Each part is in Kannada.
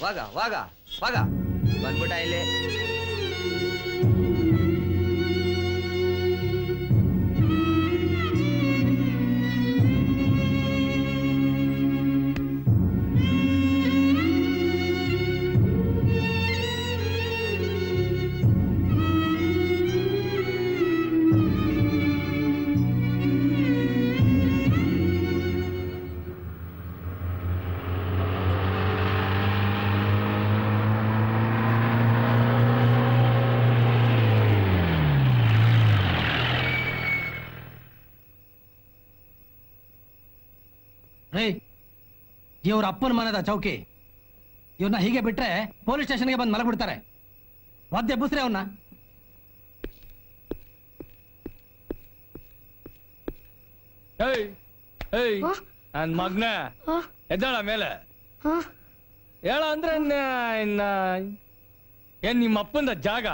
ವಾಗ ವಾಗ ವಾಗ ಬಂದ್ಬಿಟ್ಟ ಇಲ್ಲಿ. ಇವ್ರ ಅಪ್ಪನ ಮನೆದ ಚೌಕಿ. ಇವ್ರನ್ನ ಹೀಗೆ ಬಿಟ್ರೆ ಪೊಲೀಸ್ ಸ್ಟೇಷನ್ಗೆ ಬಂದು ಮಲಗ್ಬಿಡ್ತಾರೆ. ಒದ್ದೆ ಬುಸ್ರಿ ಅವನ್ನ. ನನ್ ಮಗ್ನ ಎದ್ದಾಳ ಮೇಲೆ ಹೇಳ ಅಂದ್ರೆ ಏನ್ ನಿಮ್ಮ ಅಪ್ಪಂದ ಜಾಗ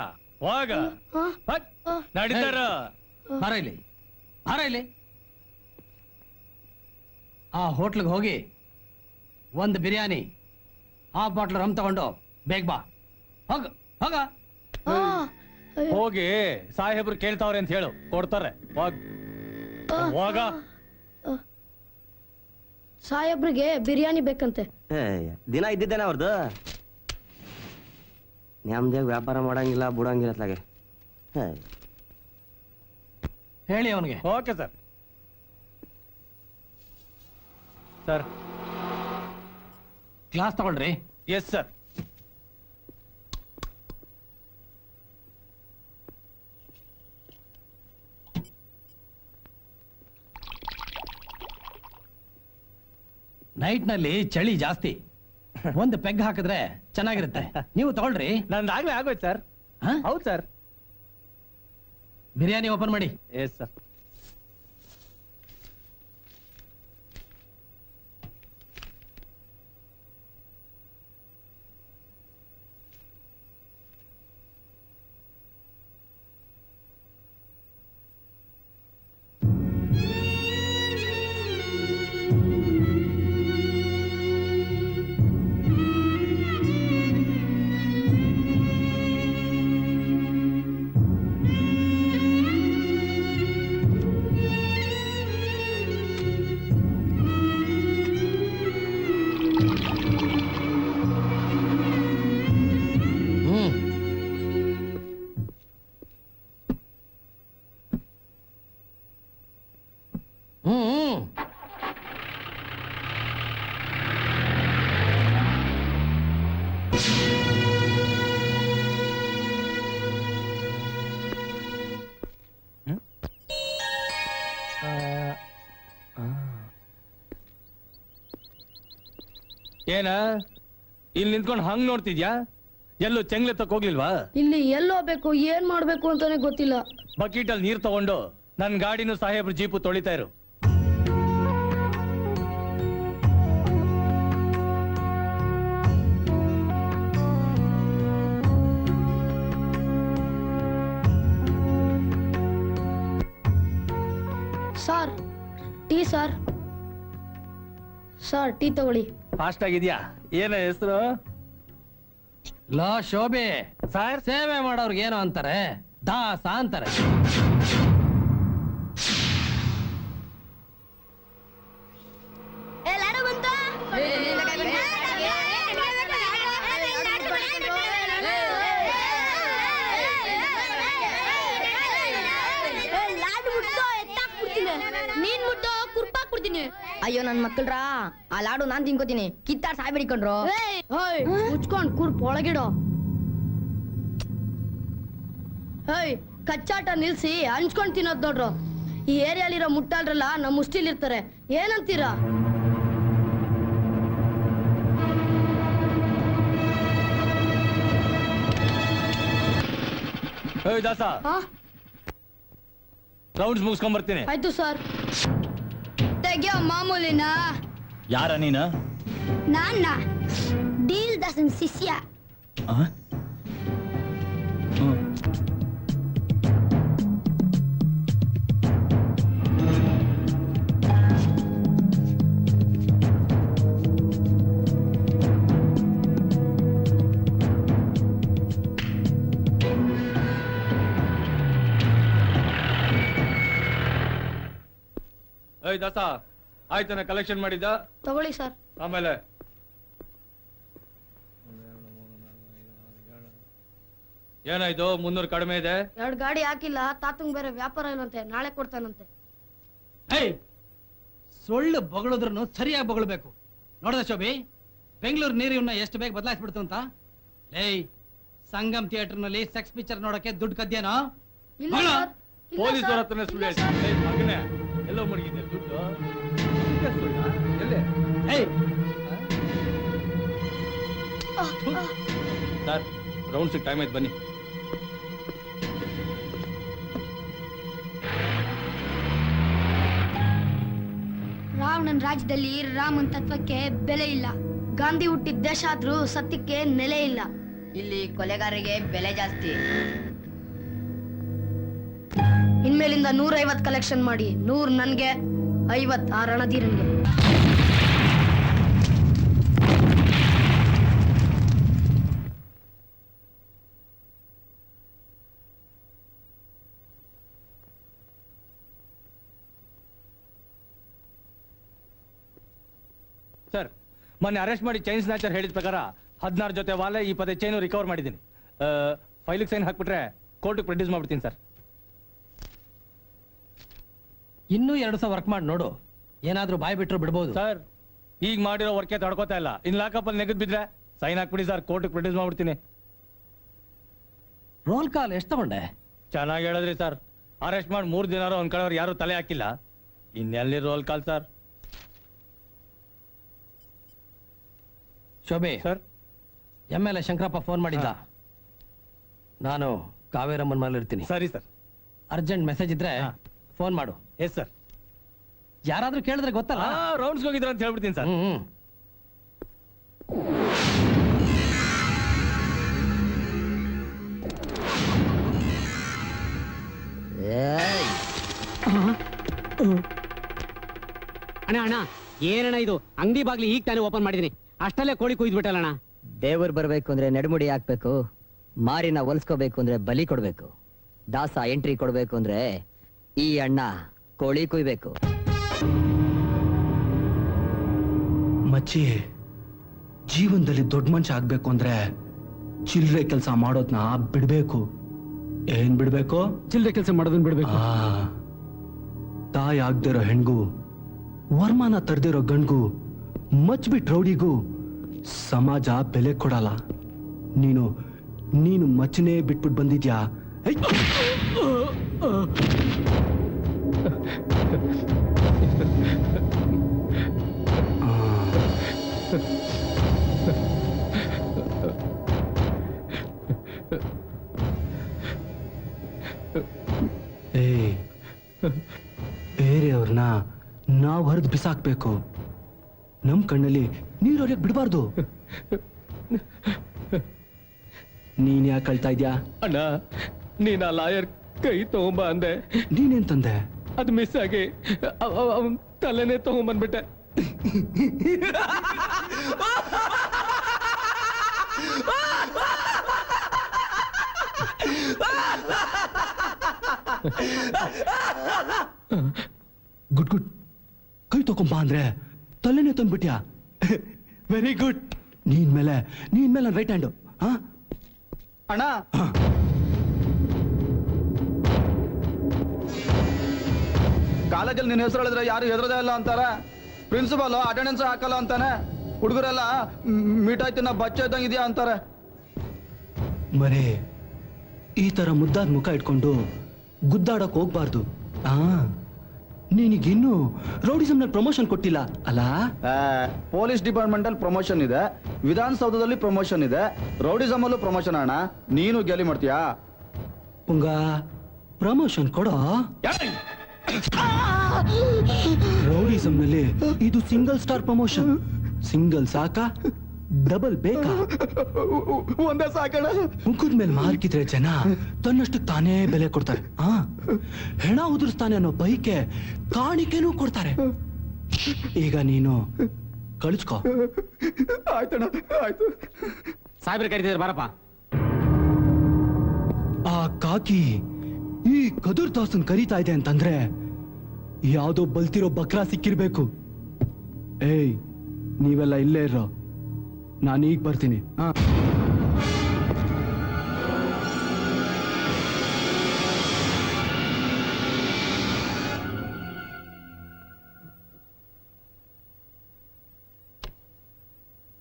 ಹೋಗ ನಡೀತಾರ. ಬಾರ ಇಲ್ಲಿ, ಬಾರ ಇಲ್ಲಿ. ಆ ಹೋಟ್ಲಿಗೆ ಹೋಗಿ ಒಂದು ಬಿರಿಯಾನಿ, ಹಾಫ್ ಬಾಟ್ಲ್ ರಮ್ ತಗೊಂಡು ಬೇಗ ಬಾ. ಹೋಗ ಹೋಗ. ಹೋಗಿ ಸಾಹೇಬ್ರು ಕೇಳ್ತಾವ್ರೆ ಅಂತ ಹೇಳು, ಕೊಡ್ತಾರೆ. ಹೋಗ. ಸಾಹೇಬ್ರಿಗೆ ಬಿರಿಯಾನಿ ಬೇಕಂತೆ. ದಿನ ಇದ್ದಿದ್ದೇನೆ ಅವ್ರದ್ದು. ನಮ್ದೇ ವ್ಯಾಪಾರ ಮಾಡಂಗಿಲ್ಲ ಬಿಡಂಗಿಲ್ಲ ಅತ್ಲಾಗೆ. ಹೇಳಿ ಅವನಿಗೆ. Okay sir. ಸರ್ ಕ್ಲಾಸ್ ತಗೊಳ್ರಿ. Yes sir. ನೈಟ್ ನಲ್ಲಿ ಚಳಿ ಜಾಸ್ತಿ. ಒಂದು ಪೆಗ್ ಹಾಕಿದ್ರೆ ಚೆನ್ನಾಗಿರುತ್ತೆ. ನೀವು ತಗೊಳ್ರಿ. ನಂದಾಗ್ಲೇ ಆಗೋಯ್ತು ಸರ್. ಹೌದು ಸರ್. ಬಿರಿಯಾನಿ ಓಪನ್ ಮಾಡಿ. Yes sir. ಏನ ಇಲ್ಲಿ ನಿಂತ್ಕೊಂಡು ಹಂಗ್ ನೋಡ್ತಿದ್ಯಾ? ಎಲ್ಲೂ ಚೆಂಗ್ಲೆ ತಕ್ಕ ಹೋಗ್ಲಿಲ್ವಾ? ಇಲ್ಲಿ ಎಲ್ಲಿ ಹೋಗ್ಬೇಕು, ಏನ್ ಮಾಡ್ಬೇಕು ಅಂತಾನೆ ಗೊತ್ತಿಲ್ಲ. ಬಕೀಟ್ ಅಲ್ಲಿ ನೀರ್ ತಗೊಂಡು ನನ್ ಗಾಡಿನೂ ಸಾಹೇಬ್ರು ಜೀಪು ತೊಳಿತಾ ಇರು. Sir tea sir. Sir tea ತಗೊಳ್ಳಿ. ಫಾಸ್ಟ್ ಆಗಿದ್ಯಾ? ಏನ ಹೆಸರು? ಲೋ ಶೋಭೆ ಸರ್. ಸೇವೆ ಮಾಡೋರ್ಗೆ ಏನೋ ಅಂತಾರೆ, ದಾಸ ಅಂತಾರೆ. ನೀನ್ ಮುಟ್ಟೋ ಕುರ್ಪಾ ಕೊಡ್ತೀನಿ. ಅಯ್ಯೋ ನನ್ ಮಕ್ಕಳ್ರ, ಆ ಲಾಡು ನಾನ್ ತಿನ್ಕೋತೀನಿ. ಕಿತ್ತಾಡ್ ಸಾಯ್ ಬಿಡಿಕೊಂಡ್ರು. ಮುಚ್ಕೊಂಡ್ ಕುರ್ಪ್ ಒಳಗಿಡೋ. ಹೇಯ್ ಕಚ್ಚಾಟ ನಿಲ್ಸಿ ಹಂಚ್ಕೊಂಡ್ ತಿನ್ನೋದ್ ನೋಡ್ರು. ಈ ಏರಿಯಾಲಿರೋ ಮುಟ್ಟಾಳ್ರಲ್ಲ ನಮ್ ಮುಷ್ಟಿಲ್ ಇರ್ತಾರೆ. ಏನಂತೀರಾ? ದಾಸ, ರೌಂಡ್ಸ್ ಮುಗಿಸ್ಕೊಂಡ್ ಬರ್ತೀನಿ. ಆಯ್ತು ಸರ್. ತೆಗಿಯೋ ಮಾಮೂಲಿನ. ಯಾರ ನೀನ? ನಾನ್ನ ಡೀಲ್ ದಾಸನ್ ಶಿಷ್ಯ. ದಾಸ ಆಯ್ತಾನ ಕಲೆಕ್ಷನ್ ಮಾಡಿದ್ದ ತಗೊಳ್ಳಿ ಸರ್. ಆಮೇಲೆ ಏನಾಯ್ತು 300 ಕಡಿಮೆ ಇದೆ. 2 ಗಾಡಿ ಹಾಕಿಲ್ಲ, ತಾತಂಗ್ ಬೇರೆ ವ್ಯಾಪಾರ ಇಲ್ವಂತೆ, ನಾಳೆ ಕೊಡ್ತಾನಂತೆ. ಏಯ್ ಸೊಳ್ಳು ಬೊಗಳಿದ್ರು ಸರಿಯಾಗಿ ಬೊಗಳಬೇಕು. ನೋಡ್ದ ಶೋಭಿ, ಬೆಂಗಳೂರು ನೀರಿನ ಎಷ್ಟು ಬೇಗ ಬದಲಾಯಿಸ್ಬಿಡ್ತು ಅಂತ. ಏಯ್ ಸಂಗಮ್ ಥಿಯೇಟರ್ ನಲ್ಲಿ ಸೆಕ್ಸ್ ಪಿಕ್ಚರ್ ನೋಡಕ್ಕೆ ದುಡ್ಡು ಕದ್ಯೇನೋ? ಇಲ್ಲ ಮಗಳ? ಸರ್, ಇಲ್ಲ ಪೊಲೀಸ್ ಸರ್, ಹತ್ರನೇ ಸುಳ್ಳು ಇಲ್ಲ ಹೇಳ್ತೀನಿ. ಸರ್. ಏಯ್ ಮಗನೇ, ಎಲ್ಲೋ ಮಡಗಿದೆ ದುಡ್ಡು? ಇದೇ ಸುಳ್ಳಾ? ಎಲ್ಲಿ? ಏಯ್ ಸರ್ ರೌಂಡ್ಸ್ ಟೈಮ್ ಆಯ್ತು, ಬನ್ನಿ. ರಾವಣನ್ ರಾಜ್ಯದಲ್ಲಿ ರಾಮನ್ ತತ್ವಕ್ಕೆ ಬೆಲೆ ಇಲ್ಲ. ಗಾಂಧಿ ಹುಟ್ಟಿದ ದೇಶ ಆದ್ರೂ ಸತ್ಯಕ್ಕೆ ನೆಲೆ ಇಲ್ಲ. ಇಲ್ಲಿ ಕೊಲೆಗಾರರಿಗೆ ಬೆಲೆ ಜಾಸ್ತಿ. ಇನ್ಮೇಲಿಂದ 150 ಕಲೆಕ್ಷನ್ ಮಾಡಿ, 100 ನನ್ಗೆ, 50 ಆ ರಣಧೀರನ್ಗೆ. ಸರ್ ಮೊನ್ನೆ ಅರೆಸ್ಟ್ ಮಾಡಿ ಚೈನ್ ಸ್ನಾಚರ್ ಹೇಳಿದ ಪ್ರಕಾರ 16 ಜೊತೆ ವಾಲೆ 20 ಚೈನು ರಿಕವರ್ ಮಾಡಿದ್ದೀನಿ. ಫೈಲಿಗೆ ಸೈನ್ ಹಾಕ್ಬಿಟ್ರೆ ಕೋರ್ಟಿಗೆ ಪ್ರೊಡ್ಯೂಸ್ ಮಾಡ್ಬಿಡ್ತೀನಿ ಸರ್. ಇನ್ನೂ 2 ದಿವಸ ವರ್ಕ್ ಮಾಡಿ ನೋಡು, ಏನಾದ್ರೂ ಬಾಯ್ ಬಿಟ್ರು ಬಿಡ್ಬೋದು. ಸರ್ ಈಗ ಮಾಡಿರೋ ವರ್ಕೆ ತಡ್ಕೋತಾ ಇಲ್ಲ. ಇನ್ ಲಾಕಪ್ಪಲ್ಲಿ ನೆಗೆದ್ ಬಿದ್ರೆ ಸೈನ್ ಹಾಕ್ಬಿಡಿ ಸರ್, ಕೋರ್ಟಿಗೆ ಪ್ರೊಡ್ಯೂಸ್ ಮಾಡ್ಬಿಡ್ತೀನಿ. ರೋಲ್ ಕಾಲ್ ಎಷ್ಟು ತಗೊಂಡೆ? ಚೆನ್ನಾಗಿ ಹೇಳಿದ್ರಿ ಸರ್. ಅರೆಸ್ಟ್ ಮಾಡಿ 3 ದಿನ ಒಂದ್ ಕಡೆಯವ್ರು ಯಾರು ತಲೆ ಹಾಕಿಲ್ಲ. ಇನ್ನೆಲ್ಲಿ ರೋಲ್ ಕಾಲ್ ಸರ್? ಶೋಭೆ ಸರ್ MLA ಶಂಕರಪ್ಪ ಫೋನ್ ಮಾಡಿದ್ದ. ನಾನು ಕಾವೇರಮ್ಮನ ಮೇಲೆ ಇರ್ತೀನಿ. ಸರಿ ಸರ್. ಅರ್ಜೆಂಟ್ ಮೆಸೇಜ್ ಇದ್ರೆ ಹಾ. ಫೋನ್ ಮಾಡು. Yes sir. ಯಾರಾದ್ರೂ ಕೇಳಿದ್ರೆ ಗೊತ್ತಲ್ಲ. ರೌಂಡ್ಸ್ ಹೋಗಿದ್ರ ಅಂತ ಹೇಳ್ಬಿಡ್ತೀನಿ ಸರ್. ಅಣ್ಣ ಅಣ್ಣ ಏನಣ್ಣ ಇದು? ಅಂಗಡಿ ಬಾಗ್ಲಿ ಈಗ ತಾನೇ ಓಪನ್ ಮಾಡಿದೀನಿ, ಅಷ್ಟಲ್ಲೇ ಕೋಳಿ ಕುಯ್ದ್ಬಿಟ್ಟಲ್ಲಣ್ಣ. ದೇವ್ರು ಬರ್ಬೇಕು ಅಂದ್ರೆ ನಡುಮುಡಿ ಹಾಕ್ಬೇಕು, ಮಾರಿನ ಹೊಲ್ಸ್ಕೋಬೇಕು ಅಂದ್ರೆ ಬಲಿ ಕೊಡ್ಬೇಕು, ದಾಸ ಎಂಟ್ರಿ ಕೊಡ್ಬೇಕು ಅಂದ್ರೆ ಈ ಅಣ್ಣ ಕೋಳಿ ಕುಯ್ಬೇಕು. ಮಚ್ಚಿ, ಜೀವನದಲ್ಲಿ ದೊಡ್ಡ ಮನುಷ್ಯ ಆಗ್ಬೇಕು ಅಂದ್ರೆ ಚಿಲ್ಲರೆ ಕೆಲಸ ಮಾಡೋದ್ನ ಬಿಡ್ಬೇಕು. ಏನ್ ಬಿಡ್ಬೇಕು? ಚಿಲ್ಲರೆ ಕೆಲಸ ಮಾಡೋದನ್ನ ಬಿಡ್ಬೇಕು. ತಾಯಿ ಆಗ್ದಿರೋ ಹೆಣ್ಗೂ, ವರ್ಮಾನ ತರ್ದಿರೋ ಗಂಡ್ಗೂ, ಮಚ್ಬಿಟ್ ರೌಡಿಗೂ ಸಮಾಜ ಬೆಲೆ ಕೊಡಲ್ಲ. ನೀನು ಮಚ್ಚನೇ ಬಿಟ್ಬಿಟ್ಟು ಬಂದಿದ್ಯಾ? ಬೇರೆಯವ್ರನ್ನ ನಾವು ಹರಿದು ಬಿಸಾಕ್ಬೇಕು, ನಮ್ ಕಣ್ಣಲ್ಲಿ ನೀರೊಳಗೆ ಬಿಡಬಾರ್ದು. ನೀನ್ ಯಾಕೆ ಕಳ್ತಾ ಇದ್ಯಾ? ಅಣ್ಣ ನೀನ್ ಆ ಲಾಯರ್ ಕೈ ತಗೊಂಬ ಅಂದೆ, ನೀನೇನ್ ತಂದೆ? ಅದು ಮಿಸ್ ಆಗಿ ಅವನ್ ತಲೆನೇ ತಗೊಂಬಂದ್ಬಿಟ್ಟೆ. Good good. ಕೈ ತಗೊಂಬ ಅಂದ್ರೆ ತಲೆನೇ ತಂದ್ಬಿಟ್ಯಾ? Very good. ನೀನ್ ಮೇಲೆ ರೈಟ್ ಹ್ಯಾಂಡು. ಅಣ್ಣ ಕಾಲೇಜಲ್ಲಿ ನಿನ್ನ ಹೆಸರು ಹೇಳಿದ್ರೆ ಯಾರು ಹೆದರದೇ ಇಲ್ಲ ಅಂತಾರೆ. ಪ್ರಿನ್ಸಿಪಾಲ್ ಅಟೆಂಡೆನ್ಸ್ ಹಾಕಲ್ಲ ಅಂತಾನೆ. ಹುಡುಗರೆಲ್ಲ ಮೀಟಾಯ್ತಿನ ಬಚ್ಚ ಇದ್ದಂಗೆ ಇದೆಯಾ ಅಂತಾರೆ. ಮರೇ, ಈ ತರ ಮುದ್ದಾದ ಮುಖ ಇಟ್ಕೊಂಡು ಗುದ್ದಾಡಕ್ ಹೋಗ್ಬಾರ್ದು. ನೀನಿಗಿನ್ನೂ ರೌಡಿಸಮ್ನಲ್ಲಿ ಪ್ರಮೋಷನ್ ಕೊಟ್ಟಿಲ್ಲ ಅಲ್ಲ? ಪೊಲೀಸ್ ಡಿಪಾರ್ಟ್ಮೆಂಟ್ ಅಲ್ಲಿ ಪ್ರಮೋಷನ್ ಇದೆ, ವಿಧಾನಸೌಧದಲ್ಲಿ ಪ್ರಮೋಷನ್ ಇದೆ, ರೌಡಿಸಮ್ ಅಲ್ಲೂ ಪ್ರಮೋಷನ್. ಅಣ್ಣ ನೀನು ಗೆಲಿ ಮಾಡ್ತೀಯಾ? ಪುಂಗ ಪ್ರಮೋಷನ್ ಕೊಡೋ. ರೌಡಿಸಮ್ ನಲ್ಲಿ ಇದು ಸಿಂಗಲ್ ಸ್ಟಾರ್ ಪ್ರಮೋಷನ್. ಸಿಂಗಲ್ ಸಾಕಾ, ಡಬಲ್ ಬೇಕಾ? ಒಂದೇ ಸಾಕಣ. ಮುಖದ ಮೇಲೆ ಮಾರ್ಕಿದ್ರೆ ಜನ ತನ್ನಷ್ಟು ತಾನೇ ಬೆಲೆ ಕೊಡ್ತಾರೆ. ಹೆಣ ಉದುರಿಸ್ತಾನೆ ಅನ್ನೋ ಬೈಕೆ ಕಾಣಿಕೆನೂ ಕೊಡ್ತಾರೆ. ಈಗ ನೀನು ಕಳಿಸ್ಕೋ. ಆಯ್ತಣ್ಣ, ಆಯ್ತು. ಸಾಹೇಬ್ರೆ ಕರೀತಿದ್ದಾರೆ, ಬಾರಪ್ಪ. ಆ ಕಾಕಿ ಈ ಕದೂರ್ ದಾಸನ್ ಕರೀತಾ ಇದೆ ಅಂತಂದ್ರೆ ಯಾವ್ದೋ ಬಲ್ತಿರೋ ಬಕ್ರಾ ಸಿಕ್ಕಿರ್ಬೇಕು. ಏಯ್, ನೀವೆಲ್ಲ ಇಲ್ಲೇ ಇರೋ, ನಾನೀಗ ಬರ್ತೀನಿ.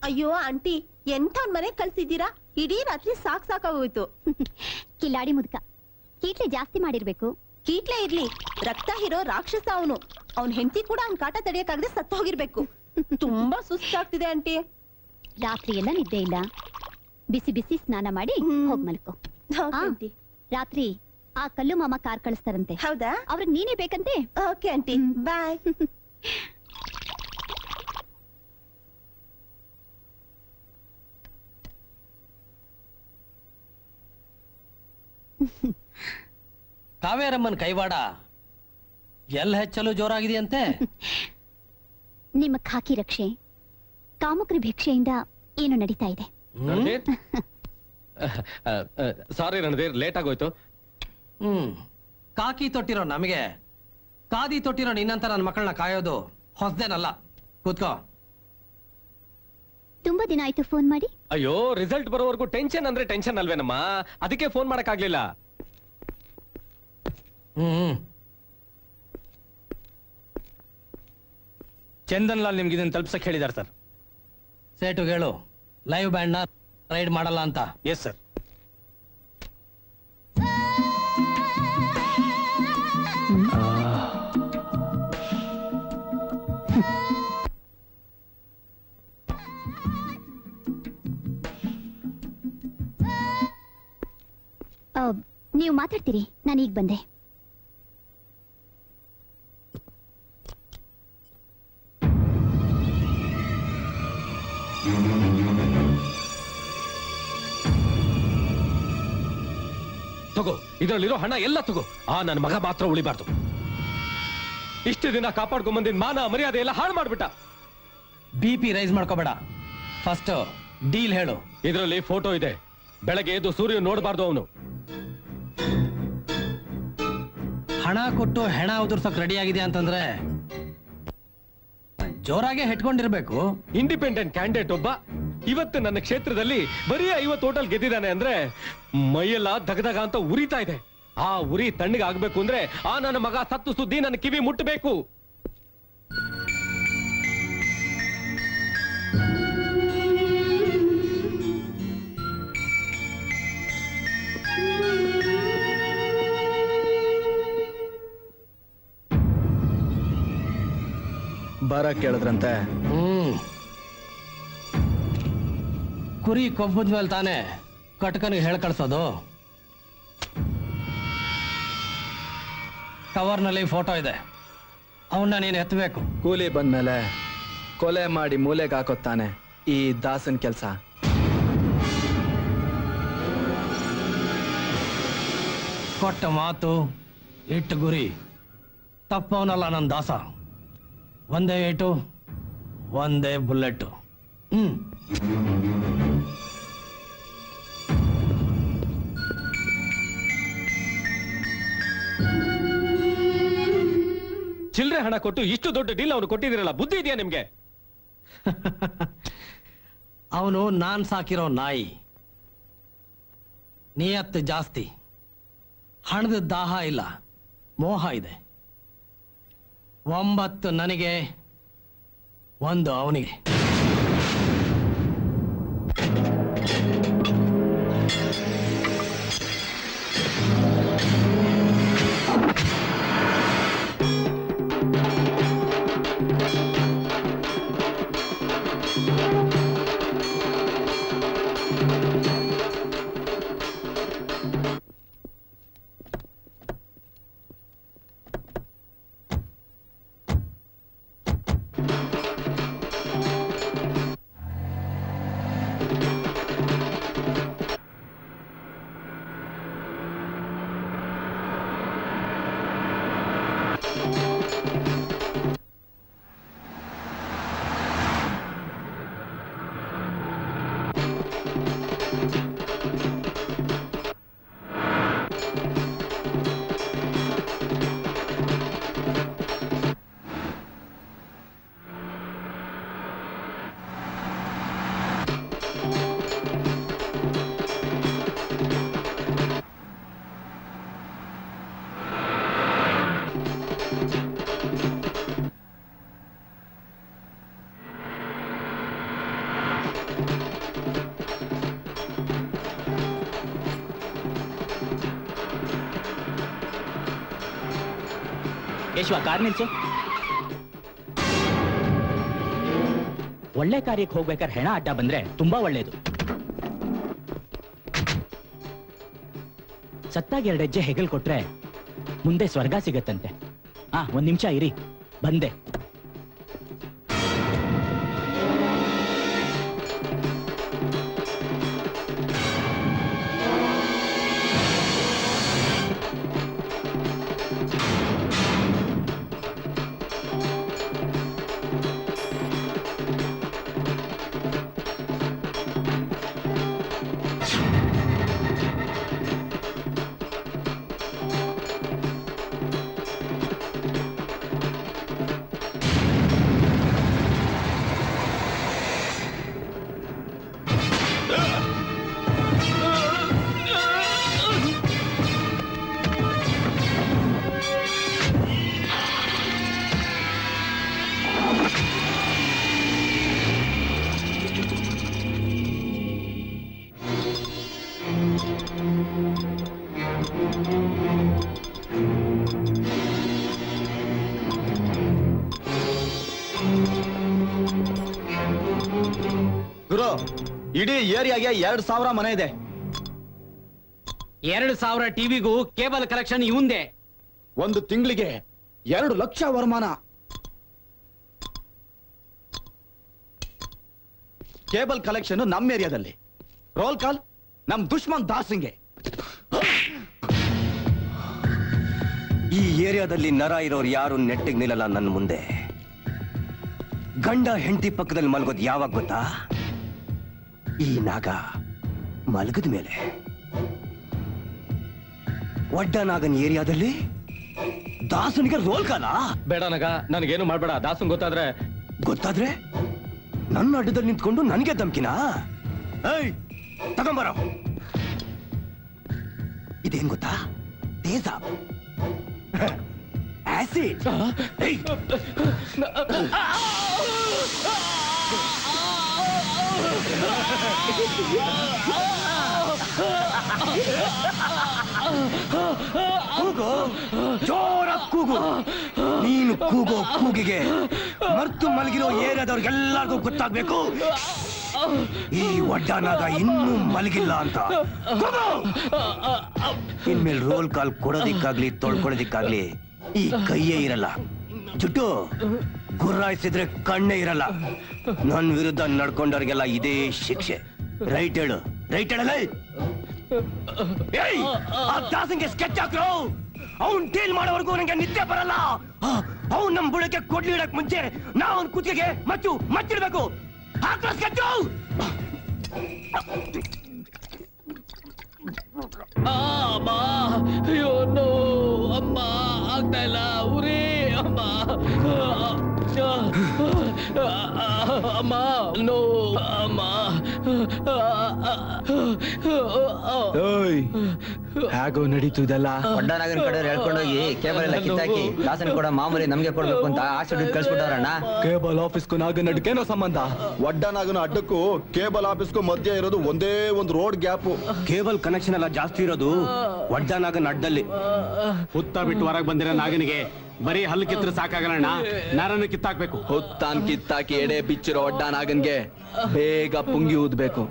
ಅಯ್ಯೋ ಆಂಟಿ, ಎಂಥವ್ನ್ ಮನೆ ಕಳ್ಸಿದ್ದೀರಾ? ಇಡೀ ರಾತ್ರಿ ಸಾಕಾಗೋಯ್ತು. ಕಿಲಾಡಿ ಮುದ್ಕ ಕೀಟ್ಲೆ ಜಾಸ್ತಿ ಮಾಡಿರ್ಬೇಕು. ಕೀಟ್ಲೆ ಇರ್ಲಿ, ರಕ್ತ ಹೀರೋ ರಾಕ್ಷಸ ಅವನು. ಅವ್ನ್ ಹೆಂಡತಿ ಕೂಡ ಅವ್ನ್ ಕಾಟ ತಡೆಯಕ್ಕಾಗದೆ ಸತ್ತು ಹೋಗಿರ್ಬೇಕು. ತುಂಬಾ ಸುಸ್ತಾಗ್ತಿದೆ ಆಂಟಿ. ರಾತ್ರಿ ಎಲ್ಲ ನಿದ್ದೆ ಇಲ್ಲ, ಬಿಸಿ ಬಿಸಿ ಸ್ನಾನ ಮಾಡಿ ಹೋಗ್ ಮಲ್ಕೋ. ಆಂಟಿ, ರಾತ್ರಿ ಆ ಕಲ್ಲು ಮಾಮ ಕಾರ್ ಕಳಿಸ್ತಾರಂತೆ. ಹೌದಾ? ಅವ್ರಿಗೆ ನೀನೇ ಬೇಕಂತೆ. ಓಕೆ ಆಂಟಿ, ಬಾಯ್. ಕಾವೇರಮ್ಮನ ಕೈವಾಡ ಎಲ್ಲ ಹೆಚ್ಚಲು ಜೋರಾಗಿದೆಯಂತೆ. ನಿಮ್ಮ ಖಾಕಿ ರಕ್ಷೆ ಕಾಮುಕರಿ ಭಿಕ್ಷೆಯಿಂದ ಏನು ನಡೀತಾ ಇದೆ? ಸಾರಿ ರಣಧೀರ್, ಲೇಟ್ ಆಗೋಯ್ತು. ಕಾಕಿ ತೊಟ್ಟಿರೋ ನಮಗೆ ಕಾದಿ ತೊಟ್ಟಿರೋ ನಿನ್ನಂತ ನನ್ನ ಮಕ್ಕಳನ್ನ ಕಾಯೋದು ಹೊಸದೇನಲ್ಲ. ಕೂತ್ಕೋ. ತುಂಬಾ ದಿನ ಆಯ್ತು ಫೋನ್ ಮಾಡಿ. ಅಯ್ಯೋ, ರಿಸಲ್ಟ್ ಬರೋವರೆಗೂ ಟೆನ್ಷನ್ ಅಂದ್ರೆ ಟೆನ್ಷನ್ ಅಲ್ವೇನಮ್ಮ, ಅದಕ್ಕೆ ಫೋನ್ ಮಾಡಕ್ ಆಗ್ಲಿಲ್ಲ. ಚಂದನ್ ಲಾಲ್ ನಿಮ್ಗೆ ಇದನ್ನ ತಲುಪ್ಸಕ್ ಹೇಳಿದಾರೆ ಸರ್. ಸೇಟು ಹೇಳು, ಲೈವ್ ಬ್ಯಾಂಡ್ ನ ರೈಡ್ ಮಾಡಲ್ಲ ಅಂತ. Yes sir. ನೀವು ಮಾತಾಡ್ತೀರಿ, ನಾನು ಈಗ ಬಂದೆ. ತಗೋ, ಇದರಲ್ಲಿರೋ ಹಣ ಎಲ್ಲ ತಗೋ. ನನ್ನ ಮಗ ಮಾತ್ರ ಉಳಿಬಾರ್ದು. ಇಷ್ಟು ದಿನ ಕಾಪಾಡ್ಕೊಂಡ್ ಬಂದಿದ್ ಮಾನ ಮರ್ಯಾದೆ ಎಲ್ಲ ಹಾಳು ಮಾಡ್ಬಿಟ್ಟ. BP ರೈಸ್ ಮಾಡ್ಕೋಬೇಡ, ಫಸ್ಟ್ ಡೀಲ್ ಹೇಳು. ಇದರಲ್ಲಿ ಫೋಟೋ ಇದೆ. ಬೆಳಗ್ಗೆ ಎದ್ದು ಸೂರ್ಯ ನೋಡಬಾರ್ದು ಅವನು. ಹಣ ಕೊಟ್ಟು ಹೆಣ ಉದುರ್ಸಕ್ ರೆಡಿ ಆಗಿದೆ ಅಂತಂದ್ರೆ ಜೋರಾಗೆ ಹೆಟ್ಕೊಂಡಿರ್ಬೇಕು. ಇಂಡಿಪೆಂಡೆಂಟ್ ಕ್ಯಾಂಡಿಡೇಟ್ ಒಬ್ಬ ಇವತ್ತು ನನ್ನ ಕ್ಷೇತ್ರದಲ್ಲಿ ಬರೀ 50 ಹೋಟೆಲ್ ಗೆದ್ದಿದ್ದಾನೆ ಅಂದ್ರೆ ಮೈಯೆಲ್ಲ ದಗದಗ ಅಂತ ಉರಿತಾ ಇದೆ. ಆ ಉರಿ ತಣ್ಣಗೆ ಆಗ್ಬೇಕು ಅಂದ್ರೆ ನನ್ನ ಮಗ ಸತ್ತು ಸುದ್ದಿ ನನ್ನ ಕಿವಿ ಮುಟ್ಟಬೇಕು. ಬರ ಕೇಳಿದ್ರಂತೆ. ಕುರಿ ಕೊಬ್ಬದ ಮೇಲೆ ತಾನೆ ಕಟ್ಕನಿಗೆ ಹೇಳ್ ಕಳ್ಸೋದು. ಕವರ್ನಲ್ಲಿ ಫೋಟೋ ಇದೆ, ಅವನ್ನ ನೀನು ಎತ್ತಬೇಕು. ಕೂಲಿ ಬಂದ್ಮೇಲೆ ಕೊಲೆ ಮಾಡಿ ಮೂಲೆಗೆ ಹಾಕೋತಾನೆ ಈ ದಾಸನ್ ಕೆಲ್ಸ. ಕೊಟ್ಟ ಮಾತು ಇಟ್ಟು ಗುರಿ ತಪ್ಪವನಲ್ಲ ನನ್ನ ದಾಸ. ಒಂದೇ ಏಟು ಒಂದೇ ಬುಲೆಟ್. ಚಿಲ್ಲರೆ ಹಣ ಕೊಟ್ಟು ಇಷ್ಟು ದೊಡ್ಡ ಡೀಲ್ ಅವನು ಕೊಟ್ಟಿದ್ದೀರಲ್ಲ, ಬುದ್ಧಿ ಇದೆಯಾ ನಿಮ್ಗೆ? ಅವನು ನಾನ್ ಸಾಕಿರೋ ನಾಯಿ. ನಿಯತ್ತು ಜಾಸ್ತಿ, ಹಣದ ದಾಹ ಇಲ್ಲ, ಮೋಹ ಇದೆ. 9 ನನಗೆ, 1 ಅವನಿಗೆ. ಕೇಶವ ಕಾರ್ ನಿಲ್ಸು. ಒಳ್ಳೆ ಕಾರ್ಯಕ್ಕೆ ಹೋಗ್ಬೇಕಾದ್ರೆ ಹೆಣ ಅಡ್ಡ ಬಂದ್ರೆ ತುಂಬಾ ಒಳ್ಳೇದು. ಸತ್ತಾಗ 2 ಹೆಜ್ಜೆ ಹೆಗಲ್ ಕೊಟ್ರೆ ಮುಂದೆ ಸ್ವರ್ಗ ಸಿಗತ್ತಂತೆ. 1 ನಿಮಿಷ ಇರಿ, ಬಂದೆ. ಗುರು, ಇಡೀ ಏರಿಯಾಗೆ 2,000 ಮನೆ ಇದೆ. 2,000 ಟಿವಿಗೂ ಕೇಬಲ್ ಕಲೆಕ್ಷನ್ ಇವಂದೆ. 1 ತಿಂಗಳಿಗೆ 2 ಲಕ್ಷ ವರಮಾನ. ಕೇಬಲ್ ಕಲೆಕ್ಷನ್ ನಮ್ಮ ಏರಿಯಾದಲ್ಲಿ. ರೋಲ್ ಕಾಲ್ ನಮ್ ದುಶ್ಮನ್ ದಾಸಿಂಗೆ. ಈ ಏರಿಯಾದಲ್ಲಿ ನರ ಇರೋರು ಯಾರು ನೆಟ್ಟಿಗೆ ನಿಲ್ಲಲ್ಲ ನನ್ನ ಮುಂದೆ. ಗಂಡ ಹೆಂಡತಿ ಪಕ್ಕದಲ್ಲಿ ಮಲಗೋದು ಯಾವಾಗ ಗೊತ್ತಾ? ಈ ನಾಗ ಮಲಗದ ಮೇಲೆ. ಒಡ್ಡ ನಾಗನ್ ಏರಿಯಾದಲ್ಲಿ ದಾಸನಿಗೆ ರೋಲ್ ಕಾಲ. ಬೇಡ ನಗ, ನನಗೇನು ಮಾಡ್ಬೇಡ. ದಾಸನ್ ಗೊತ್ತಾದ್ರೆ ನನ್ನ ಅಡ್ಡದಲ್ಲಿ ನಿಂತ್ಕೊಂಡು ನನಗೆ ಧಮ್ಕಿನ. ಏಯ್, ತಗೊಂಬರೋ. ಇದೇನ್ ಗೊತ್ತಾ? ತೇಜಾಬ್, ಆಸಿಡ್. ಕೂಗು, ಜೋರ ಕೂಗು. ನೀನು ಕೂಗೋ ಕೂಗಿಗೆ ಮರ್ತು ಮಲಗಿರೋ ಏರಿಯಾದವ್ರಿಗೆಲ್ಲರಿಗೂ ಗೊತ್ತಾಗ್ಬೇಕು ಈ ಒಡ್ಡನಾಗ ಇನ್ನೂ ಮಲಗಿಲ್ಲ ಅಂತ. ಇನ್ಮೇಲೆ ರೋಲ್ ಕಾಲ್ ಕೊಡೋದಿಕ್ಕಾಗ್ಲಿ ತೊಳ್ಕೊಳ್ಳೋದಿಕ್ಕಾಗ್ಲಿ ಈ ಕೈಯೇ ಇರಲ್ಲ. ಜುಟ್ಟು ಗುರ್ರಾಯಿಸಿದ್ರೆ ಕಣ್ಣೇ ಇರಲ್ಲ. ನನ್ ವಿರುದ್ಧ ನಡ್ಕೊಂಡವ್ರಿಗೆಲ್ಲ ಇದೇ ಶಿಕ್ಷೆ. ರೈಟ್ ಹೇಳು, ರೈಟ್ ಹೇಳಲ್ಲ. ಆ ದಾಸಂಗೆ ಸ್ಕೆಚ್ ಹಾಕ್ರು. ಅವ್ನ್ ಡೀಲ್ ಮಾಡೋವರೆಗೂ ನಂಗೆ ನಿದ್ದೆ ಬರಲ್ಲ. ಅವ್ನ್ ನಮ್ ಬುಡಕ್ಕೆ ಕೊಡ್ಲಿ ಇಡಕ್ ಮುಂಚೆ ನಾವು ಅವ್ನ್ ಕುತ್ತಿಗೆಗೆ ಮಚ್ಚಿಡ್ಬೇಕು. ಹಾಕ್ರ ಸ್ಕೆಚ್. ಅಮ್ಮ, ಅಯ್ಯೋ ನೋ ಅಮ್ಮ, ಆಗ್ತಾ ಇಲ್ಲ, ಉರಿ ಅಮ್ಮ, ಅಮ್ಮ ನೋ ಅಮ್ಮ. ಹೇಗೋ ನಡೀತು ಇದೆಲ್ಲ. ಒಡ್ಡನಾಗನ್ ಕಡೆ ಹೇಳ್ಕೊಂಡೋಗಿ ಕೇಬಲ್ ಎಲ್ಲ ಕಿತ್ತಾಕಿ ದಾಸನ್ ಕೂಡ ಮಾಮೂಲಿ ನಮ್ಗೆ ಕೊಡ್ಬೇಕು ಅಂತ ಆಕ್ಸಿಡೆಂಟ್ ಕಳ್ಸ್ಬಿಟ್ಟವ್ರಣ್ಣ. ಕೇಬಲ್ ಆಫೀಸ್ಗೂ ನಾಗನ್ ಅಡ್ಕೇನೋ ಸಂಬಂಧ? ಒಡ್ಡನಾಗನ ಅಡ್ಡಕ್ಕೂ ಕೇಬಲ್ ಆಫೀಸ್ಗೂ ಮಧ್ಯ ಇರೋದು ಒಂದೇ ಒಂದು ರೋಡ್ ಗ್ಯಾಪ್. ಕೇಬಲ್ ಕನೆಕ್ಷನ್ ಎಲ್ಲ ಜಾಸ್ತಿ ಇರೋದು ಒಡ್ಡನಾಗನ್ ಅಡ್ಡಲ್ಲಿ. ಹುತ್ತ ಬಿಟ್ಟು ಹೊರಗೆ ಬಂದಿರೋ ನಾಗನಿಗೆ ಬರೀ ಹಲ್ಲು ಕಿತ್ತರೆ ಸಾಕಾಗಲ್ಲಣ್ಣ, ನರನ್ನು ಕಿತ್ತಾಕ್ಬೇಕು. ಹುತ್ತಾನ್ ಕಿತ್ತಾಕಿ ಎಡೆ ಬಿಚ್ಚಿರೋ ಒಡ್ಡನಾಗನ್ಗೆ ಬೇಗ ಪುಂಗಿ ಊದ್ಬೇಕು.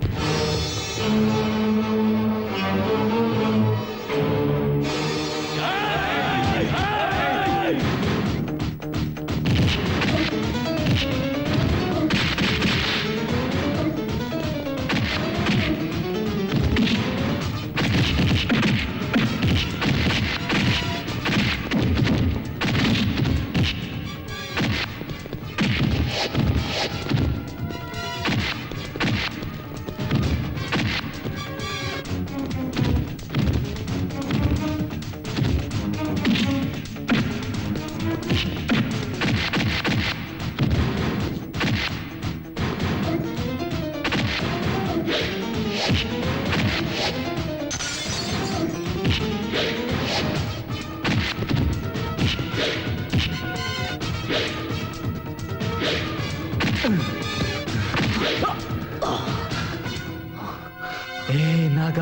ಏ ನಾಗ,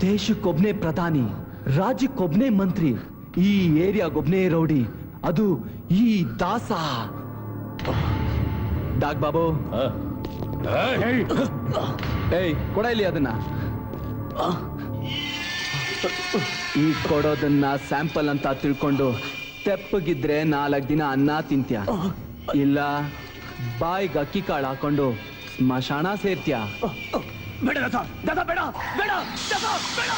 ದೇಶಕ್ಕೊಬ್ನೇ ಪ್ರಧಾನಿ, ರಾಜ್ಯಕ್ಕೊಬ್ನೇ ಮಂತ್ರಿ, ಈ ಏರಿಯಾಗೊಬ್ನೇ ರೌಡಿ, ಅದು ಈ ದಾಸ. ಡಾಕ್ ಬಾಬು, ಏಯ್ ಕೊಡ ಇಲ್ಲಿ ಅದನ್ನ. ಈ ಕೊಡೋದನ್ನ ಸ್ಯಾಂಪಲ್ ಅಂತ ತಿಳ್ಕೊಂಡು ತೆಪ್ಪಗಿದ್ರೆ 4 ದಿನ ಅನ್ನ ತಿಂತ್ಯ, ಇಲ್ಲ ಬಾಯಿಗೆ ಅಕ್ಕಿ ಕಾಳು ಹಾಕೊಂಡು ಸ್ಮಶಾನ ಸೇರ್ತ್ಯ. ಬೇಡ ದಾಸ, ದಾಸ ಬೇಡ, ಬೇಡ ದಾಸ, ಬೇಡ.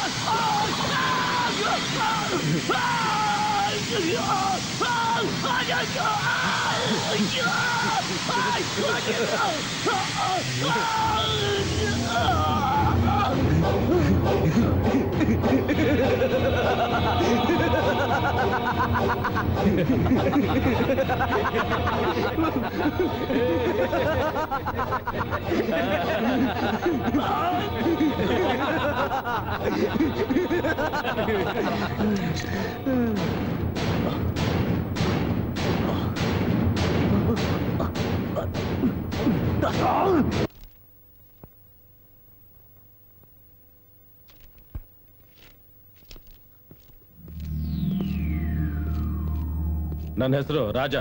ನನ್ನ ಹೆಸರು ರಾಜ.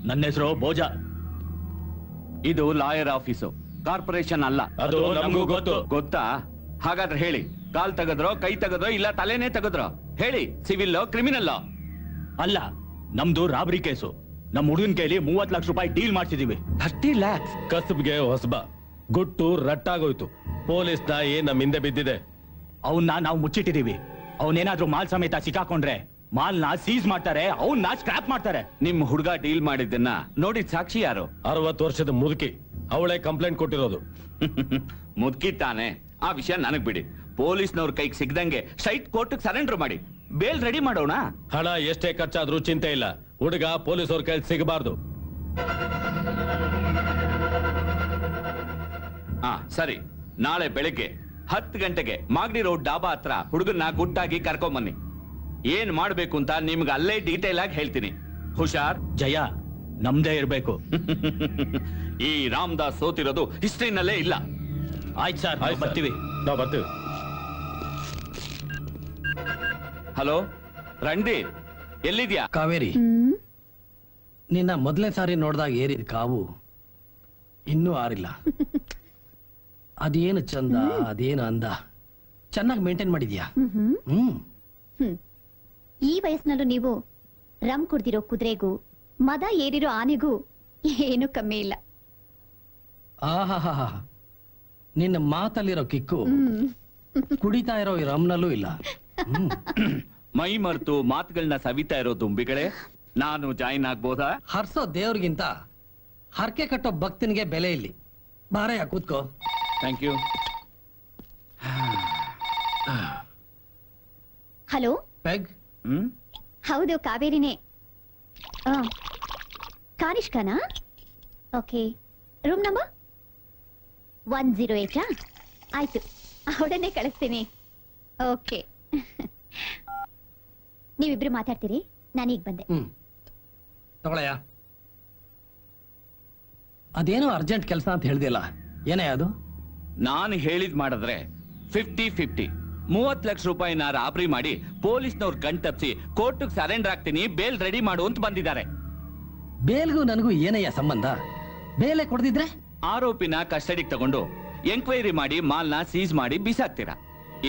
ನನ್ನ ಹೆಸರು ಭೋಜ. ಇದು ಲಾಯರ್ ಆಫೀಸು, ಕಾರ್ಪೊರೇಷನ್ ಅಲ್ಲ. ಅದು ನಮಗೂ ಗೊತ್ತು. ಗೊತ್ತಾ? ಹಾಗಾದ್ರೆ ಹೇಳಿ, ಕಾಲ್ ತೆಗೆದ್ರೋ, ಕೈ ತೆಗೆದ್ರೋ, ಇಲ್ಲ ತಲೆನೇ ತೆಗೆದ್ರೋ? ಹೇಳಿ, ಸಿವಿಲ್ಲೋ ಕ್ರಿಮಿನಲ್ಲೋ? ಅಲ್ಲ, ನಮ್ದು ರಾಬರಿ ಕೇಸು. ನಮ್ ಹುಡುಗನ ಕೈಲಿ 30 ಲಕ್ಷ ರೂಪಾಯಿ ಡೀಲ್ ಮಾಡ್ತಿದೀವಿ. 30 lakhs? ಕಸಬ್ಗೆ ಹೊಸಬ, ಗುಟ್ಟು ರಟ್ಟಾಗೋಯ್ತು. ಪೊಲೀಸ್ ನಾಯಿ ನಮ್ ಹಿಂದೆ ಬಿದ್ದಿದೆ. ಅವನ್ನ ನಾವು ಮುಚ್ಚಿಟ್ಟಿದೀವಿ. ಅವನೇನಾದ್ರೂ ಮಾಲ್ ಸಮೇತ ಸಿಕ್ಕಾಕೊಂಡ್ರೆ ಮಾಲ್ನ ಸೀಸ್ ಮಾಡ್ತಾರೆ, ಅವನ್ನ ಸ್ಕ್ರಾಪ್ ಮಾಡ್ತಾರೆ. ನಿಮ್ ಹುಡುಗ ಡೀಲ್ ಮಾಡಿದ್ದನ್ನ ನೋಡಿದ ಸಾಕ್ಷಿ ಯಾರು? 60 ವರ್ಷದ ಮುದುಕಿ, ಅವಳೇ ಕಂಪ್ಲೇಂಟ್ ಕೊಟ್ಟಿರೋದು. ಮುದ್ಕಿ ತಾನೆ, ಆ ವಿಷಯ ನನಗ್ ಬಿಡಿ. ಪೊಲೀಸ್ನವ್ರ ಕೈಗೆ ಸಿಗ್ದಂಗೆ ಸ್ಟ್ರೈಟ್ ಕೋರ್ಟ್ಗೆ ಸರೆಂಡರ್ ಮಾಡಿ ಬೇಲ್ ರೆಡಿ ಮಾಡೋಣ. ಹಣ ಎಷ್ಟೇ ಖರ್ಚಾದ್ರೂ ಚಿಂತೆ ಇಲ್ಲ, ಹುಡುಗ ಪೊಲೀಸವ್ರ ಕೈಲಿ ಸಿಗಬಾರ್ದು. ಸರಿ, ನಾಳೆ ಬೆಳಿಗ್ಗೆ 10 ಗಂಟೆಗೆ ಮಾಗಡಿ ರೋಡ್ ಡಾಬಾ ಹತ್ರ ಹುಡುಗನ್ನ ಗುಟ್ಟಾಗಿ ಕರ್ಕೊಂಬನ್ನಿ. ಏನ್ ಮಾಡ್ಬೇಕು ಅಂತ ನಿಮ್ಗೆ ಅಲ್ಲೇ ಡೀಟೇಲ್ ಆಗಿ ಹೇಳ್ತೀನಿ. ಹುಷಾರ್. ಜಯ ನಮ್ದೇ ಇರ್ಬೇಕು. ಈ ರಾಮದಾಸ್ ಸೋತಿರೋದು ಹಿಸ್ಟ್ರಿನಲ್ಲೇ ಇಲ್ಲ. ಆಯ್ತು ಸರ್, ಬರ್ತೀವಿ. ನಾವು ಬರ್ತೀವಿ. ಹಲೋ ರಣಧೀರ್, ಎಲ್ಲಿದ್ಯಾ? ಕಾವೇರಿ, ನಿನ್ನ ಮೊದಲನೇ ಸಾರಿ ನೋಡಿದಾಗ ಏರಿದ ಕಾವು ಇನ್ನೂ ಆರಿಲ್ಲ. ಅದೇನು ಚಂದ, ಅದೇನು ಅಂದ, ಚೆನ್ನಾಗಿ ಮೇಂಟೈನ್ ಮಾಡಿದ್ಯಾ. ಈ ವಯಸ್ಸಿನಲ್ಲೂ ನೀವು ರಮ್ ಕುಡ್ದಿರೋ ಕುದುರೆಗೂ ಮದ ಏರಿರೋ ಆನೆಗೂ ಏನು ಕಮ್ಮಿ ಇಲ್ಲ. ಆಹಾ, ನಿನ್ನ ಮಾತಲ್ಲಿರೋ ಕಿಕ್ಕು ಕುಡಿತಾ ಇರೋ ಈ ರಮ್ನಲ್ಲೂ ಇಲ್ಲ. ಮೈ ಮರೆತು ಮಾತುಗಳನ್ನ ಸವಿತಾ ಇರೋ ದುಂಬಿಗಳೇ, ನಾನು ಜಾಯಿನ್ ಆಗ್ಬೋದಾ? ಹರ್ಸೋ ದೇವ್ರಿಗಿಂತ ಹರಕೆ ಕಟ್ಟೋ ಭಕ್ತನಿಗೆ ಬೆಲೆ ಇಲ್ಲಿ. ಬಾರಯ್ಯ ಕೂತ್ಕೋ. Thank you. Hello peg. ಹೌದು, ಕಾವೇರಿನೇ. ಕಾನಿಷ್ಕನಾ? Okay, room number 108. ಆಯ್ತು, ಅವಳನ್ನೇ ಕಳಿಸ್ತೀನಿ. ಓಕೆ, ನೀವಿಬ್ರು ಮಾತಾಡ್ತೀರಿ, ನಾನೀಗ ಬಂದೆ. ತಗೊಳಯ್ಯ. ಅದೇನೋ ಅರ್ಜೆಂಟ್ ಕೆಲಸ ಅಂತ ಹೇಳ್ದಿಲ್ಲ, ಏನೇ ಅದು? ನಾನು ಹೇಳಿದ್ ಮಾಡಿದ್ರೆ 50-50 30 ಲಕ್ಷ ರೂಪಾಯಿನ ರಾಬರಿ ಮಾಡಿ ಪೊಲೀಸ್ನವ್ರ ಕಣ್ ತಪ್ಪಿಸಿ ಕೋರ್ಟ್ಗೆ ಸರೆಂಡರ್ ಆಗ್ತೀನಿ, ಬೇಲ್ ರೆಡಿ ಮಾಡು ಅಂತ ಬಂದಿದ್ದಾರೆ. ಬೇಲ್ಗೂ ನನಗೂ ಏನಯ್ಯ ಸಂಬಂಧ? ಬೇಲೆ ಕೊಡ್ದಿದ್ರೆ ಆರೋಪಿನ ಕಸ್ಟಡಿಗೆ ತಗೊಂಡು ಎಂಕ್ವೈರಿ ಮಾಡಿ ಮಾಲ್ನ ಸೀಸ್ ಮಾಡಿ ಬಿಸಾಕ್ತೀರಾ.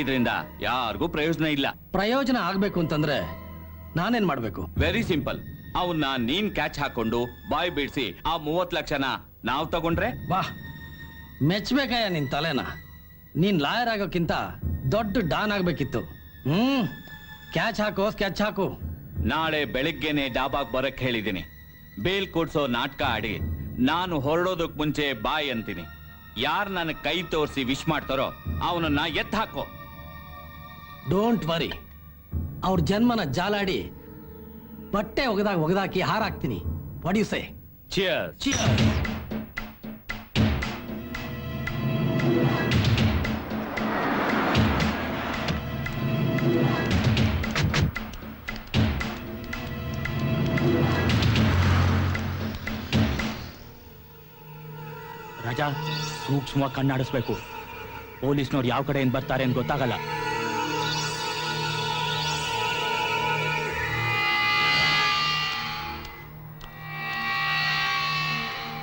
ಇದರಿಂದ ಯಾರಿಗೂ ಪ್ರಯೋಜನ ಇಲ್ಲ. ಪ್ರಯೋಜನ ಆಗ್ಬೇಕು ಅಂತಂದ್ರೆ ನಾನೇನ್ ಮಾಡ್ಬೇಕು? Very simple. ಅವನ್ನ ನೀನ್ ಕ್ಯಾಚ್ ಹಾಕೊಂಡು ಬಾಯ್ ಬಿಡಿಸಿ ಆ 30 ಲಕ್ಷನ ನಾವ್ ತಗೊಂಡ್ರೆ? ಬಾ, ಮೆಚ್ಬೇಕಯ್ಯ ನಿನ್ ತಲೆನ. ನೀನ್ ಲಾಯರ್ ಆಗೋಕ್ಕಿಂತ ದೊಡ್ಡ ಡಾನ್ ಆಗ್ಬೇಕಿತ್ತು. ಕ್ಯಾಚ್ ಹಾಕು, ಸ್ಕೆಚ್ ಹಾಕು. ನಾಳೆ ಬೆಳಿಗ್ಗೆನೆ ಡಾಬಾಗ್ ಬರಕ್ ಹೇಳಿದೀನಿ. ಬೇಲ್ ಕೊಡ್ಸೋ ನಾಟಕ ಆಡಿ ನಾನು ಹೊರಡೋದಕ್ ಮುಂಚೆ ಬಾಯ್ ಅಂತೀನಿ. ಯಾರು ನನ್ನ ಕೈ ತೋರಿಸಿ ವಿಶ್ ಮಾಡ್ತಾರೋ ಅವನನ್ನ ಎತ್ ಹಾಕೋ. ಡೋಂಟ್ ವರಿ, ಅವ್ರ ಜನ್ಮನ ಜಾಲಾಡಿ ಬಟ್ಟೆ ಒಗದಾಕಿ ಹಾರಾಕ್ತೀನಿ. What you say? Cheers. Cheers. Raja, ಸೂಕ್ಷ್ಮವಾಗಿ ಕಣ್ಣಾಡಿಸ್ಬೇಕು. ಪೊಲೀಸ್ನವ್ರು ಯಾವ ಕಡೆಯಿಂದ ಬರ್ತಾರೆ ಅಂತ ಗೊತ್ತಾಗಲ್ಲ.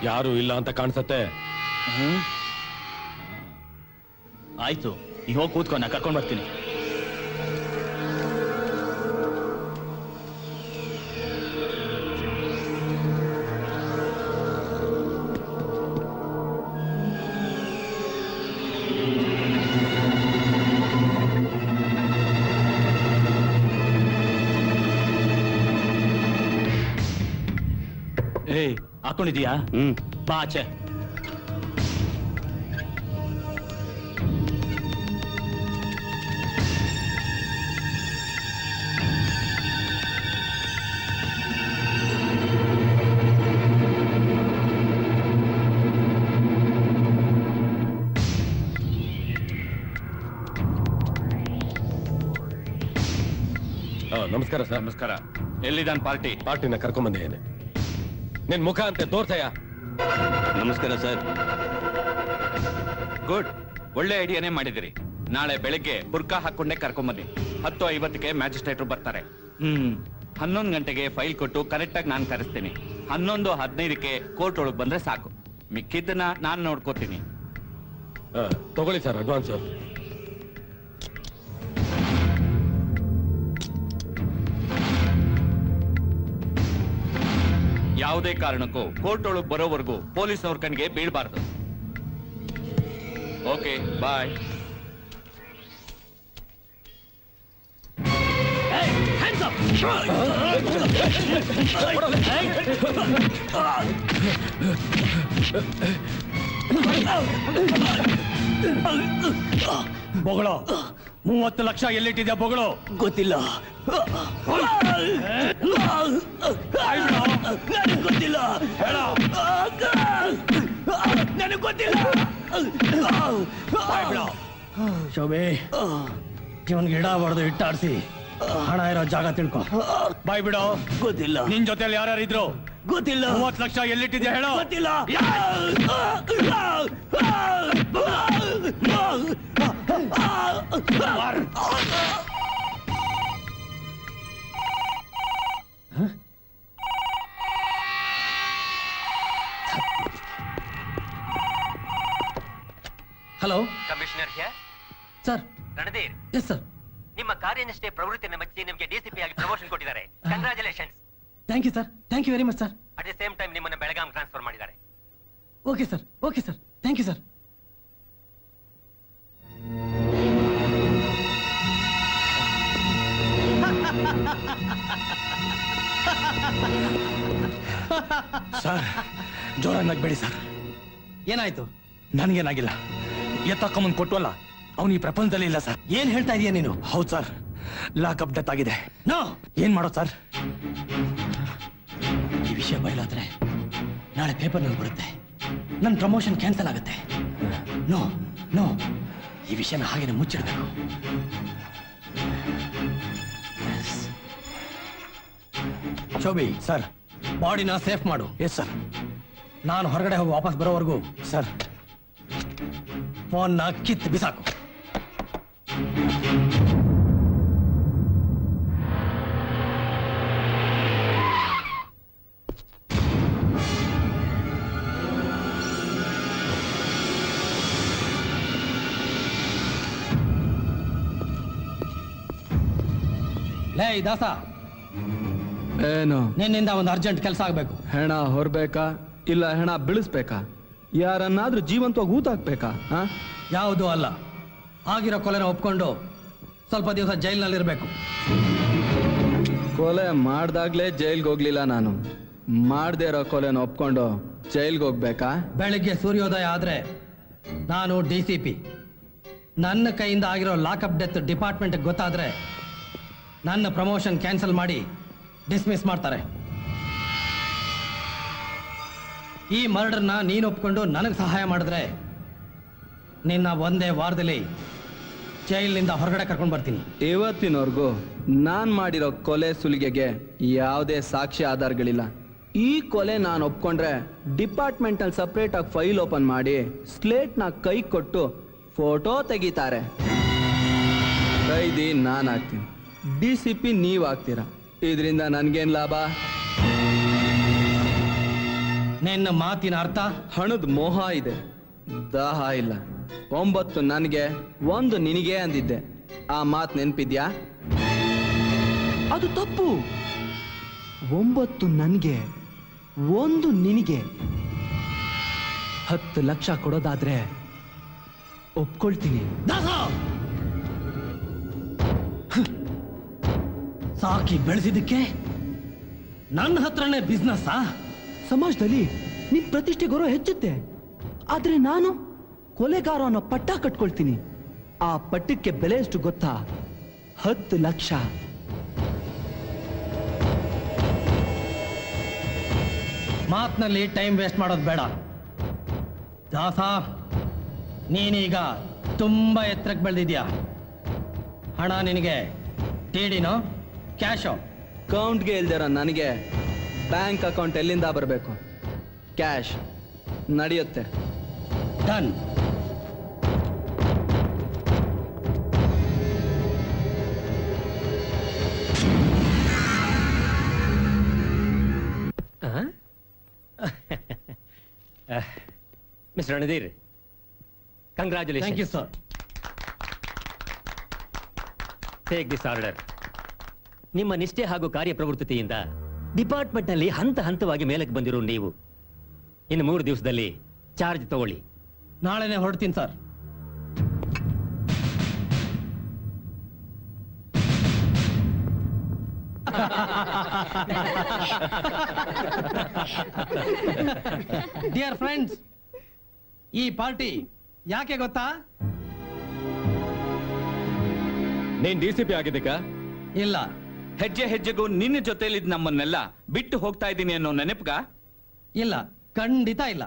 ಯಾರು ಇಲ್ಲ ಅಂತ ಕಾಣಿಸತ್ತೆ. ಆಯ್ತು, ನೀ ಹೋಗಿ ಕೂತ್ಕೊ, ನಾ ಕರ್ಕೊಂಡ್ ಬರ್ತೀನಿ. ಏಯ್, ಹಾಕೊಂಡಿದೀಯಾ? ಬಾ ಆಚೆ. ನಮಸ್ಕಾರ ಸರ್. ನಮಸ್ಕಾರ. ಎಲ್ಲಿದ್ದಾನ್ ಪಾರ್ಟಿ? ಪಾರ್ಟಿನ ಕರ್ಕೊಂಡ್ ಬಂದಿದ್ದೇನೆ. ನಿನ್ ಮುಖ ಅಂತೆ ತೋರ್ಸಯ್ಯ. ನಮಸ್ಕಾರ ಸರ್. ಗುಡ್, ಒಳ್ಳೆ ಐಡಿಯಾನೇ ಮಾಡಿದಿರಿ. ನಾಳೆ ಬೆಳಿಗ್ಗೆ ಬುರ್ಕಾ ಹಾಕೊಂಡೇ ಕರ್ಕೊಂಬನ್ನಿ. 10:50ಕ್ಕೆ ಮ್ಯಾಜಿಸ್ಟ್ರೇಟ್ರು ಬರ್ತಾರೆ. 11 ಗಂಟೆಗೆ ಫೈಲ್ ಕೊಟ್ಟು ಕರೆಕ್ಟಾಗಿ ನಾನು ಕರೆಸ್ತೀನಿ. 11:15ಕ್ಕೆ ಕೋರ್ಟ್ ಒಳಗೆ ಬಂದ್ರೆ ಸಾಕು. ಮಿಕ್ಕಿದ್ದನ್ನ ನಾನು ನೋಡ್ಕೋತೀನಿ. ತಗೊಳ್ಳಿ ಸರ್ ಅಡ್ವಾನ್ಸ್. ಯಾವುದೇ ಕಾರಣಕ್ಕೂ ಕೋರ್ಟ್ ಒಳಗೆ ಬರೋವರೆಗೂ ಪೊಲೀಸ್ನವ್ರ ಕಣ್ಣಿಗೆ ಬೀಳ್ಬಾರ್ದು. ಓಕೆ, ಬಾಯ್. ಬೊಗಳು 30 ಲಕ್ಷ ಎಲ್ಲಿಟ್ಟಿದ್ಯಾ? ಬೊಗಳು ಗೊತ್ತಿಲ್ಲ. ನನಗೆ ಗೊತ್ತಿಲ್ಲ. ನನಗೆ ಗೊತ್ತಿಲ್ಲ. ಶೋಭೆ, ಇವನ್ಗೆ ಇಡ ಹೊಡೆದು ಇಟ್ಟಾಡ್ಸಿ ಹಣ ಇರೋ ಜಾಗ ತಿಳ್ಕೊ. ಬಾಯ್ ಬಿಡೋ. ಗೊತ್ತಿಲ್ಲ. ನಿನ್ ಜೊತೆಲಿ ಯಾರ್ಯಾರು ಇದ್ರು? ಗೊತ್ತಿಲ್ಲ. 30 ಲಕ್ಷ ಎಲ್ಲಿಟ್ಟಿದ್ಯಾ ಹೇಳೋ. ಗೊತ್ತಿಲ್ಲ. Hello commissioner here. Sir. Randhir, yes sir. ನಿಮ್ಮ ಕಾರ್ಯನಿಷ್ಠೆ ಪ್ರವೃತ್ತಿಯನ್ನು ಮೆಚ್ಚಿ ನಿಮಗೆ ಡಿಸಿಪಿ ಆಗಿ ಪ್ರಮೋಷನ್ ಕೊಟ್ಟಿದ್ದಾರೆ. Congratulations. Thank you sir. Thank you very much sir. At the same time ನಿಮ್ಮನ್ನು ಬೆಳಗಾಂ ಟ್ರಾನ್ಸ್ಫರ್ ಮಾಡಿದ್ದಾರೆ. Okay sir. Okay sir. Thank you sir. Sir, ಜೋರಾಗಿ ನಗ್ಬೇಡಿ ಸರ್. ಏನಾಯ್ತು? ನನ್ಗೇನಾಗಿಲ್ಲ. ಎತ್ತಕ್ಕಮ್ಮನ್ ಕೊಟ್ವಲ್ಲ, ಅವನು ಈ ಪ್ರಪಂಚದಲ್ಲಿ ಇಲ್ಲ ಸರ್. ಏನ್ ಹೇಳ್ತಾ ಇದೀಯ ನೀನು? ಹೌದು ಸರ್, ಲಾಕಪ್ ಡೆತ್ ಆಗಿದೆ. ನೋ. ಏನ್ ಮಾಡೋದು ಸರ್? ಈ ವಿಷಯ ಬಯಲಾದ್ರೆ ನಾಳೆ ಪೇಪರ್ನಲ್ಲಿ ಬರುತ್ತೆ. ನನ್ನ ಪ್ರಮೋಷನ್ ಕ್ಯಾನ್ಸಲ್ ಆಗುತ್ತೆ. ನೋ ನೋ, ಈ ವಿಷಯನ ಹಾಗೇನೆ ಮುಚ್ಚಿಡಬೇಕು. ಶೋಭಿ ಸರ್, ಬಾಡಿನ ಸೇಫ್ ಮಾಡು. Yes sir. ನಾನು ಹೊರಗಡೆ ಹೋಗಿ ವಾಪಸ್ ಬರೋವರೆಗೂ ಸರ್, ಫೋನ್ನ ಕಿತ್ತು ಬಿಸಾಕು. ಲೇ ದಾಸ, ಏನು? ನಿನ್ನಿಂದ ಒಂದು ಅರ್ಜೆಂಟ್ ಕೆಲಸ ಆಗ್ಬೇಕು. ಹೆಣ ಹೊರಬೇಕಾ ಇಲ್ಲ ಹೆಣ ಬೀಳಿಸ್ಬೇಕಾ? ಯಾರನ್ನಾದ್ರೂ ಜೀವಂತವಾಗಿ ಊತ ಹಾಕ್ಬೇಕಾ? ಯಾವುದೂ ಅಲ್ಲ. ಆಗಿರೋ ಕೊಲೆನ ಒಪ್ಕೊಂಡು ಸ್ವಲ್ಪ ದಿವಸ ಜೈಲಿನಲ್ಲಿರ್ಬೇಕು. ಕೊಲೆ ಮಾಡ್ದಾಗ್ಲೇ ಜೈಲ್ಗೆ ಹೋಗ್ಲಿಲ್ಲ ನಾನು. ಮಾಡದೇ ಇರೋ ಕೊಲೆನ ಒಪ್ಕೊಂಡು ಜೈಲ್ಗೆ ಹೋಗ್ಬೇಕಾ? ಬೆಳಿಗ್ಗೆ ಸೂರ್ಯೋದಯ ಆದ್ರೆ ನಾನು DCP. ನನ್ನ ಕೈಯಿಂದ ಆಗಿರೋ ಲಾಕಪ್ ಡೆತ್ ಡಿಪಾರ್ಟ್ಮೆಂಟ್ ಗೊತ್ತಾದ್ರೆ ನನ್ನ ಪ್ರಮೋಷನ್ ಕ್ಯಾನ್ಸಲ್ ಮಾಡಿ ಡಿಸ್ಮಿಸ್ ಮಾಡ್ತಾರೆ. ಈ ಮರ್ಡರ್ನ ನೀನು ಒಪ್ಕೊಂಡು ನನಗೆ ಸಹಾಯ ಮಾಡಿದ್ರೆ ನಿನ್ನ ಒಂದೇ ವಾರದಲ್ಲಿ ಜೈಲಿನಿಂದ ಹೊರಗಡೆ ಕರ್ಕೊಂಡು ಬರ್ತೀನಿ. ಇವತ್ತಿನವರೆಗೂ ನಾನ್ ಮಾಡಿರೋ ಕೊಲೆ ಸುಲಿಗೆಗೆ ಯಾವುದೇ ಸಾಕ್ಷಿ ಆಧಾರಗಳಿಲ್ಲ. ಈ ಕೊಲೆ ನಾನು ಒಪ್ಕೊಂಡ್ರೆ ಡಿಪಾರ್ಟ್ಮೆಂಟ್ ಅಲ್ಲಿ ಸಪ್ರೇಟ್ ಆಗಿ ಫೈಲ್ ಓಪನ್ ಮಾಡಿ ಸ್ಲೇಟ್ ನ ಕೈ ಕೊಟ್ಟು ಫೋಟೋ ತೆಗಿತಾರೆ. ಕೈದಿ ನಾನು ಆಗ್ತೀನಿ, DCP ನೀವ್ ಆಗ್ತೀರಾ. ಇದರಿಂದ ನನ್ಗೇನ್ ಲಾಭ? ನಿನ್ನ ಮಾತಿನ ಅರ್ಥ? ಹಣದ ಮೋಹ ಇದೆ, ದಾಹ ಇಲ್ಲ. 9 ನನಗೆ 1 ನಿನಗೆ ಅಂದಿದ್ದೆ. ಆ ಮಾತು ನೆನ್ಪಿದ್ಯಾ? ಅದು ತಪ್ಪು. 9 ನನಗೆ 1 ನಿನಗೆ. 10 ಲಕ್ಷ ಕೊಡೋದಾದ್ರೆ ಒಪ್ಕೊಳ್ತೀನಿ. ಸಾಕಿ ಬೆಳೆಸಿದಕ್ಕೆ ನನ್ನ ಹತ್ರನೇ ಬಿಸ್ನೆಸ್. ಸಮಾಜದಲ್ಲಿ ನಿನ್ ಪ್ರತಿಷ್ಠೆ ಗೌರವ ಹೆಚ್ಚುತ್ತೆ, ಆದ್ರೆ ನಾನು ಕೊಲೆಗಾರ ಅನ್ನೋ ಪಟ್ಟ ಕಟ್ಕೊಳ್ತೀನಿ. ಆ ಪಟ್ಟಕ್ಕೆ ಬೆಲೆ ಎಷ್ಟು ಗೊತ್ತಾ? 10 ಲಕ್ಷ. ಮಾತಿನಲ್ಲಿ ಟೈಮ್ ವೇಸ್ಟ್ ಮಾಡೋದು ಬೇಡ. ದಾಸ, ನೀನೀಗ ತುಂಬಾ ಎತ್ತರಕ್ಕೆ ಬೆಳೆದಿದ್ಯಾ. ಹಣ ನಿನಗೆ ಟಿಡಿನೋ ಕ್ಯಾಶೋ? ಅಕೌಂಟ್ಗೆ ಇಲ್ದಿರೋ ನನಗೆ ಬ್ಯಾಂಕ್ ಅಕೌಂಟ್ ಎಲ್ಲಿಂದ ಬರಬೇಕು? ಕ್ಯಾಶ್ ನಡೆಯುತ್ತೆ. Done. Mister Randhir, congratulation. Thank you sir. Take this order. ನಿಮ್ಮ ನಿಷ್ಠೆ ಹಾಗೂ ಕಾರ್ಯಪ್ರವೃತ್ತಿಯಿಂದ ಡಿಪಾರ್ಟ್ಮೆಂಟ್ನಲ್ಲಿ ಹಂತ ಹಂತವಾಗಿ ಮೇಲಕ್ಕೆ ಬಂದಿರೋ ನೀವು ಇನ್ನು 3 ದಿವಸದಲ್ಲಿ ಚಾರ್ಜ್ ತಗೊಳ್ಳಿ. ನಾಳೆನೆ ಹೊರಡ್ತೀನಿ ಸರ್. ಡಿಯರ್ ಫ್ರೆಂಡ್ಸ್, ಈ ಪಾರ್ಟಿ ಯಾಕೆ ಗೊತ್ತಾ? ನೀನ್ DCP ಆಗಿದ್ದಕ್ಕ? ಇಲ್ಲ. ಹೆಜ್ಜೆ ಹೆಜ್ಜೆಗೂ ನಿನ್ನ ಜೊತೆಲಿದ್ ನಮ್ಮನ್ನೆಲ್ಲ ಬಿಟ್ಟು ಹೋಗ್ತಾ ಇದ್ದೀನಿ ಅನ್ನೋ ನೆನಪುಗ? ಇಲ್ಲ, ಖಂಡಿತ ಇಲ್ಲ.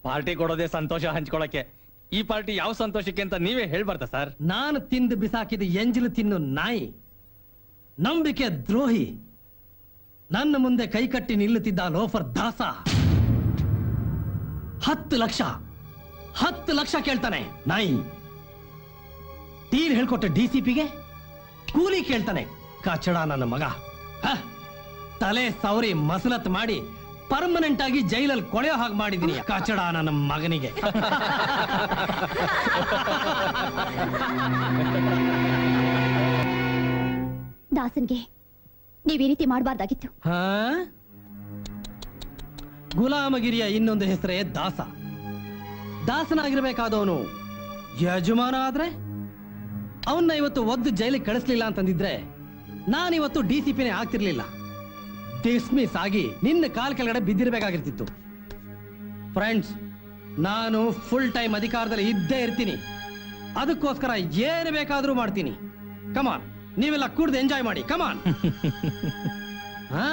ಪಾರ್ಟಿ ಕೊಡೋದೇ ಸಂತೋಷ ಹಂಚ್ಕೊಳಕ್ಕೆ. ಈ ಪಾರ್ಟಿ ಯಾವ ಸಂತೋಷಕ್ಕೆ ಅಂತ ನೀವೇ ಹೇಳ್ಬಾರ್ದ ಸರ್? ನಾನು ತಿಂದು ಬಿಸಾಕಿದ ಎಂಜಲು ತಿನ್ನು ನಾಯಿ, ನಂಬಿಕೆ ದ್ರೋಹಿ, ನನ್ನ ಮುಂದೆ ಕೈಕಟ್ಟಿ ನಿಲ್ಲುತ್ತಿದ್ದ ಲೋಫರ್ ದಾಸ 10 ಲಕ್ಷ ಕೇಳ್ತಾನೆ ನಾಯಿ. ತೀರ್ ಹೇಳ್ಕೊಟ್ಟೆ DCPಗೆ ಕೂಲಿ ಕೇಳ್ತಾನೆ ಕಚಡ ನನ್ನ ಮಗ. ತಲೆ ಸವರಿ ಮಸಲತ್ ಮಾಡಿ ಪರ್ಮನೆಂಟ್ ಆಗಿ ಜೈಲಲ್ಲಿ ಕೊಳೆಯೋ ಹಾಗೆ ಮಾಡಿದೀನಿ ಕಚಡ ನನ್ನ ಮಗನಿಗೆ. ದಾಸನ್ಗೆ ನೀವ್ ಈ ರೀತಿ ಮಾಡಬಾರ್ದಾಗಿತ್ತು. ಗುಲಾಮಗಿರಿಯ ಇನ್ನೊಂದು ಹೆಸರೇ ದಾಸ. ದಾಸನಾಗಿರ್ಬೇಕಾದವನು ಯಜಮಾನ ಆದ್ರೆ ಅವನ್ನ ಇವತ್ತು ಒದ್ದು ಜೈಲಿಗೆ ಕಳಿಸ್ಲಿಲ್ಲ ಅಂತಂದಿದ್ರೆ ನಾನಿವತ್ತು DCPನೇ ಆಗ್ತಿರ್ಲಿಲ್ಲ. ಡಿಸ್ಮಿಸ್ ಆಗಿ ನಿನ್ನ ಕಾಲ್ ಕೆಳಗಡೆ ಬಿದ್ದಿರ್ಬೇಕಾಗಿರ್ತಿತ್ತು. ಫ್ರೆಂಡ್ಸ್, ನಾನು ಫುಲ್ ಟೈಮ್ ಅಧಿಕಾರದಲ್ಲಿ ಇದ್ದೇ ಇರ್ತೀನಿ. ಅದಕ್ಕೋಸ್ಕರ ಏನು ಬೇಕಾದ್ರೂ ಮಾಡ್ತೀನಿ. ಕಮಾನ್, ನೀವೆಲ್ಲ ಕುಡ್ದು ಎಂಜಾಯ್ ಮಾಡಿ. ಕಮಾನ್. ಹಾ,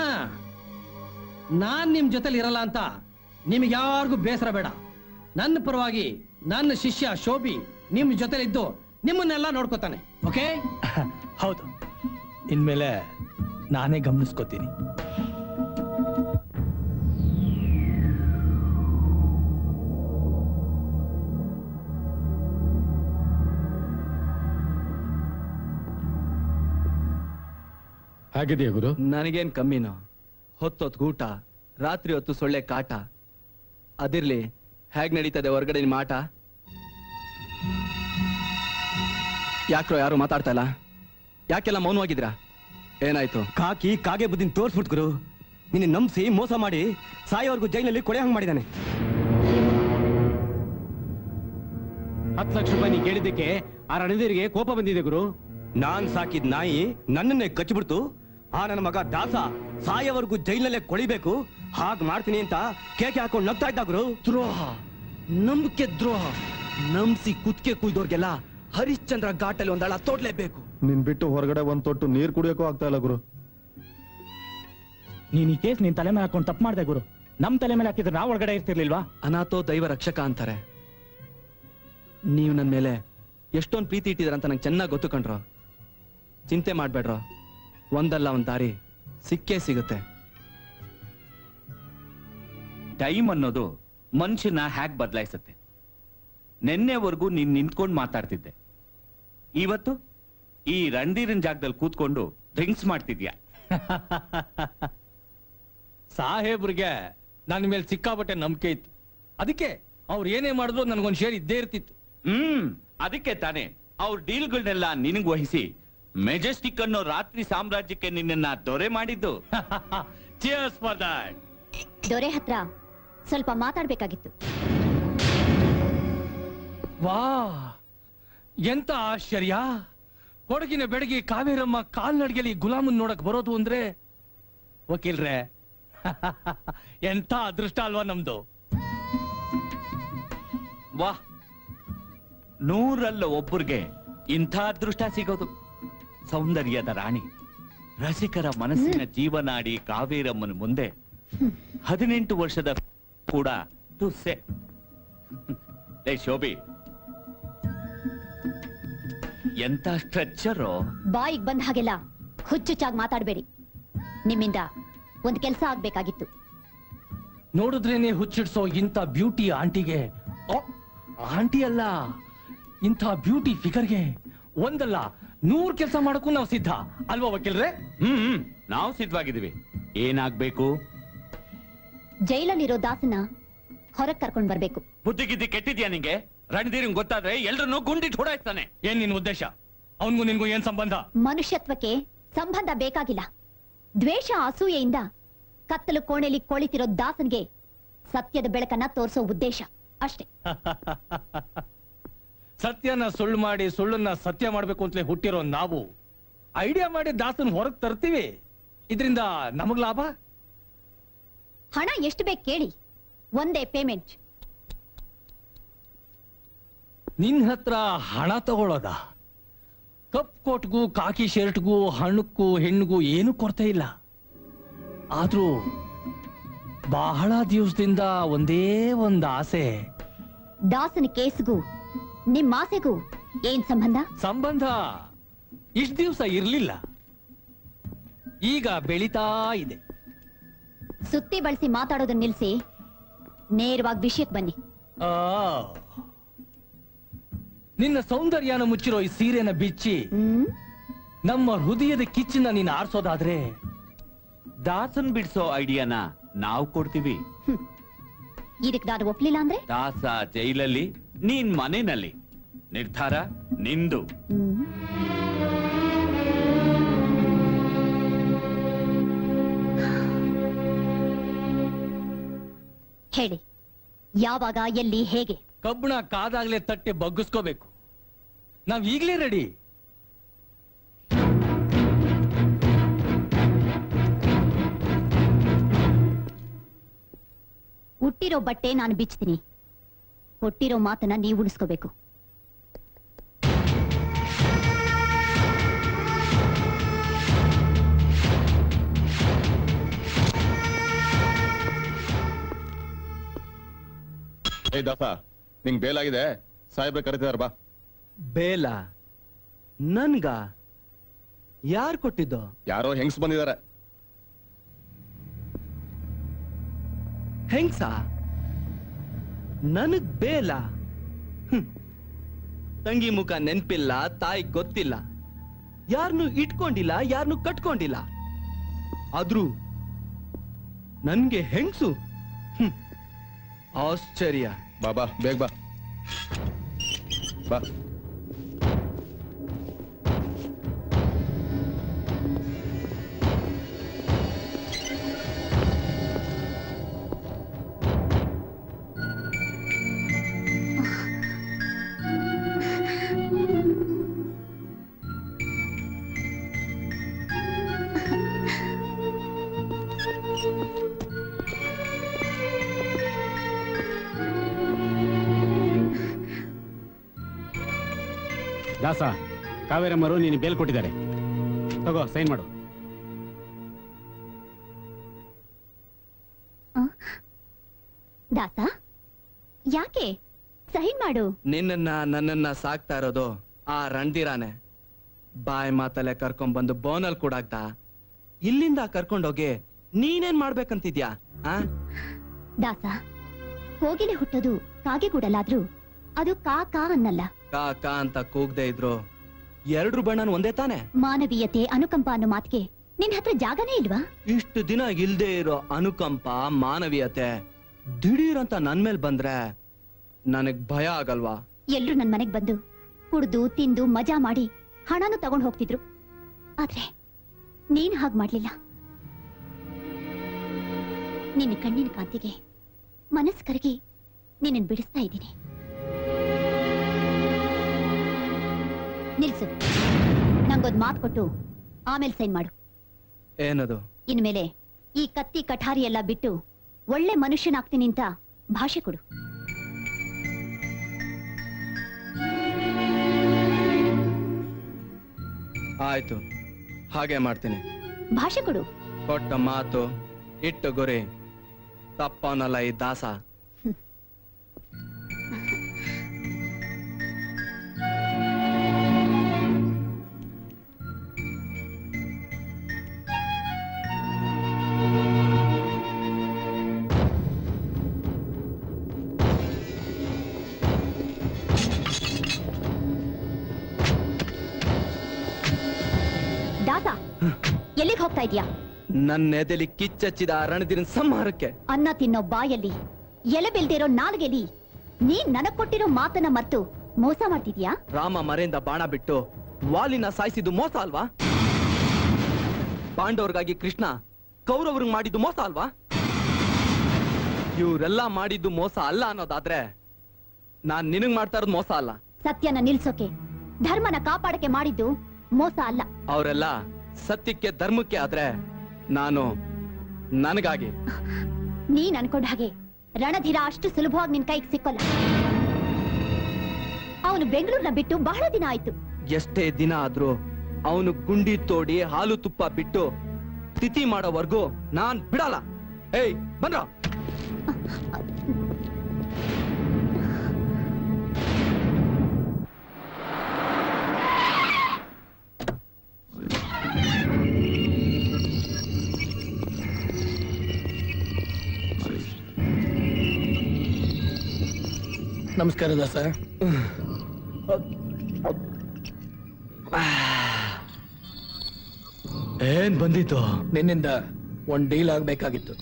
ನಾನ್ ನಿಮ್ ಜೊತೆಲಿ ಇರಲ್ಲ ಅಂತ ನಿಮ್ಗೆ ಯಾರಿಗೂ ಬೇಸರ ಬೇಡ. ನನ್ನ ಪರವಾಗಿ ನನ್ನ ಶಿಷ್ಯ ಶೋಭಿ ನಿಮ್ ಜೊತೆಲಿದ್ದು ನಿಮ್ಮನ್ನೆಲ್ಲ ನೋಡ್ಕೋತಾನೆ. ಓಕೆ? ಹೌದು, ಇನ್ಮೇಲೆ ನಾನೇ ಗಮನಿಸ್ಕೋತೀನಿ. ಹಾಗಿದೆಯಾ ಗುರು? ನನಗೇನ್ ಕಮ್ಮಿನೋ. ಹೊತ್ತೊತ್ತು ಊಟ, ರಾತ್ರಿ ಹೊತ್ತು ಸೊಳ್ಳೆ ಕಾಟ. ಅದಿರ್ಲಿ, ಹೇಗ್ ನಡೀತದೆ ಹೊರಗಡೆ ನಿಮ್ಮ ಆಟ? ಯಾಕ್ರೋ ಯಾರು ಮಾತಾಡ್ತಾ ಇಲ್ಲ? ಯಾಕೆಲ್ಲ ಮೌನವಾಗಿದ್ರಾ? ಏನಾಯ್ತು? ಕಾಕಿ ಕಾಗೆ ಬುದ್ದಿನ ತೋರ್ಸ್ಬಿಟ್ ಗುರು. ನಿನ್ನ ನಂಬಿಸಿ ಮೋಸ ಮಾಡಿ ಸಾಯೋವರೆಗೂ ಜೈಲಲ್ಲಿ ಕೊಳೆ ಹಂಗ್ ಮಾಡಿದಾನೆ. 10 ಲಕ್ಷ ರೂಪಾಯಿ ನೀ ಕೇಳಿದ್ದಕ್ಕೆ ಆ ರಣಧೀರ್ಗೆ ಕೋಪ ಬಂದಿದೆ ಗುರು. ನಾನ್ ಸಾಕಿದ್ ನಾಯಿ ನನ್ನನ್ನೇ ಕಚ್ಚಿಬಿಡ್ತು. ಆ ನನ್ನ ಮಗ ದಾಸ ಸಾಯೋವರೆಗೂ ಜೈಲಲ್ಲೇ ಕೊಳಿಬೇಕು, ಹಾಗ್ ಮಾಡ್ತೀನಿ ಅಂತ ಕೇಕೆ ಹಾಕೊಂಡು ನಗ್ತಾ ಇದ್ದ ಗುರು. ದ್ರೋಹ, ನಂಬಿಕೆ ದ್ರೋಹ. ನಂಬಿಸಿ ಕುತ್ಕೆ ಕುಯ್ದೋರ್ಗೆಲ್ಲ ಹರಿಶ್ಚಂದ್ರ ಘಾಟಲ್ಲಿ ಒಂದಳ ತೋಡ್ಲೇಬೇಕು. ನಿನ್ ಬಿಟ್ಟು ಹೊರಗಡೆ ಒಂದ್ ತೊಟ್ಟು ನೀರ್ ಕುಡಿಯೋಕೂ ಆಗ್ತಾ ಇಲ್ಲ ಗುರು. ನೀನ್ ಈ ಕೇಸ್ ನಿನ್ ತಲೆ ಮೇಲೆ ಹಾಕೊಂಡು ತಪ್ಪು ಮಾಡ್ದೆ ಗುರು. ನಮ್ ತಲೆ ಮೇಲೆ ಹಾಕಿದ್ರೆ ನಾವು ಒಳಗಡೆ ಇರ್ತಿರ್ಲಿಲ್ವಾ? ಅನಾಥೋ ದೈವ ರಕ್ಷಕ ಅಂತಾರೆ. ನೀವು ನನ್ನ ಮೇಲೆ ಎಷ್ಟೊಂದು ಪ್ರೀತಿ ಇಟ್ಟಿದ್ರ ಅಂತ ನಂಗೆ ಚೆನ್ನಾಗಿ ಗೊತ್ತು ಕಣ್ರೋ. ಚಿಂತೆ ಮಾಡ್ಬೇಡ್ರೋ, ಒಂದಲ್ಲ ಒಂದ್ ದಾರಿ ಸಿಕ್ಕೇ ಸಿಗುತ್ತೆ. ಟೈಮ್ ಅನ್ನೋದು ಮನುಷ್ಯನ ಹ್ಯಾಕ್ ಬದಲಾಯಿಸುತ್ತೆ. ನಿನ್ನೆವರೆಗೂ ನೀನ್ ನಿಂತ್ಕೊಂಡು ಮಾತಾಡ್ತಿದ್ದೆ, ಇವತ್ತು ಈ ರಣಧೀರನ್ ಜಾಗದಲ್ಲಿ ಕೂತ್ಕೊಂಡು ಡ್ರಿಂಕ್ಸ್ ಮಾಡ್ತಿದ್ಯಾ. ಸಾಹೇಬ್ರಿಗೆ ನನ್ನ ಮೇಲೆ ಸಿಕ್ಕಾಪಟ್ಟೆ ನಂಬಿಕೆ ಇತ್ತು. ಅದಕ್ಕೆ ಅವ್ರು ಏನೇ ಮಾಡಿದ್ರು ನನಗೊಂದು ಶೇರ್ ಇದ್ದೇ ಇರ್ತಿತ್ತು. ಅದಕ್ಕೆ ತಾನೇ ಅವ್ರ ಡೀಲ್ಗಳನ್ನೆಲ್ಲ ನಿನಗ್ ವಹಿಸಿ ಮೆಜೆಸ್ಟಿಕ್ ಅನ್ನೋ ರಾತ್ರಿ ಸಾಮ್ರಾಜ್ಯಕ್ಕೆ ನಿನ್ನನ್ನ ದೊರೆ ಮಾಡಿದ್ದು. Cheers for that. ದೊರೆ ಹತ್ರ ಸ್ವಲ್ಪ ಮಾತಾಡ್ಬೇಕಾಗಿತ್ತು. ವಾ, ಎಂತ ಆಶ್ಚರ್ಯ! ಕೊಡಗಿನ ಬೆಡಗಿ ಕಾವೇರಮ್ಮ ಕಾಲ್ನಡಿಗೆಲಿ ಗುಲಾಮನ್ ನೋಡಕ್ ಬರೋದು ಅಂದ್ರೆ ವಕೀಲ್ರೆ ಎಂತ ಅದೃಷ್ಟ ಅಲ್ವಾ ನಮ್ದು. ವಾ, 100ರಲ್ಲಿ ಒಬ್ಬರಿಗೆ ಇಂಥ ಅದೃಷ್ಟ ಸಿಗೋದು. ಸೌಂದರ್ಯದ ರಾಣಿ, ರಸಿಕರ ಮನಸ್ಸಿನ ಜೀವನಾಡಿ ಕಾವೇರಮ್ಮನ ಮುಂದೆ 18 ವರ್ಷದ ಕೂಡ ತುಸೆ. ಲೇ ಶೋಭಿ, ಎಂತ ಸ್ಟ್ರೆಚ್ಚರು. ಬಾಯಿಗೆ ಬಂದ ಹಾಗೆಲ್ಲ ಹುಚ್ಚುಚ್ಚಾಗಿ ಮಾತಾಡಬೇಡಿ. ನಿಮ್ಮಿಂದ ಒಂದ್ ಕೆಲ್ಸ ಆಗ್ಬೇಕಾಗಿತ್ತು. ನೋಡಿದ್ರೇನೆ ಹುಚ್ಚಿಡ್ಸೋ ಇಂಥ ಬ್ಯೂಟಿ ಆಂಟಿಗೆ, ಆಂಟಿ ಅಲ್ಲ, ಇಂಥ ಬ್ಯೂಟಿ ಫಿಗರ್ಗೆ ಒಂದಲ್ಲ 100 ಕೆಲಸ ಮಾಡಕ್ಕೂ ನಾವು ಸಿದ್ಧ ಅಲ್ವಾ ವಕೀಲ್ರೆ? ನಾವು ಸಿದ್ಧವಾಗಿದ್ದೀವಿ. ಏನಾಗ್ಬೇಕು? ಜೈಲಲ್ಲಿರೋ ದಾಸನ ಹೊರಗ್ ಕರ್ಕೊಂಡ್ ಬರ್ಬೇಕು. ಬುದ್ಧಿಗಿದ್ದಿ ಕೆಟ್ಟಿದ್ಯಾ ನಿಂಗೆ? ರಣಧೀರಂಗ್ ಗೊತ್ತಾದ್ರೆ ಎಲ್ರನ್ನೂ ಗುಂಡಿಟ್ ಹೊಡಾಯ್ತಾನೆ. ಏನ್ ನಿನ್ ಉದ್ದೇಶ? ಅವನ್ಗೂ ನಿನ್ಗೂ ಏನ್ ಸಂಬಂಧ? ಮನುಷ್ಯತ್ವಕ್ಕೆ ಸಂಬಂಧ ಬೇಕಾಗಿಲ್ಲ. ದ್ವೇಷ ಅಸೂಯೆಯಿಂದ ಕತ್ತಲು ಕೋಣೆಲಿ ಕೊಳಿತಿರೋ ದಾಸನ್ಗೆ ಸತ್ಯದ ಬೆಳಕನ್ನ ತೋರಿಸೋ ಉದ್ದೇಶ ಅಷ್ಟೇ. ಸತ್ಯನ ಸುಳ್ಳು ಮಾಡಿ ಸುಳ್ಳನ್ನ ಸತ್ಯ ಮಾಡ್ಬೇಕು ಅಂತಲೇ ಹುಟ್ಟಿರೋ ನಾವು ಐಡಿಯಾ ಮಾಡಿ ದಾಸನ್ ಹೊರಗ್ ತರ್ತೀವಿ. ಇದರಿಂದ ನಮಗ್ ಲಾಭ? ಹಣ ಎಷ್ಟು ಬೇಕು ಕೇಳಿ, ಒಂದೇ ಪೇಮೆಂಟ್. ನಿನ್ ಹತ್ರ ಹಣ ತಗೊಳ್ಳೋದ? ಕಪ್ ಕೋಟ್ಗೂ ಕಾಕಿ ಶರ್ಟ್ಗೂ ಹಣ್ಣಕ್ಕೂ ಹೆಣ್ಣಿಗೂ ಏನು ಕೊರತೆ ಇಲ್ಲ. ಆದ್ರೂ ಬಹಳ ದಿವಸದಿಂದ ಒಂದೇ ಒಂದ್ ಆಸೆ. ದಾಸನ ಕೇಸ್ಗೂ ನಿಮ್ ಆಸೆಗೂ ಏನ್ ಸಂಬಂಧ? ಸಂಬಂಧ ಇಷ್ಟ ದಿವಸ ಇರ್ಲಿಲ್ಲ, ಈಗ ಬೆಳೀತಾ ಇದೆ. ಸುತ್ತಿ ಬಳಸಿ ಮಾತಾಡೋದನ್ನ ನಿಲ್ಸಿ ನೇರವಾಗಿ ವಿಷಯಕ್ಕೆ ಬನ್ನಿ. ನಿನ್ನ ಸೌಂದರ್ಯನ ಮುಚ್ಚಿರೋ ಈ ಸೀರೆನ ಬಿಚ್ಚಿ ನಮ್ಮ ಹೃದಯದ ಕಿಚ್ಚನ್ನ ನೀನು ಆರಿಸೋದಾದ್ರೆ ದಾಸನ್ ಬಿಡಿಸೋ ಐಡಿಯಾನ ನಾವು ಕೊಡ್ತೀವಿ. ಇದಕ್ಕೆ ನಾನು ಒಪ್ಲಿಲ್ಲ ಅಂದ್ರೆ ದಾಸ ಜೈಲಲ್ಲಿ, ನೀನ್ ಮನೆಯಲ್ಲಿ. ನಿರ್ಧಾರ ನಿಂದು. ಹೇಳಿ, ಯಾವಾಗ, ಎಲ್ಲಿ, ಹೇಗೆ? ಕಬ್ಬಣ ಕಾದಾಗ್ಲೇ ತಟ್ಟೆ ಬಗ್ಗಿಸ್ಕೋಬೇಕು. ನಾವ್ ಈಗ್ಲೇ ರೆಡಿ. ಹುಟ್ಟಿರೋ ಬಟ್ಟೆ ನಾನು ಬಿಚ್ತೀನಿ, ಕೊಟ್ಟಿರೋ ಮಾತನ್ನ ನೀವು ಉಳಿಸ್ಕೋಬೇಕು. ಏ ದಾಸ, ನಿಂಗ್ ಬೇಲಾಗಿದೆ, ಸಾಹೇಬ್ರೆ ಕರೀತಿದಾರ ಬಾ. ಬೇಲ? ನನ್ಗ? ಯಾರು ಕೊಟ್ಟಿದ್ದು? ಯಾರೋ ಹೆಂಗ್ಸ್ ಬಂದಿದ್ದಾರೆ. ಹೆಂಗ್ಸ? ನನಗ್ ಬೇಲ? ತಂಗಿ ಮುಖ ನೆನ್ಪಿಲ್ಲ, ತಾಯಿ ಗೊತ್ತಿಲ್ಲ, ಯಾರನ್ನು ಇಟ್ಕೊಂಡಿಲ್ಲ, ಯಾರನ್ನು ಕಟ್ಕೊಂಡಿಲ್ಲ, ಆದ್ರೂ ನನ್ಗೆ ಹೆಂಗ್ಸು? ಆಶ್ಚರ್ಯ. ಬಾ ಬೇಗ ಬಾ ಬಾ. ದಾಸ, ಕಾವೇರಮ್ಮರು ನೀನು ಬೇಲ್ ಕೊಟ್ಟಿದ್ದಾರೆ, ತಗೋ ಸೈನ್ ಮಾಡು. ದಾಸ, ಯಾಕೆ ಸೈನ್ ಮಾಡು? ನಿನ್ನನ್ನ ನನ್ನನ್ನ ಸಾಕ್ತಾ ಇರೋದು ಆ ರಣಧೀರಾನೆ. ಬಾಯ್ ಮಾತಲ್ಲೇ ಕರ್ಕೊಂಡ್ಬಂದು ಬೋನಲ್ ಕೂಡಾಗ್ದ. ಇಲ್ಲಿಂದ ಕರ್ಕೊಂಡೋಗಿ ನೀನೇನ್ ಮಾಡ್ಬೇಕಂತಿದ್ಯಾ? ದಾಸ, ಕೋಗಿಲೆ ಹುಟ್ಟೋದು ಕಾಗೆ ಕೂಡಲಾದ್ರೂ ಅದು ಕಾ ಕಾ ಅನ್ನಲ್ಲ. ಕಾ ಕಾ ಅಂತ ಕೂಗ್ದೆ ಇದ್ರು 2 ಬಣ್ಣನ್ ಒಂದೇ ತಾನೆ. ಮಾನವೀಯತೆ, ಅನುಕಂಪ ಅನ್ನೋ ಮಾತಿಗೆ ನಿನ್ ಹತ್ರ ಜಾಗನೇ ಇಲ್ವಾ? ಇಷ್ಟು ದಿನ ಇಲ್ದೇ ಇರೋ ಅನುಕಂಪ ಮಾನವೀಯತೆ ದಿಢೀರಂತ ನನ್ ಮೇಲ್ ಬಂದ್ರೆ ನನಗ್ ಭಯ ಆಗಲ್ವಾ? ಎಲ್ರು ನನ್ ಮನೆಗ್ ಬಂದು ಕುಡ್ದು ತಿಂದು ಮಜಾ ಮಾಡಿ ಹಣನೂ ತಗೊಂಡ್ ಹೋಗ್ತಿದ್ರು. ಆದ್ರೆ ನೀನ್ ಹಾಗ್ ಮಾಡ್ಲಿಲ್ಲ. ನಿನ್ನ ಕಣ್ಣಿನ ಕಾಂತಿಗೆ ಮನಸ್ ಕರಗಿ ನಿನ್ನ ಬಿಡಿಸ್ತಾ ಇದ್ದೀನಿ. ನಿಲ್ಸು. ನಂಗೊಂದ್ ಮಾತು ಕೊಟ್ಟು ಆಮೇಲೆ ಸೈನ್ ಮಾಡು. ಏನದು? ಇನ್ಮೇಲೆ ಈ ಕತ್ತಿ ಕಠಾರಿ ಎಲ್ಲ ಬಿಟ್ಟು ಒಳ್ಳೆ ಮನುಷ್ಯನಾಗ್ತೀನಿ ಅಂತ ಭಾಷೆ ಕೊಡು. ಆಯ್ತು, ಹಾಗೆ ಮಾಡ್ತೀನಿ. ಭಾಷೆ ಕೊಡು. ಕೊಟ್ಟ ಮಾತು ಇಟ್ಟು ಗುರಿ ತಪ್ಪವನಲ್ಲ ಈ ದಾಸ. ದಾಸ, ಎಲ್ಲಿಗೆ ಹೋಗ್ತಾ ಇದೀಯಾ? ನನ್ನ ಎದೆಲಿ ಕಿಚ್ಚಚ್ಚಿದ ರಣದಿನ ಸಂಹಾರಕ್ಕೆ. ಅನ್ನ ತಿನ್ನೋ ಬಾಯಲ್ಲಿ ಎಲೆ ಬೆಲ್ದಿರೋ ನಾಲ್ಗೆಲಿ ನೀನ್ ನನಗ್ ಕೊಟ್ಟಿರೋ ಮಾತನ್ನ ಮರ್ತು ಮೋಸ ಮಾಡ್ತಿದ್ಯಾ? ರಾಮ ಮರೆಯಿಂದ ಬಾಣ ಬಿಟ್ಟು ವಾಲಿನ ಸಾಯಿಸಿದ್ದು ಮೋಸ ಅಲ್ವಾ? ಪಾಂಡವರಿಗಾಗಿ ಕೃಷ್ಣ ಕೌರವ್ರಿಗೆ ಮಾಡಿದ್ದು ಮೋಸ ಅಲ್ವಾ? ಇವರೆಲ್ಲ ಮಾಡಿದ್ದು ಮೋಸ ಅಲ್ಲ ಅನ್ನೋದಾದ್ರೆ ನಾನ್ ನಿನಗ್ ಮಾಡ್ತಾ ಇರೋದು ಮೋಸ ಅಲ್ಲ. ಸತ್ಯನ ನಿಲ್ಸೋಕೆ, ಧರ್ಮನ ಕಾಪಾಡಕ್ಕೆ ಮಾಡಿದ್ದು ಮೋಸ ಅಲ್ಲ. ಅವರೆಲ್ಲ ಸತ್ಯಕ್ಕೆ ಧರ್ಮಕ್ಕೆ ಆದ್ರೆ ನಾನು ನನಗಾಗಿ. ನೀನ್ ಅನ್ಕೊಂಡ ಹಾಗೆ ರಣಧೀರ ಅಷ್ಟು ಸುಲಭವಾಗಿ ನಿನ್ ಕೈಗೆ ಸಿಕ್ಕೋಲ್ಲ. ಅವನು ಬೆಂಗಳೂರ್ನ ಬಿಟ್ಟು ಬಹಳ ದಿನ ಆಯ್ತು. ಎಷ್ಟೇ ದಿನ ಆದ್ರೂ ಅವನು ಗುಂಡಿ ತೋಡಿ ಹಾಲು ತುಪ್ಪ ಬಿಟ್ಟು ತಿಥಿ ಮಾಡೋವರೆಗೂ ನಾನ್ ಬಿಡಲ್ಲ. ಏಯ್ ಬಂದ್ರ. ನಮಸ್ಕಾರ ದಾಸ. ಏನ್ ಬಂದಿತ್ತು? ನಿನ್ನಿಂದ ಒಂದ್ ಡೀಲ್ ಆಗ್ಬೇಕಾಗಿತ್ತು.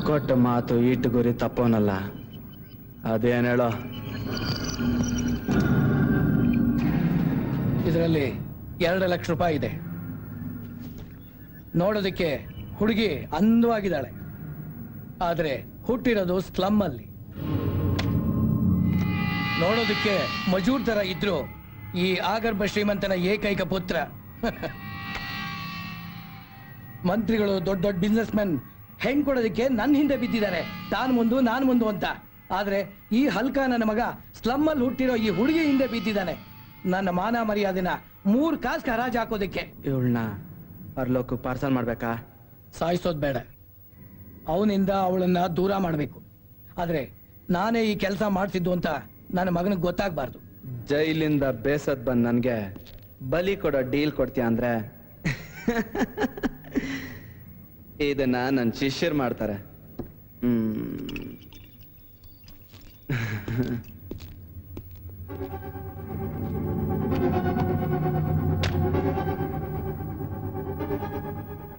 ಕೊಟ್ಟ ಮಾತು ಈಟು ಗುರಿ ತಪ್ಪೋನಲ್ಲ. ಅದೇನ್ ಹೇಳೋ? ಇದರಲ್ಲಿ 2 ಲಕ್ಷ ರೂಪಾಯಿ ಇದೆ. ನೋಡೋದಕ್ಕೆ ಹುಡುಗಿ ಅಂದವಾಗಿದ್ದಾಳೆ, ಆದ್ರೆ ಹುಟ್ಟಿರೋದು ಸ್ಲಮ್ ಅಲ್ಲಿ. ನೋಡೋದಕ್ಕೆ ಮಜೂರ್ ತರ ಇದ್ರು ಈ ಆಗರ್ಭ ಶ್ರೀಮಂತನ ಏಕೈಕ ಪುತ್ರ. ಮಂತ್ರಿಗಳು, ದೊಡ್ಡ ದೊಡ್ಡ ಬಿಸ್ನೆಸ್ ಮೆನ್ ಹೆಣ್ ಕೊಡೋದಕ್ಕೆ ನನ್ನ ಹಿಂದೆ ಬಿದ್ದಿದ್ದಾರೆ, ತಾನು ಮುಂದು ನಾನು ಮುಂದು ಅಂತ. ಆದ್ರೆ ಈ ಹಲ್ಕ ನನ್ನ ಮಗ ಸ್ಲಮ್ ಅಲ್ಲಿ ಹುಟ್ಟಿರೋ ಈ ಹುಡುಗಿ ಹಿಂದೆ ಬಿದ್ದಿದ್ದಾನೆ, ನನ್ನ ಮಾನ ಮರ್ಯಾದೆನ 3 ಕಾಸು ಹರಾಜು ಹಾಕೋದಕ್ಕೆ. ಇವಳನ್ನ ಪರಲೋಕ ಪಾರ್ಸಲ್ ಮಾಡ್ಬೇಕಾ? ಸಾಯಿಸೋದ್ ಬೇಡ, ಅವನಿಂದ ಅವಳನ್ನ ದೂರ ಮಾಡಬೇಕು. ಆದ್ರೆ ನಾನೇ ಈ ಕೆಲಸ ಮಾಡ್ತಿದ್ದು ಅಂತ ನನ್ನ ಮಗನಿಗೆ ಗೊತ್ತಾಗ್ಬಾರ್ದು. ಜೈಲಿಂದ ಬೇಸದ್ ಬಂದ್ ನನ್ಗೆ ಬಲಿ ಕೊಡೋ ಡೀಲ್ ಕೊಡ್ತೀಯ ಅಂದ್ರೆ ಇದನ್ನ ನನ್ ಶಿಷ್ಯರು ಮಾಡ್ತಾರೆ.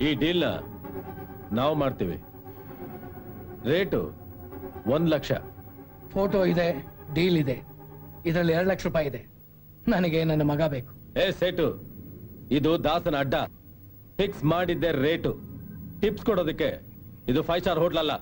ಈ ಡೀಲ್ ನಾವು ಮಾಡ್ತೀವಿ. ರೇಟು 1 ಲಕ್ಷ. ಫೋಟೋ ಇದೆ, ಡೀಲ್ ಇದೆ, ಇದರಲ್ಲಿ 2 ಲಕ್ಷ ರೂಪಾಯಿ ಇದೆ. ನನಗೆ ನನ್ನ ಮಗ ಬೇಕು. ಸೇಟು, ಇದು ದಾಸನ ಅಡ್ಡ. ಫಿಕ್ಸ್ ಮಾಡಿದ್ದೆ ರೇಟು. ಟಿಪ್ಸ್ ಕೊಡೋದಕ್ಕೆ ಇದು 5 ಸ್ಟಾರ್ ಹೋಟ್ಲ್ ಅಲ್ಲ.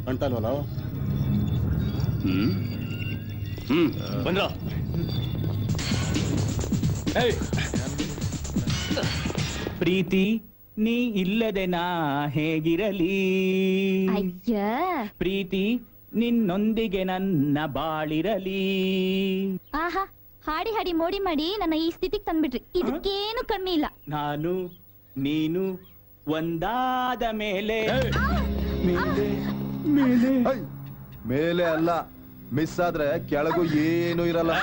ಅಂಟಲ್ವಲ್ಲ? ಬಂದ್ರ ಪ್ರೀತಿ ನೀ ಇಲ್ಲದೆ ನಾ ಹೇಗಿರಲಿ ಅಯ್ಯ ಪ್ರೀತಿ ನಿನ್ನೊಂದಿಗೆ ನನ್ನ ಬಾಳಿರಲಿ. ಆಹಾ, ಹಾಡಿ ಹಾಡಿ ಮೋಡಿ ಮಾಡಿ ನನ್ನ ಈ ಸ್ಥಿತಿಗೆ ತಂದ್ಬಿಟ್ರಿ. ಇದಕ್ಕೇನು ಕಮ್ಮಿ ಇಲ್ಲ. ನಾನು ನೀನು ಒಂದಾದ ಮೇಲೆ ಮೇಲೆ ಮೇಲೆ ಮೇಲೆ ಅಲ್ಲ, ಮಿಸ್ ಆದ್ರೆ ಕೆಳಗೂ ಏನು ಇರಲ್ಲ.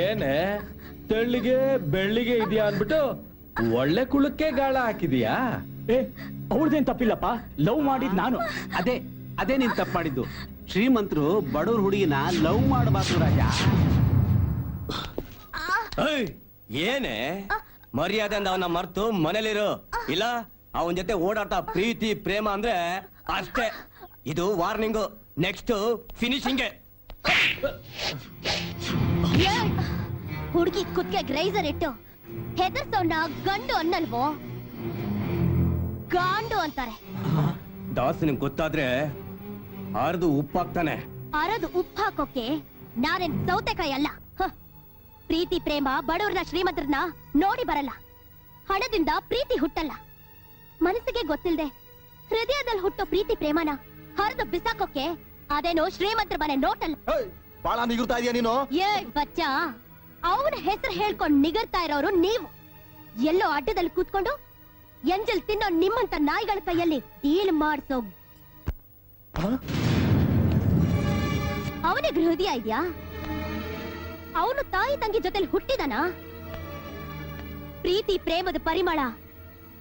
ಏನೇ ತೆಳ್ಳಿಗೆ ಬೆಳ್ಳಿಗೆ ಇದೆಯಾ ಅನ್ಬಿಟ್ಟು ಒಳ್ಳೆ ಕುಳಕ್ಕೆ ಗಾಳ ಹಾಕಿದೀಯಾ? ಅವ್ರದೇನ್ ತಪ್ಪಿಲ್ಲಪ್ಪ, ಲವ್ ಮಾಡಿದ್ ನಾನು. ಅದೇ ನೀನ್ ತಪ್ಪು ಮಾಡಿದ್ದು. ಶ್ರೀಮಂತರು ಬಡವ್ರ ಹುಡುಗಿನ ಲವ್ ಮಾಡಬಾರ್ದು ರಾಜ. ಏನೇ ಮರ್ಯಾದೆಯಿಂದ ಅವನ ಮರ್ತು ಮನೇಲಿರು, ಇಲ್ಲ ಅವನ ಜೊತೆ ಓಡಾಡ್ತಾ ಪ್ರೀತಿ ಪ್ರೇಮ ಅಂದ್ರೆ ಅಷ್ಟೇ. ಇದು ವಾರ್ನಿಂಗು, ನೆಕ್ಸ್ಟ್ ಫಿನಿಶಿಂಗ್. ಹುಡುಗಿ ಕುತ್ಕೆ ಗ್ರೈಸರ್ ಇಟ್ಟು ಹೆದರ್ಸೋಣ ಗಂಡು ಅನ್ನಲ್ವೋ, ಗಾಂಡು ಅಂತಾರೆ. ದಾಸನಿಗೆ ಗೊತ್ತಾದ್ರೆ ಅರ್ದು ಉಪ್ಪಾಗ್ತಾನೆ. ಅರದು ಉಪ್ಪು ಹಾಕೋಕೆ ನಾನೇನ್ ಸೌತೆಕಾಯಿ ಅಲ್ಲ. ಪ್ರೀತಿ ಪ್ರೇಮ ಬಡವ್ರನ್ನ ಶ್ರೀಮಂತರನ್ನ ನೋಡಿ ಬರಲ್ಲ. ಹಣದಿಂದ ಪ್ರೀತಿ ಹುಟ್ಟಲ್ಲ. ಮನಸ್ಸಿಗೆ ಗೊತ್ತಿಲ್ದೆ ಹೃದಯದಲ್ಲಿ ಹುಟ್ಟೋ ಪ್ರೀತಿ ಪ್ರೇಮನ ಹರಿದು ಬಿಸಾಕೋಕೆ ಅದೇನೋ ಶ್ರೀಮಂತರ ಮನೆ ನೋಟಲ್ಲ. ಬಾಳ ನಿಗುರ್ತಾ ಇದೀಯ ನೀನು. ಏ ಬಚ್ಚ, ಅವನ ಹೆಸರು ಹೇಳ್ಕೊಂಡು ನಿಗರ್ತಾ ಇರೋರು ನೀವು. ಎಲ್ಲೋ ಅಡ್ಡದಲ್ಲಿ ಕೂತ್ಕೊಂಡು ಎಂಜಲ್ ತಿನ್ನೋ ನಿಮ್ಮಂತ ನಾಯಿಗಳ ಕೈಯಲ್ಲಿ ಡೀಲ್ ಮಾಡ್ಸೋ ಅವನಿಗೆ ಹೃದಯ ಇದೆಯಾ? ಅವನು ತಾಯಿ ತಂಗಿ ಜೊತೆಲಿ ಹುಟ್ಟಿದನ? ಪ್ರೀತಿ ಪ್ರೇಮದ ಪರಿಮಳ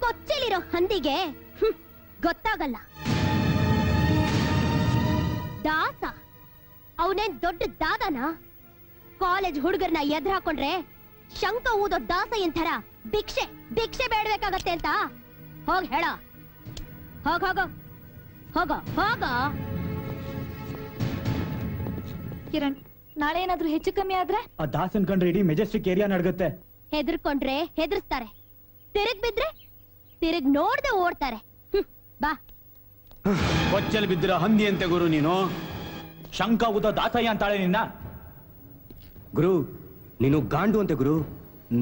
ಕೊಚ್ಚಲಿರೋ ಹಂದಿಗೆ ಗೊತ್ತಾಗಲ್ಲ. ದಾಸ ಅವನೇನ್ ದೊಡ್ಡ ದಾದನ? ಕಾಲೇಜ್ ಹುಡುಗರ್ನ ಎದುರು ಹಾಕೊಂಡ್ರೆ ಶಂಕ ಊದೋ ದಾಸ ಎಂಥರ ಭಿಕ್ಷೆ ಭಿಕ್ಷೆ ಬೇಡಬೇಕಾಗತ್ತೆ ಅಂತ ಹೋಗ್ ಹೇಳ. ಹೋಗ ಹೋಗ ಹೋಗ ಹೋಗ. ಕಿರಣ್, ನಾಳೆ ಏನಾದ್ರೂ ಹೆಚ್ಚು ಕಮ್ಮಿ ಆದ್ರೆ ಆ ದಾಸನ್ ಕಂಡ್ರೆ ಇಡೀ ಮೆಜೆಸ್ಟಿಕ್ ಏರಿಯಾ ನಡ್ಗುತ್ತೆ. ಹೆದರ್ಕೊಂಡ್ರೆ ಹೆದರ್ಸ್ತಾರೆ, ತಿರುಗ್ ಬಿದ್ರೆ ತಿರುಗ್ ನೋಡ್ದೆ ಓಡ್ತಾರೆ. ಬಾ. ಕೊಚ್ಚಲ್ ಬಿದ್ದಿರೋ ಹಂದಿ ಅಂತೆ ಗುರು ನೀನು. ಶಂಕ ಊದ ದಾಸಯ್ಯ ಅಂತಾಳೆ ನಿನ್ನ. ಗುರು ನೀನು ಗಾಂಡು ಅಂತೆ ಗುರು.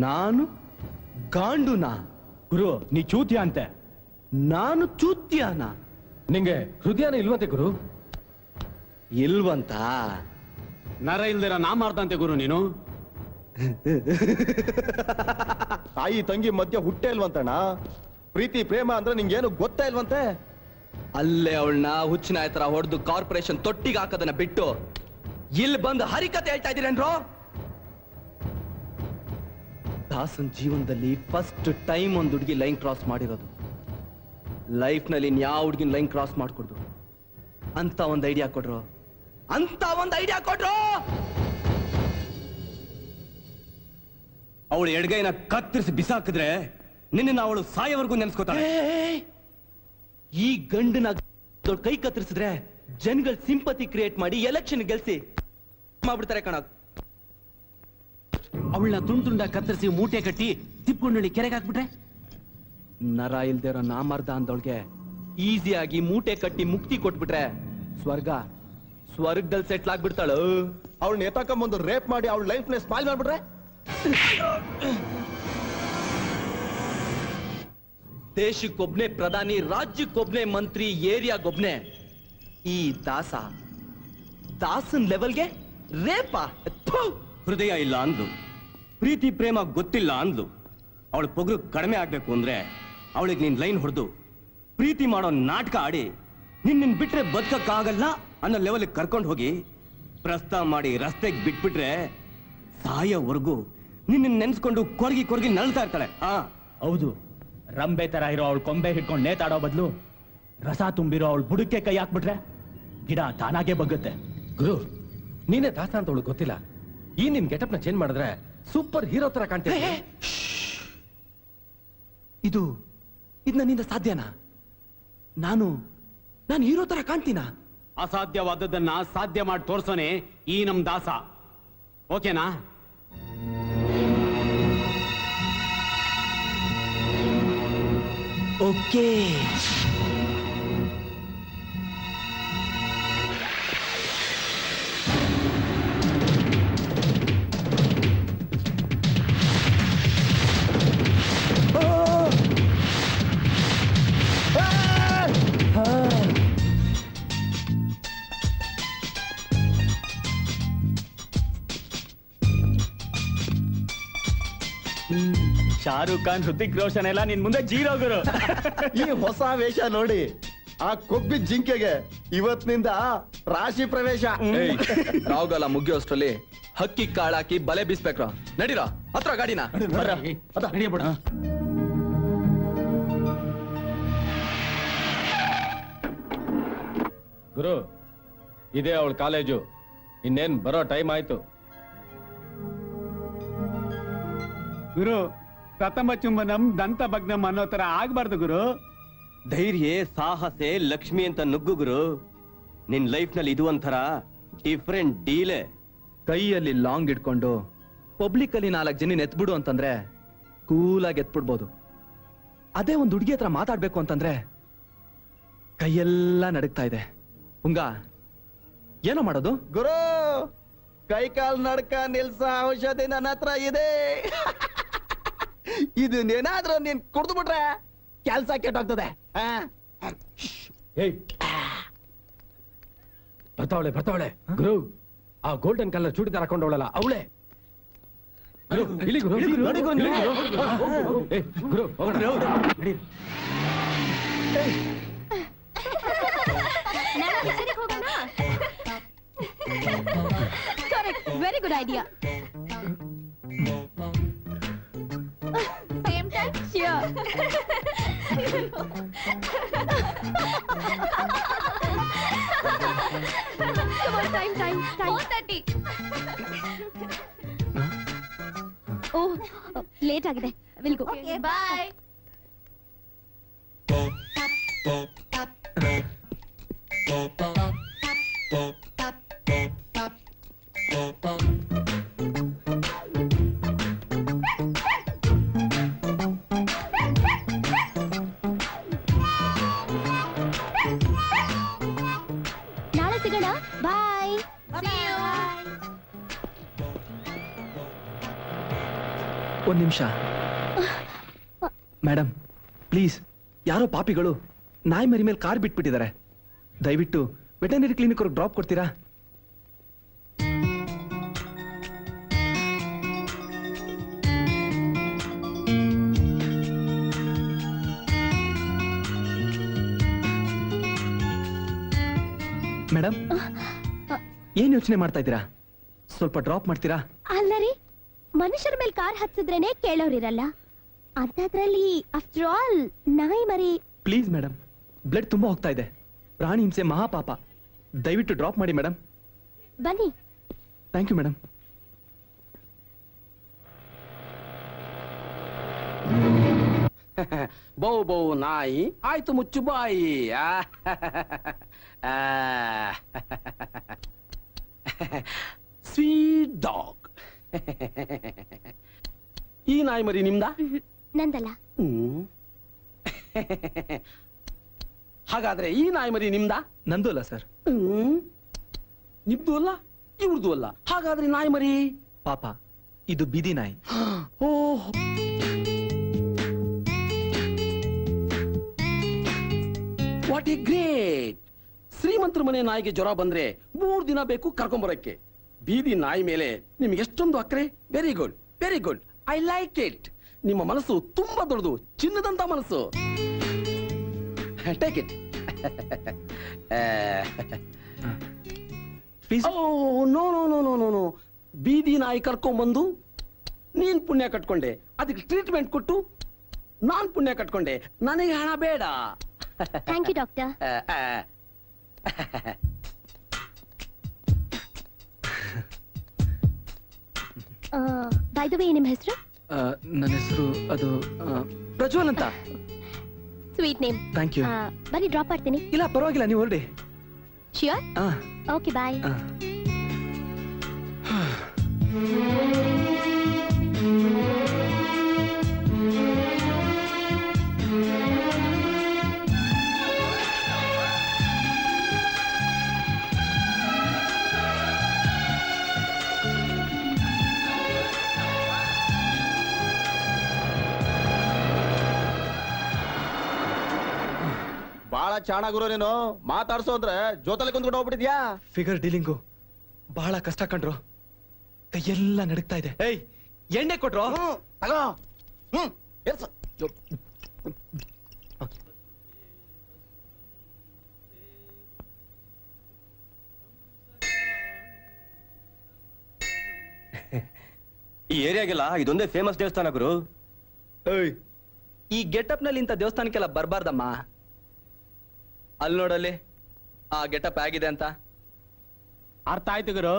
ನಾನು ಗಾಂಡುನಾ? ಗುರು ನೀ ಚೂತ್ಯ ಅಂತೆ. ನಾನು ಚೂತ್ಯಾನ? ನಿಂಗೆ ಹೃದಯನ ಇಲ್ವಂತೆ ಗುರು. ಇಲ್ವಂತ? ನರ ಇಲ್ದಿರ ನಾ ಮಾಡ್ದಂತೆ ಗುರು ನೀನು. ತಾಯಿ ತಂಗಿ ಮಧ್ಯ ಹುಟ್ಟೆ ಇಲ್ವಂತಣ್ಣ. ಪ್ರೀತಿ ಪ್ರೇಮ ಅಂದ್ರೆ ನಿಂಗೇನು ಗೊತ್ತೇ ಇಲ್ವಂತೆ. ಅಲ್ಲೇ ಅವಳನ್ನ ಹುಚ್ಚಿನ ತರ ಹೊಡೆದು ಕಾರ್ಪೊರೇಷನ್ ತೊಟ್ಟಿಗೆ ಹಾಕೋದನ್ನ ಬಿಟ್ಟು ಇಲ್ಲಿ ಬಂದು ಹರಿಕತೆ ಹೇಳ್ತಾ ಇದೀರೇನ್ರೋ? ದಾಸನ್ ಜೀವನದಲ್ಲಿ ಫಸ್ಟ್ ಟೈಮ್ ಒಂದು ಹುಡುಗಿ ಲೈನ್ ಕ್ರಾಸ್ ಮಾಡಿರೋದು. ಲೈಫ್ ನಲ್ಲಿ ಯಾವ ಹುಡುಗಿನ ಲೈನ್ ಕ್ರಾಸ್ ಮಾಡ್ಕೊಡ್ದು ಅಂತ ಒಂದ್ ಐಡಿಯಾ ಕೊಡ್ರು, ಅಂತ ಒಂದ್ ಐಡಿಯಾ ಕೊಡ್ರು. ಅವಳು ಎಡಗೈನ ಕತ್ತರಿಸಿ ಬಿಸಾಕಿದ್ರೆ ನಿನ್ನ ಅವಳು ಸಾಯವರೆಗೂ ನೆನ್ಸ್ಕೋತಾಳೆ. ಈ ಗಂಡನ ದೊಡ್ಡ ಕೈ ಕತ್ತರಿಸಿದ್ರೆ ಜನಗಳ ಸಿಂಪತಿ ಕ್ರಿಯೇಟ್ ಮಾಡಿ ಎಲೆಕ್ಷನ್ ಗೆಲ್ಸಿ ಮಾಡ್ಬಿಡ್ತಾರೆ ಕಣ. ಅವಳನ್ನ ತುಂಡ ಕತ್ತರಿಸಿ ಮೂಟೆ ಕಟ್ಟಿ ತಿಪ್ಪುಣ್ಣಿ ಕೆರೆಗೆ ಹಾಕ್ಬಿಟ್ರೆ ನರ ಇಲ್ದಿರೋ ನಾಮರ್ದ ಅಂದವಳಿಗೆ ಈಸಿಯಾಗಿ ಮೂಟೆ ಕಟ್ಟಿ ಮುಕ್ತಿ ಕೊಟ್ಬಿಟ್ರೆ ಸ್ವರ್ಗದಲ್ಲಿ ಸೆಟ್ಲ್ ಆಗ್ಬಿಡ್ತಾಳು. ಅವಳು ನೇತಾಕೊಂಬಂದು ರೇಪ್ ಮಾಡಿ ಅವಳ ಲೈಫ್ ನ ಸ್ಪಾಯ್ಲ್ ಮಾಡ್ಬಿಟ್ರೆ ದೇಶಕ್ಕೊಬ್ನೇ ಪ್ರಧಾನಿ, ರಾಜ್ಯಕ್ಕೊಬ್ನೇ ಮಂತ್ರಿ, ಏರಿಯಾಗೊಬ್ನೇ. ಈ ದಾಸನ್ ಲೆವೆಲ್ಗೆ ರೇಪಾ? ಹೃದಯ ಇಲ್ಲ ಅಂದ್ಲು, ಪ್ರೀತಿ ಪ್ರೇಮ ಗೊತ್ತಿಲ್ಲ ಅಂದ್ಲು. ಅವಳು ಪೊಗರು ಕಡಿಮೆ ಆಗ್ಬೇಕು ಅಂದ್ರೆ ಅವಳಿಗೆ ನೀನ್ ಲೈನ್ ಹೊಡೆದು ಪ್ರೀತಿ ಮಾಡೋ ನಾಟಕ ಆಡಿ ನಿನ್ನ ಬಿಟ್ರೆ ಬದುಕಕ್ಕಾಗಲ್ಲ ಅನ್ನೋ ಲೆವೆಲ್ ಕರ್ಕೊಂಡು ಹೋಗಿ ಪ್ರಸ್ತಾವ ಮಾಡಿ ರಸ್ತೆಗೆ ಬಿಟ್ಬಿಟ್ರೆ ಸಾಯೋವರೆಗೂ ನಿನ್ನ ನೆನ್ಸ್ಕೊಂಡು ಕೊರಗಿ ನಳ್ತಾ ಇರ್ತಾಳೆ. ಹೌದು, ರಂಬೆ ತರ ಇರೋ ಅವಳು ಕೊಂಬೆ ಹಿಡ್ಕೊಂಡು ನೇತಾಡೋ ಬದಲು ರಸ ತುಂಬಿರೋ ಅವಳು ಬುಡಕ್ಕೆ ಕೈ ಹಾಕ್ಬಿಟ್ರೆ ಗಿಡ ತಾನಾಗೆ ಬಗ್ಗುತ್ತೆ. ಗುರು ನೀನೇ ದಾಸ ಅಂತ ಅವಳು ಗೊತ್ತಿಲ್ಲ. ಈ ನಿನ್ ಗೆಟಪ್ ನ ಚೇಂಜ್ ಮಾಡಿದ್ರೆ ಸೂಪರ್ ಹೀರೋ ತರ ಕಾಣ್ತೇವೆ. ಇದು ನನ್ನಿಂದ ಸಾಧ್ಯನಾ? ನಾನು ಹೀರೋ ತರ ಕಾಣ್ತೀನಾ? ಅಸಾಧ್ಯವಾದದ್ದನ್ನ ಸಾಧ್ಯ ಮಾಡಿ ತೋರ್ಸೋನೆ ಈ ನಮ್ ದಾಸ. ಓಕೆನಾ? ಓಕೆ. ಶಾರುಖ್ ಖಾನ್ ಹೃತಿಕ್ ರೋಷನ್ ಎಲ್ಲ ನಿನ್ ಮುಂದೆ ಜೀರೋ ಗುರು. ಈ ಹೊಸ ವೇಷ ನೋಡಿ ಆ ಕೊಬ್ಬಿದ ಜಿಂಕೆಗೆ ಇವತ್ತಿನಿಂದ ರಾಶಿ ಪ್ರವೇಶ. ರಾವ್ಗಾಲ ಮುಗಿಯೋಷ್ಟ್ರಲ್ಲಿ ಹಕ್ಕಿ ಕಾಳಾಕಿ ಬಲೆ ಬೀಸ್ಬೇಕ್ರ. ನಡೀರ ಹತ್ರ ಗಾಡಿನ. ಗುರು ಇದೇ ಅವಳ ಕಾಲೇಜು, ಇನ್ನೇನ್ ಬರೋ ಟೈಮ್ ಆಯ್ತು. ಗುರು ಪ್ರಥಮ ಚುಂಬನಂ ದಂತ ಭಗ್ನಂ ಅನ್ನೋ ತರ ಆಗ್ಬಾರ್ದು ಗುರು. ಧೈರ್ಯ ಸಾಹಸೆ ಲಕ್ಷ್ಮಿ ಅಂತ ನುಗ್ಗು ಗುರು. ನಿನ್ ಲೈಫ್ ನಲ್ಲಿ ಇದು ಒಂಥರ ಡಿಫ್ರೆಂಟ್ ಡೀಲೆ. ಕೈಯಲ್ಲಿ ಲಾಂಗ್ ಇಟ್ಕೊಂಡು ಪಬ್ಲಿಕ್ ಅಲ್ಲಿ 4 ಜನ ಎತ್ಬಿಡು ಅಂತಂದ್ರೆ ಕೂಲಾಗಿ ಎತ್ಬಿಡ್ಬೋದು. ಅದೇ ಒಂದ್ ಹುಡುಗಿ ಹತ್ರ ಮಾತಾಡ್ಬೇಕು ಅಂತಂದ್ರೆ ಕೈಯೆಲ್ಲ ನಡುಗ್ತಾ ಇದೆ. ಹುಂಗ ಏನೋ ಮಾಡೋದು? ಗುರು ಕೈ ಕಾಲ್ ನಡ್ಕ ನಿಲ್ಸ ಔಷಧಿ ನನ್ನ ಹತ್ರ ಇದೆ. ಇದನ್ನೇನಾದ್ರೂ ನೀನ್ ಕುಡ್ದು ಬಿಟ್ರೆ ಕೆಲ್ಸ ಕೆಟ್ಟೋಗ್ತದೆ. ಬರ್ತಾವಳೆ ಗುರು. ಆ ಗೋಲ್ಡನ್ ಕಲರ್ ಚೂಡಿದಾರ ಹಾಕೊಂಡವಳಲ್ಲ ಅವಳೆ. ಗುರು ಇಲ್ಲಿ ಗುರು, ನೋಡಿ ಗುರು, ಇಲ್ಲಿ ಗುರು. ಗುರು ಹೋಗೋಣ. ನಡಿ. Correct, very good idea. Same time sure. Come on, time. 4:30. Oh late ಆಗಿದೆ. Will go. Okay bye. ನಾಳೆ ಸಿಗೋಣ. ಬಾಯ್. ಒಂದ್ ನಿಮಿಷ ಮೇಡಮ್, ಪ್ಲೀಸ್. ಯಾರೋ ಪಾಪಿಗಳು ನಾಯಿ ಮರಿ ಮೇಲೆ ಕಾರ್ ಬಿಟ್ಬಿಟ್ಟಿದ್ದಾರೆ. ದಯವಿಟ್ಟು ವೆಟರ್ನರಿ ಕ್ಲಿನಿಕ್ ಅವ್ರಿಗೆ ಡ್ರಾಪ್ ಕೊಡ್ತೀರಾ? ಮೇಡಮ್, ಏನ್ ಯೋಚನೆ ಮಾಡ್ತಾ ಇದ್ದೀರಾ? ಸ್ವಲ್ಪ ಡ್ರಾಪ್ ಮಾಡ್ತೀರಾ? ಅಲ್ಲರಿ, ಮನುಷ್ಯರ ಮೇಲೆ ಕಾರ್ ಹತ್ತಿದ್ರೇನೆ ಕೇಳೋರಿರಲ್ಲ. ಅಂತದ್ರಲ್ಲಿ ಆಫ್ಟರ್ ಆಲ್ ನಾಯಿ ಮರಿ. ಪ್ಲೀಸ್ ಮೇಡಮ್, ಬ್ಲಡ್ ತುಂಬಾ ಹೋಗ್ತಾ ಇದೆ. ಪ್ರಾಣಿ ಹಿಂಸೆ ಮಹಾಪಾಪ. ದಯವಿಟ್ಟು ಡ್ರಾಪ್ ಮಾಡಿ ಮೇಡಮ್. ಬನ್ನಿ. Thank you madam. ಬೌ ನಾಯಿ ಆಯ್ತು ಮುಚ್ಚು ಬಾಯಿ. Sweet dog. ಈ ನಾಯಿ ಮರಿ ನಿಮ್ದ? ನಂದಲ್ಲ. ಹಾಗಾದ್ರೆ ಈ ನಾಯಿ ಮರಿ ನಿಮ್ದ? ನಂದು ಅಲ್ಲ ಸರ್. ನಿಮ್ದು ಅಲ್ಲ, ಇವ್ರದ್ದು ಅಲ್ಲ. ಹಾಗಾದ್ರೆ ನಾಯಿ ಮರಿ ಪಾಪ ಇದು ಬೀದಿ ನಾಯಿ. ಓಹ್, ವಾಟ್ ಎ ಗ್ರೇಟ್. ಶ್ರೀಮಂತರ ಮನೆ ನಾಯಿಗೆ ಜ್ವರ ಬಂದ್ರೆ 3 ದಿನ ಬೇಕು ಕರ್ಕೊಂಬರಕ್ಕೆ. ಬೀದಿ ನಾಯಿ ಮೇಲೆ ನಿಮ್ಗೆ ಎಷ್ಟೊಂದು ಅಕ್ರೆ. Very good, very good. I like it. ನಿಮ್ಮ ಮನಸ್ಸು ತುಂಬಾ ದೊಡ್ಡದು, ಚಿನ್ನದಂತ ಮನಸ್ಸು. Take it. No no no no no no. ಬೀದಿ ನಾಯಿ ಕರ್ಕೊಂಡ್ಬಂದು ನೀನ್ ಪುಣ್ಯ ಕಟ್ಕೊಂಡೆ, ಅದಕ್ಕೆ ಟ್ರೀಟ್ಮೆಂಟ್ ಕೊಟ್ಟು ನಾನ್ ಪುಣ್ಯ ಕಟ್ಕೊಂಡೆ. ನನಗೆ ಹಣ ಬೇಡ. Thank you doctor. By the way, ನಿಮ್ಮ ಹೆಸರು? ನನ್ನ ಹೆಸರು ಅದು ಪ್ರಜ್ವಲ್ ಅಂತ. Sweet name. Thank you. ಬನ್ನಿ, ಡ್ರಾಪ್ ಮಾಡ್ತೀನಿ. ಇಲ್ಲ ಪರವಾಗಿಲ್ಲ, ನೀವು ಹೊರಡಿ. ಶ್ಯೂರ್. Okay bye. ಬಹಳ ಚಾಣ ಗುರು ನೀನು. ಮಾತಾಡ್ಸೋ ಅಂದ್ರೆ ಜೊತೆಲಿ ಕುಂತ್ಕೊಂಡು ಹೋಗ್ಬಿಟ್ಟಿದ್ಯಾ? ಫಿಗರ್ ಡೀಲಿಂಗು ಬಹಳ ಕಷ್ಟ ಕಂಡ್ರು. ಕೈಯೆಲ್ಲ ನಡುಗ್ತಾ ಇದೆ. ಏಯ್, ಎಣ್ಣೆ ಕೊಟ್ರು ತಗೋ ಎರ್ಸು. ಈ ಏರಿಯಾಗೆಲ್ಲ ಇದೊಂದೇ ಫೇಮಸ್ ದೇವಸ್ಥಾನ ಗುರು. ಈ ಗೆಟಪ್ ನಲ್ಲಿ ಇಂಥ ದೇವಸ್ಥಾನಕ್ಕೆಲ್ಲ ಬರ್ಬಾರ್ದಮ್ಮ. ಅಲ್ಲಿ ನೋಡಲ್ಲಿ ಆ ಗೆಟಪ್ ಆಗಿದೆ ಅಂತ. ಅರ್ಥ ಆಯ್ತು ಗುರು.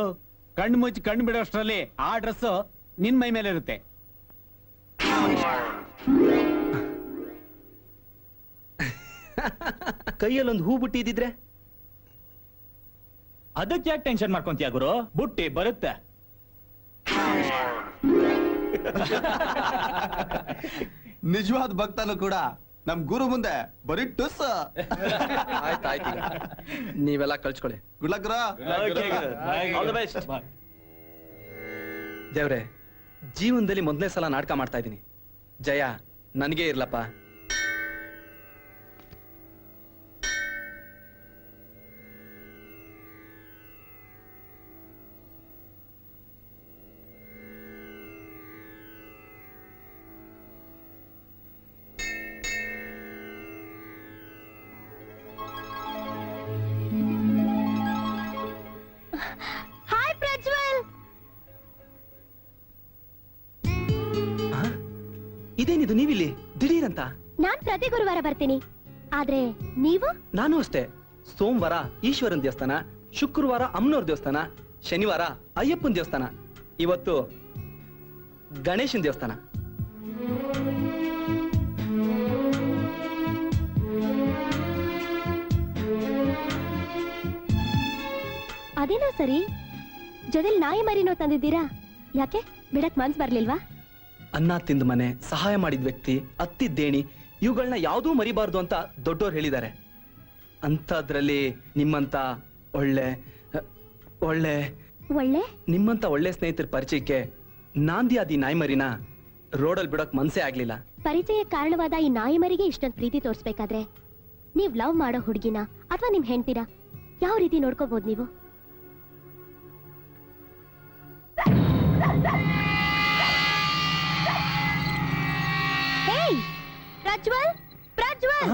ಕಣ್ಣು ಮುಚ್ಚಿ ಕಣ್ಣು ಬಿಡೋಷ್ಟ್ರಲ್ಲಿ ಆ ಡ್ರೆಸ್ ನಿನ್ ಮೈ ಮೇಲೆ ಇರುತ್ತೆ. ಕೈಯಲ್ಲೊಂದು ಹೂ ಬುಟ್ಟಿ ಇದ್ದಿದ್ರೆ ಅದಕ್ಕೆ ಯಾಕೆ ಟೆನ್ಷನ್ ಮಾಡ್ಕೊಂತೀಯ ಗುರು? ಬುಟ್ಟಿ ಬರುತ್ತೆ. ನಿಜವಾದ ಭಕ್ತನು ಕೂಡ ನಮ್ ಗುರು ಮುಂದೆ ಬರೀ ಟುಸ್. ಆಯ್ತಾಯ್ತು, ನೀವೆಲ್ಲ ಕಳ್ಸ್ಕೊಳ್ಳಿ. ಗುಡ್ ಲಕ್ ಗುರು. ದೇವ್ರೆ, ಜೀವನದಲ್ಲಿ ಮೊದಲನೇ ಸಲ ನಾಟಕ ಮಾಡ್ತಾ ಇದ್ದೀನಿ. ಜಯ ನನಗೆ ಇರ್ಲಪ್ಪ. ಹಾಯ್ ಪ್ರಜ್ವಲ್. ಇದೇನಿದು ನೀವಿಲ್ಲಿ ದಿಢೀರಂತ? ನಾನ್ ಪ್ರತಿ ಗುರುವಾರ ಬರ್ತೀನಿ. ಆದ್ರೆ ನೀವು? ನಾನು ಅಷ್ಟೇ. ಸೋಮವಾರ ಈಶ್ವರನ್ ದೇವಸ್ಥಾನ, ಶುಕ್ರವಾರ ಅಮ್ಮನವ್ರ ದೇವಸ್ಥಾನ, ಶನಿವಾರ ಅಯ್ಯಪ್ಪನ ದೇವಸ್ಥಾನ, ಇವತ್ತು ಗಣೇಶನ್ ದೇವಸ್ಥಾನ. ಅದೇನೋ ಸರಿ, ಜೊತೆಲಿ ನಾಯಿ ಮರಿನೋ ತಂದಿದ್ದೀರಾ. ಯಾಕೆ ಬಿಡಕ್ ಮನ್ಸ್ ಬರ್ಲಿಲ್ವಾ? ಅನ್ನ ತಿಂದ ಮನೆ, ಸಹಾಯ ಮಾಡಿದ ವ್ಯಕ್ತಿ, ಅತ್ತಿದ್ದೇಣಿ, ಇವುಗಳನ್ನ ಯಾವುದೂ ಮರಿಬಾರ್ದು ಅಂತ ದೊಡ್ಡೋರು ಹೇಳಿದ್ದಾರೆ. ಅಂಥದ್ರಲ್ಲಿ ನಿಮ್ಮಂತ ಒಳ್ಳೆ ಒಳ್ಳೆ ಒಳ್ಳೆ ನಿಮ್ಮಂತ ಒಳ್ಳೆ ಸ್ನೇಹಿತರ ಪರಿಚಯಕ್ಕೆ ನಾಂದಿ ಆದಿ ನಾಯಿ ಮರಿನ ರೋಡಲ್ಲಿ ಬಿಡೋಕ್ ಮನ್ಸೇ ಆಗ್ಲಿಲ್ಲ. ಪರಿಚಯ ಕಾರಣವಾದ ಈ ನಾಯಿ ಮರಿಗೆ ಇಷ್ಟೊಂದು ಪ್ರೀತಿ ತೋರಿಸ್ಬೇಕಾದ್ರೆ ನೀವ್ ಲವ್ ಮಾಡೋ ಹುಡುಗಿನ ಅಥವಾ ನಿಮ್ ಹೆಂಡ್ತಿನ ಯಾವ ರೀತಿ ನೋಡ್ಕೋಬಹುದು ನೀವು? ಪ್ರಜ್ವಲ್, ಪ್ರಜ್ವಲ್,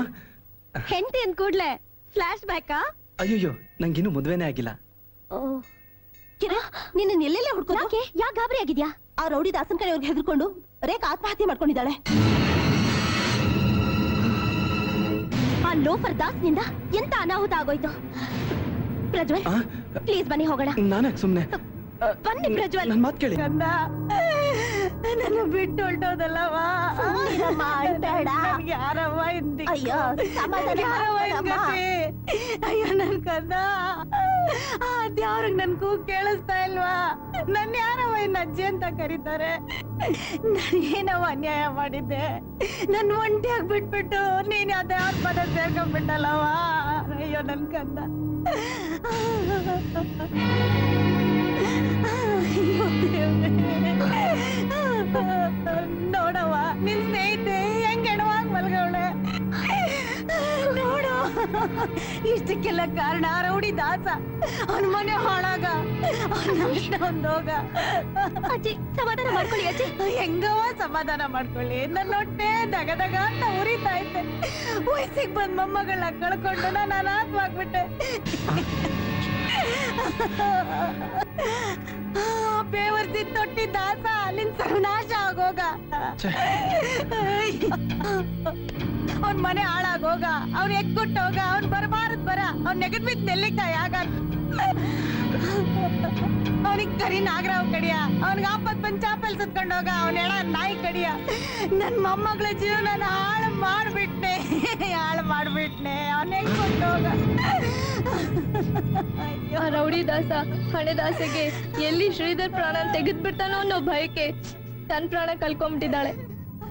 ಹೆಂಡತಿ ಅಂದ್ ಕೂಡ್ಲೆ ಫ್ಲಾಶ್ ಬ್ಯಾಕಾ? ಅಯ್ಯಯ್ಯೋ, ನಂಗಿನ್ನೂ ಮದ್ವೆನೇ ಆಗಿಲ್ಲ. ನಿನ್ನ ಎಲ್ಲೆಲ್ಲೇ ಹುಡ್ಕೋ. ಯಾಕೆ ಗಾಬರಿ ಆಗಿದ್ಯಾ? ಆ ರೌಡಿ ದಾಸನ್ ಕಡೆಯವ್ರಿಗೆ ಹೆದರ್ಕೊಂಡು ರೇಖಾ ಆತ್ಮಹತ್ಯೆ ಮಾಡ್ಕೊಂಡಿದ್ದಾಳೆ. ಆ ಲೋಫರ್ ದಾಸ್ನಿಂದ ಎಂತ ಅನಾಹುತ ಆಗೋಯ್ತು? ಪ್ರಜ್ವಲ್, ಪ್ಲೀಸ್ ಬನ್ನಿ ಹೋಗೋಣ. ನಾನ್ಯಾಕೆ ಸುಮ್ನೆ? ಬನ್ನಿ ಪ್ರಜ್ವಲ್. ನನ್ ಮಾತ್ ಕೇಳಿ. ನನ್ನ ಬಿಟ್ಟು ಹೊರಟೋದಲ್ಲವಾ? ಅಯ್ಯೋ ಅಯ್ಯೋ ನನ್ ಕಂದ, ಅದ್ಯಾವ್ರಿಗೆ ನನ್ ಕೂಗ್ ಕೇಳಿಸ್ತಾ ಇಲ್ವಾ? ನನ್ ಯಾರವ ಇನ್ನ ಅಜ್ಜಿ ಅಂತ ಕರೀತಾರೆ. ನಾನು ಏನವ ಅನ್ಯಾಯ ಮಾಡಿದ್ದೆ? ನನ್ ಒಂಟಿಯಾಗಿ ಬಿಟ್ಬಿಟ್ಟು ನೀನ್ ಅದ್ಯಾವ್ರ ಪದ ಸೇರ್ಕೊಂಡ್ಬಿಟ್ಟಲ್ಲವಾ? ಅಯ್ಯೋ ನನ್ ಕಂದ. ನೋಡವ, ನಿನ್ ಸ್ನೇಹಿತೆ ಹೆಂಗ್ ಎಡವಾಗ ಮಲ್ಗವಳೆ ನೋಡು. ಇಷ್ಟಕ್ಕೆಲ್ಲ ಕಾರಣ ರೌಡಿ ದಾಸ. ಅವನ ಮನೆ ಹಾಳಾಗ, ಒಂದೋಗ. ಅಜ್ಜಿ ಸಮಾಧಾನ ಮಾಡ್ಕೊಳ್ಳಿ ಅಜ್ಜಿ. ಹೆಂಗವ ಸಮಾಧಾನ ಮಾಡ್ಕೊಳ್ಳಿ? ನನ್ನ ಹೊಟ್ಟೆ ದಗದಗ ಅಂತ ಉರಿತಾ ಇದ್ದೆ. ವಯಸ್ಸಿಗೆ ಬಂದ್ ಮೊಮ್ಮಗಳನ್ನ ಕಳ್ಕೊಂಡು ನಾನು ಅನಾಥವಾಗ್ಬಿಟ್ಟೆ. ಬೇವರ್ಸಿ ತೊಟ್ಟಿ ದಾಸ ನಿನ್ ಸರ್ವನಾಶ ಆಗೋಗ. ಅವನ್ ಮನೆ ಹಾಳಾಗೋಗ, ಅವ್ನ್ ಎಕ್ಕೊಟ್ಟೋಗ, ಅವ್ನ್ ಬರಬಾರದ್ ಬರ, ಅವ್ನ್ ನೆಗದ್ ಬಿದ್ದು ನೆಲ್ಲಿಕಾಯಿ ಆಗ. ಅವನಿಗೆ ಕರಿ ನಾಗರಾವ್ ಕಡಿಯ, ಅವನಿಗೆ ಆಪತ್ ಬಂದ್ ಚಾಪಲ್ ಸುತ್ಕೊಂಡೋಗ, ಅವನ್ ಎಳ ನಾಯಿ ಕಡಿಯ. ನನ್ ಮೊಮ್ಮಗಳ ಜೀವನ ಹಾಳು ಮಾಡ್ಬಿಟ್ನೆ, ಹಾಳು ಮಾಡ್ಬಿಟ್ನೆ. ಅವನ್ ಹೆಂಗ್ ಕೊಟ್ಟೋಗ. ರೌಡಿ ದಾಸ ಹಣೆ ದಾಸೆಗೆ ಎಲ್ಲಿ ಶ್ರೀಧರ್ ಪ್ರಾಣ ತೆಗೆದ್ಬಿಡ್ತಾನೋ ಅನ್ನೋ ಭಯಕ್ಕೆ ತನ್ ಪ್ರಾಣ ಕಳ್ಕೊಂಡ್ಬಿಟ್ಟಿದ್ದಾಳೆ.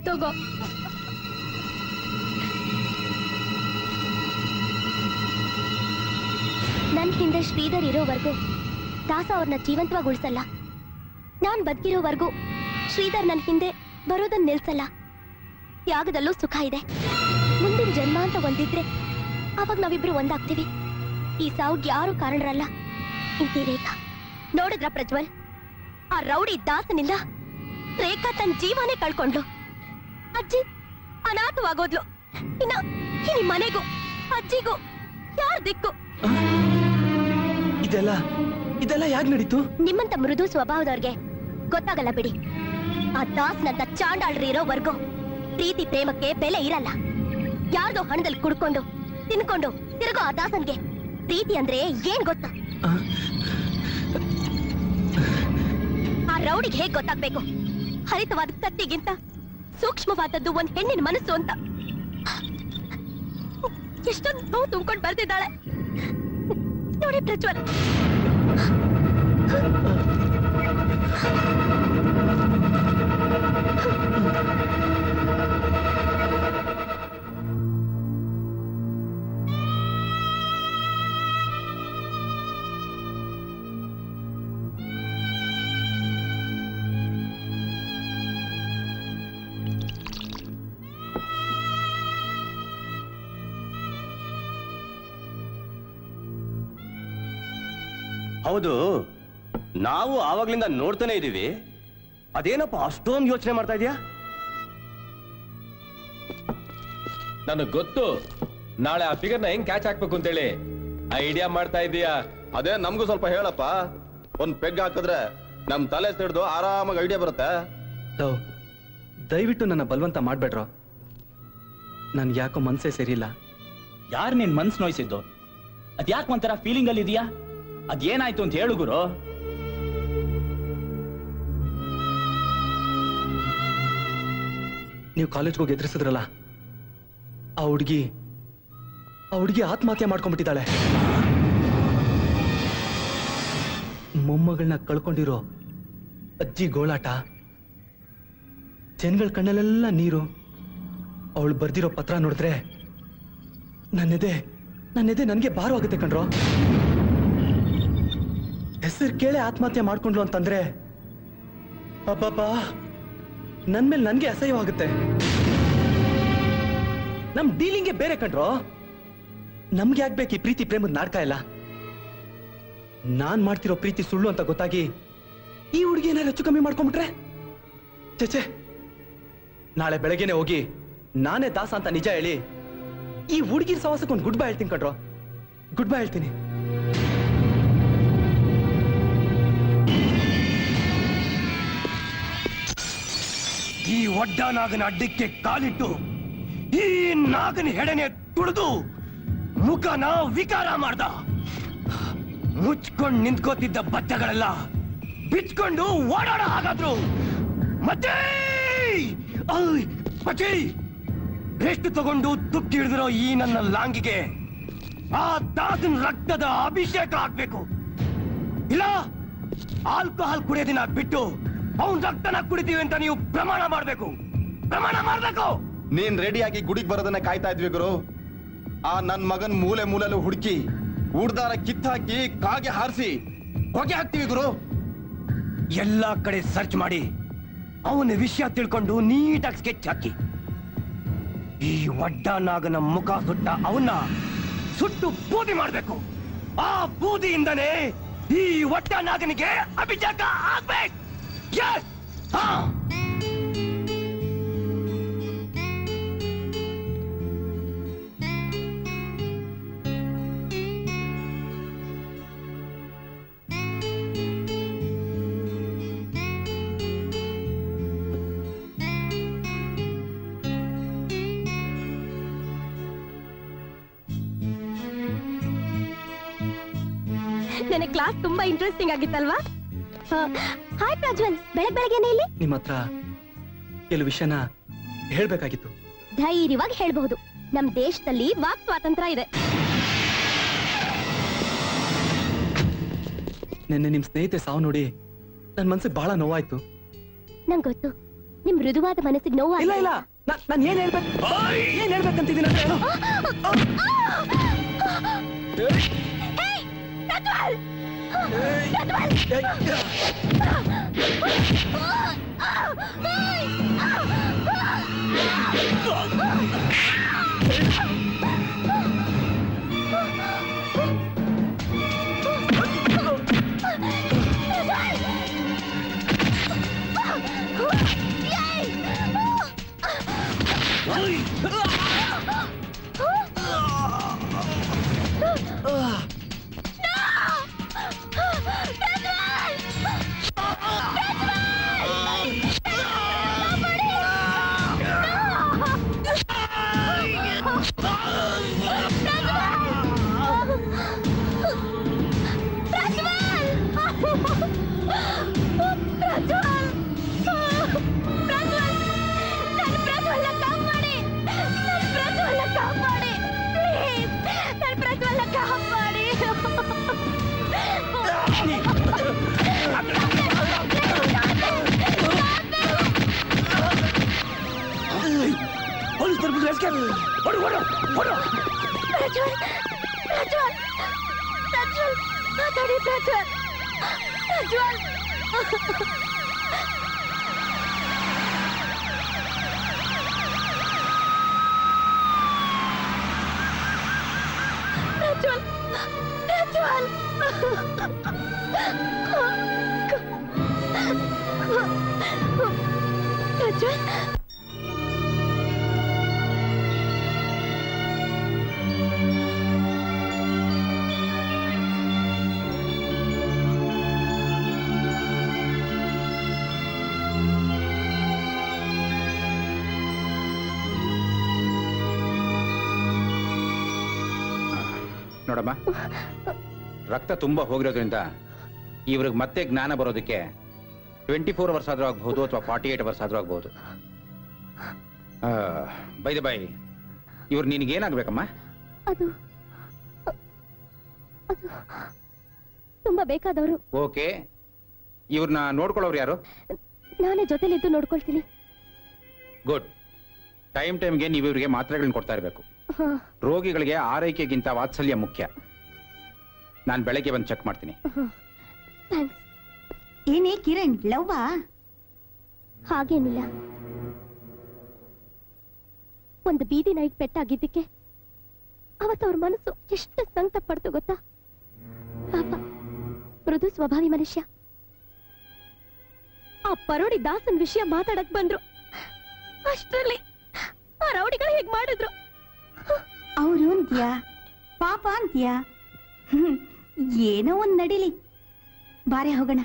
ತಗೋ. ನನ್ ಹಿಂದೆ ಶ್ರೀಧರ್ ಇರೋವರೆಗೂ ದಾಸ ಅವ್ರನ್ನ ಜೀವಂತವಾಗಿ ಉಳಿಸಲ್ಲ. ನಾನ್ ಬದುಕಿರೋವರೆಗೂ ಶ್ರೀಧರ್ ನನ್ ಹಿಂದೆ ಬರೋದನ್ನ ನಿಲ್ಸಲ್ಲ. ತ್ಯಾಗದಲ್ಲೂ ಸುಖ ಇದೆ. ಮುಂದಿನ ಜನ್ಮ ಅಂತ ಒಂದಿದ್ರೆ ಅವಾಗ ನಾವಿಬ್ರು ಒಂದಾಗ್ತೀವಿ. ಈ ಸಾವುಗ್ ಯಾರು ಕಾರಣರಲ್ಲ. ಇಂತಿ ರೇಖಾ ನೋಡಿದ್ರ ಪ್ರಜ್ವಲ್, ಆ ರೌಡಿ ದಾಸನಿಂದ ರೇಖಾ ತನ್ನ ಜೀವನೇ ಕಳ್ಕೊಂಡ್ಲು. ಅಜ್ಜಿ ಅನಾಥವಾಗೋದ್ಲು. ಇನ್ನ ಈ ಮನೆಗೂ ಅಜ್ಜಿಗೂ ಯಾರ್ ದಿಕ್ಕು? ಇದೆಲ್ಲ ಯಾಕೆ ನಡೀತು? ನಿಮ್ಮಂತ ಮೃದು ಸ್ವಭಾವದವ್ರಿಗೆ ಗೊತ್ತಾಗಲ್ಲ ಬಿಡಿ. ಆ ದಾಸ್ನಂತ ಚಾಂಡಾಳ್ರಿ ಇರೋವರೆಗೂ ಪ್ರೀತಿ ಪ್ರೇಮಕ್ಕೆ ಬೆಲೆ ಇರಲ್ಲ. ಯಾರ್ದೋ ಹಣದಲ್ಲಿ ಕುಡ್ಕೊಂಡು ತಿನ್ಕೊಂಡು ತಿರುಗೋ ಆ ದಾಸನ್ಗೆ ಪ್ರೀತಿ ಅಂದ್ರೆ ಏನ್ ಗೊತ್ತ? ಆ ರೌಡಿಗೆ ಹೇಗ್ ಗೊತ್ತಾಗ್ಬೇಕು? ಹರಿತವಾದ ಕತ್ತಿಗಿಂತ ಸೂಕ್ಷ್ಮವಾದದ್ದು ಒಂದ್ ಹೆಣ್ಣಿನ ಮನಸ್ಸು ಅಂತ. ಎಷ್ಟೊಂದು ನೋವು ತುಂಬ್ಕೊಂಡು ಬರ್ತಿದ್ದಾಳೆ ನೋಡಿ ಪ್ರಜ್ವಲ್. ಹೌದು, ನಾವು ಆವಾಗ್ಲಿಂದ ನೋಡ್ತಾನೆ ಇದೀವಿ. ಅದೇನಪ್ಪ ಅಷ್ಟೊಂದು ಯೋಚನೆ ಮಾಡ್ತಾ ಇದೀಯಾ? ನನಗ್ ಗೊತ್ತು ನಾಳೆ ಆ ಫಿಗರ್ನ ಹೆಂಗ್ ಕ್ಯಾಚ್ ಹಾಕ್ಬೇಕು ಅಂತೇಳಿ ಐಡಿಯಾ ಮಾಡ್ತಾ ಇದೀಯಾ. ಅದೇ ನಮ್ಗೂ ಸ್ವಲ್ಪ ಹೇಳಪ್ಪ. ಒಂದ್ ಪೆಗ್ ಹಾಕಿದ್ರೆ ನಮ್ ತಲೆ ಸಿಡ್ದು ಆರಾಮಾಗಿ ಐಡಿಯಾ ಬರುತ್ತೆ. ದಯವಿಟ್ಟು ನನ್ನ ಬಲವಂತ ಮಾಡ್ಬೇಡ್ರೋ. ನನ್ ಯಾಕೋ ಮನ್ಸೇ ಸೇರಿಲ್ಲ. ಯಾರು ನಿನ್ ಮನ್ಸ್ ನೋಯ್ಸಿದ್ದು? ಅದ್ಯಾಕೆ ಒಂಥರ ಫೀಲಿಂಗ್ ಅಲ್ಲಿ ಇದೆಯಾ? ಅದೇನಾಯ್ತು ಅಂತ ಹೇಳು ಗುರು. ನೀವು ಕಾಲೇಜ್ಗೆ ಹೋಗಿ ಎದುರಿಸಿದ್ರಲ್ಲ, ಆ ಹುಡುಗಿ ಆತ್ಮಹತ್ಯೆ ಮಾಡ್ಕೊಂಡ್ಬಿಟ್ಟಿದ್ದಾಳೆ. ಮೊಮ್ಮಗಳನ್ನ ಕಳ್ಕೊಂಡಿರೋ ಅಜ್ಜಿ ಗೋಳಾಟ, ಜನಗಳ ಕಣ್ಣಲ್ಲೆಲ್ಲ ನೀರು. ಅವಳು ಬರ್ದಿರೋ ಪತ್ರ ನೋಡಿದ್ರೆ ನನ್ನೆದೆ ನನಗೆ ಭಾರವಾಗುತ್ತೆ ಕಣ್ರೋ. ಹೆಸರು ಕೇಳಿ ಆತ್ಮಹತ್ಯೆ ಮಾಡ್ಕೊಂಡ್ಲು ಅಂತಂದ್ರೆ ಅಬ್ಬಬ್ಬಾ, ನನ್ ಮೇಲೆ ನನ್ಗೆ ಅಸಹ್ಯವಾಗುತ್ತೆ. ನಮ್ ಡೀಲಿಂಗೇ ಬೇರೆ ಕಣ್ರೋ. ನಮ್ಗೆ ಯಾಕ್ಬೇಕು ಈ ಪ್ರೀತಿ ಪ್ರೇಮದ ನಾಟಕ ಎಲ್ಲ? ನಾನ್ ಮಾಡ್ತಿರೋ ಪ್ರೀತಿ ಸುಳ್ಳು ಅಂತ ಗೊತ್ತಾಗಿ ಈ ಹುಡುಗಿ ಏನಾರು ಹೆಚ್ಚು ಕಮ್ಮಿ ಮಾಡ್ಕೊಂಡ್ಬಿಟ್ರೆ ಚೇಚೆ, ನಾಳೆ ಬೆಳಗ್ಗೆನೆ ಹೋಗಿ ನಾನೇ ದಾಸ ಅಂತ ನಿಜ ಹೇಳಿ ಈ ಹುಡುಗಿರ್ ಸವಾಸಕ್ಕೊಂದು ಗುಡ್ ಬೈ ಹೇಳ್ತೀನಿ ಕಣ್ರೋ. ಗುಡ್ ಬೈ ಹೇಳ್ತೀನಿ. ಈ ಒಡ್ಡ ನಾಗನ ಅಡ್ಡಕ್ಕೆ ಕಾಲಿಟ್ಟು ಈ ನಾಗನ ಹೆಡೆನೆ ತುಳಿದು ಮುಖನ ವಿಕಾರ ಮಾಡ್ದ. ಮುಚ್ಕೊಂಡು ನಿಂತ್ಕೋತಿದ್ದ ಬಟ್ಟೆಗಳೆಲ್ಲ ಬಿಚ್ಕೊಂಡು ಓಡಾಡ ಹಾಗಾದ್ರು. ಮತ್ತೆ ರೆಸ್ಟ್ ತಗೊಂಡು ತುಕ್ಕಿ ಹಿಡಿದಿರೋ ಈ ನನ್ನ ಲಾಂಗಿಗೆ ಆ ದಾಸನ ರಕ್ತದ ಅಭಿಷೇಕ ಆಗ್ಬೇಕು. ಇಲ್ಲ ಆಲ್ಕೋಹಾಲ್ ಕುಡಿಯೋದಿನ ಬಿಟ್ಟು ಅವನ್ ರಕ್ತನ ಕುಡಿತೀವಿ ಅಂತ ನೀವು ಪ್ರಮಾಣ ಮಾಡ್ಬೇಕು. ನೀನ್ ರೆಡಿಯಾಗಿ ಗುಡಿಗೆ ಬರೋದನ್ನ ಕಾಯ್ತಾ ಇದ್ವಿ ಗುರು. ಆ ನನ್ ಮಗನ್ ಮೂಲೆ ಮೂಲೆಲು ಹುಡುಕಿ ಉಡ್ದಾರ ಕಿತ್ತಾಕಿ ಕಾಗೆ ಹಾರಿಸಿ ಹೊಗೆ ಹಾಕ್ತಿವಿ ಗುರು. ಎಲ್ಲಾ ಕಡೆ ಸರ್ಚ್ ಮಾಡಿ ಅವನ ವಿಷಯ ತಿಳ್ಕೊಂಡು ನೀಟಾಗಿ ಸ್ಕೆಚ್ ಹಾಕಿ ಈ ಒಡ್ಡ ನಾಗನ ಮುಖ ಸುಟ್ಟ ಅವನ್ನ ಸುಟ್ಟು ಬೂದಿ ಮಾಡ್ಬೇಕು. ಆ ಬೂದಿಯಿಂದನೇ ಈ ಒಡ್ಡ ನಾಗನಿಗೆ ಅಭಿಷೇಕ ಆಗ್ಬೇಕು. Yes! ನನ್ನ ಕ್ಲಾಸ್ ತುಂಬಾ ಇಂಟ್ರೆಸ್ಟಿಂಗ್ ಆಗಿತ್ತಲ್ವಾ? ಹಾಯ್ ಪ್ರಜ್ವಲ್, ಬೆಳಗ್ಗೆನೆ ಇಲ್ಲಿ ನಿಮ್ಮ ಹತ್ರ ಕೆಲವು ವಿಷಯನ ಹೇಳ್ಬೇಕಾಗಿತ್ತು. ಧೈರ್ಯವಾಗಿ ಹೇಳ್ಬಹುದು. ನಮ್ ದೇಶದಲ್ಲಿ ವಾಕ್ ಸ್ವಾತಂತ್ರ್ಯ ಇದೆ. ನಿನ್ನೆ ನಿಮ್ ಸ್ನೇಹಿತೆ ಸಾವು ನೋಡಿ ನನ್ ಮನ್ಸಿಗೆ ಬಹಳ ನೋವಾಯ್ತು. ನಂಗೆ ಗೊತ್ತು, ನಿಮ್ ಮೃದುವಾದ ಮನಸ್ಸಿಗೆ ನೋವು. ಇಲ್ಲ ಇಲ್ಲ, ನಾನು ಏನ್ ಹೇಳ್ಬೇಕಂತಿದ್ದೀನಿ ಅಂತ ಹೇಳು. ನೋಡಮ್ಮ, ರಕ್ತ ತುಂಬಾ ಹೋಗಿರೋದ್ರಿಂದ ಇವ್ರಿಗೆ ಮತ್ತೆ ಜ್ಞಾನ ಬರೋದಕ್ಕೆ 24 ಅವರ್ಸ್ ಆದ್ರೂ ಆಗ್ಬಹುದು ಅಥವಾ 48 ಅವರ್ಸ್ ಆದ್ರೂ ಆಗ್ಬಹುದು. ಬೈ ದ ಬೈ, ಇವ್ರು ನಿನಗೇನಾಗ್ಬೇಕಮ್ಮ? ಅದು ತುಂಬಾ ಬೇಕಾದವರು. ಓಕೆ, ಇವ್ರನ್ನ ನೋಡ್ಕೊಳ್ಳೋರು ಯಾರು? ನಾನೇ ಜೊತೆಲಿದ್ದು ನೋಡ್ಕೊಳ್ತೀನಿ. ಗುಡ್. ಟೈಮ್ಗೆ ನೀವು ಇವ್ರಿಗೆ ಮಾತ್ರೆಗಳನ್ನ ಕೊಡ್ತಾ ಇರಬೇಕು. ರೋಗಿಗಳಿಗೆ ಆರೈಕೆಗಿಂತ ವಾತ್ಸಲ್ಯ ಮುಖ್ಯ. ನಾನು ಬೆಳಗ್ಗೆ ಬಂದು ಚೆಕ್ ಮಾಡ್ತೀನಿ. ಏನೇ ಕಿರಣ್, ಲವ್ವಾ? ಹಾಗೇನಿಲ್ಲ. ಒಂದು ಬೀದಿ ನಾಯಿಗೆ ಪೆಟ್ಟಾಗಿದ್ದಕ್ಕೆ ಅವತ್ತು ಅವ್ರ ಮನಸ್ಸು ಎಷ್ಟು ಸಂಕಟ ಪಡ್ತು ಗೊತ್ತಾ? ಪಾಪ, ಮೃದು ಸ್ವಭಾವಿ ಮನುಷ್ಯ. ಆ ಪರೋಡಿ ದಾಸನ್ ವಿಷಯ ಮಾತಾಡಕ್ ಬಂದ್ರು. ಅಷ್ಟರಲ್ಲಿ ಆ ರೌಡಿಗಳು ಹೇಗ್ ಮಾಡಿದ್ರು. ಅವರು ಅಂತ್ಯಾ, ಪಾಪ ಅಂತ್ಯಾ? ಏನೋ ಒಂದ್ ನಡಿಲಿ, ಬಾರೆ ಹೋಗೋಣ.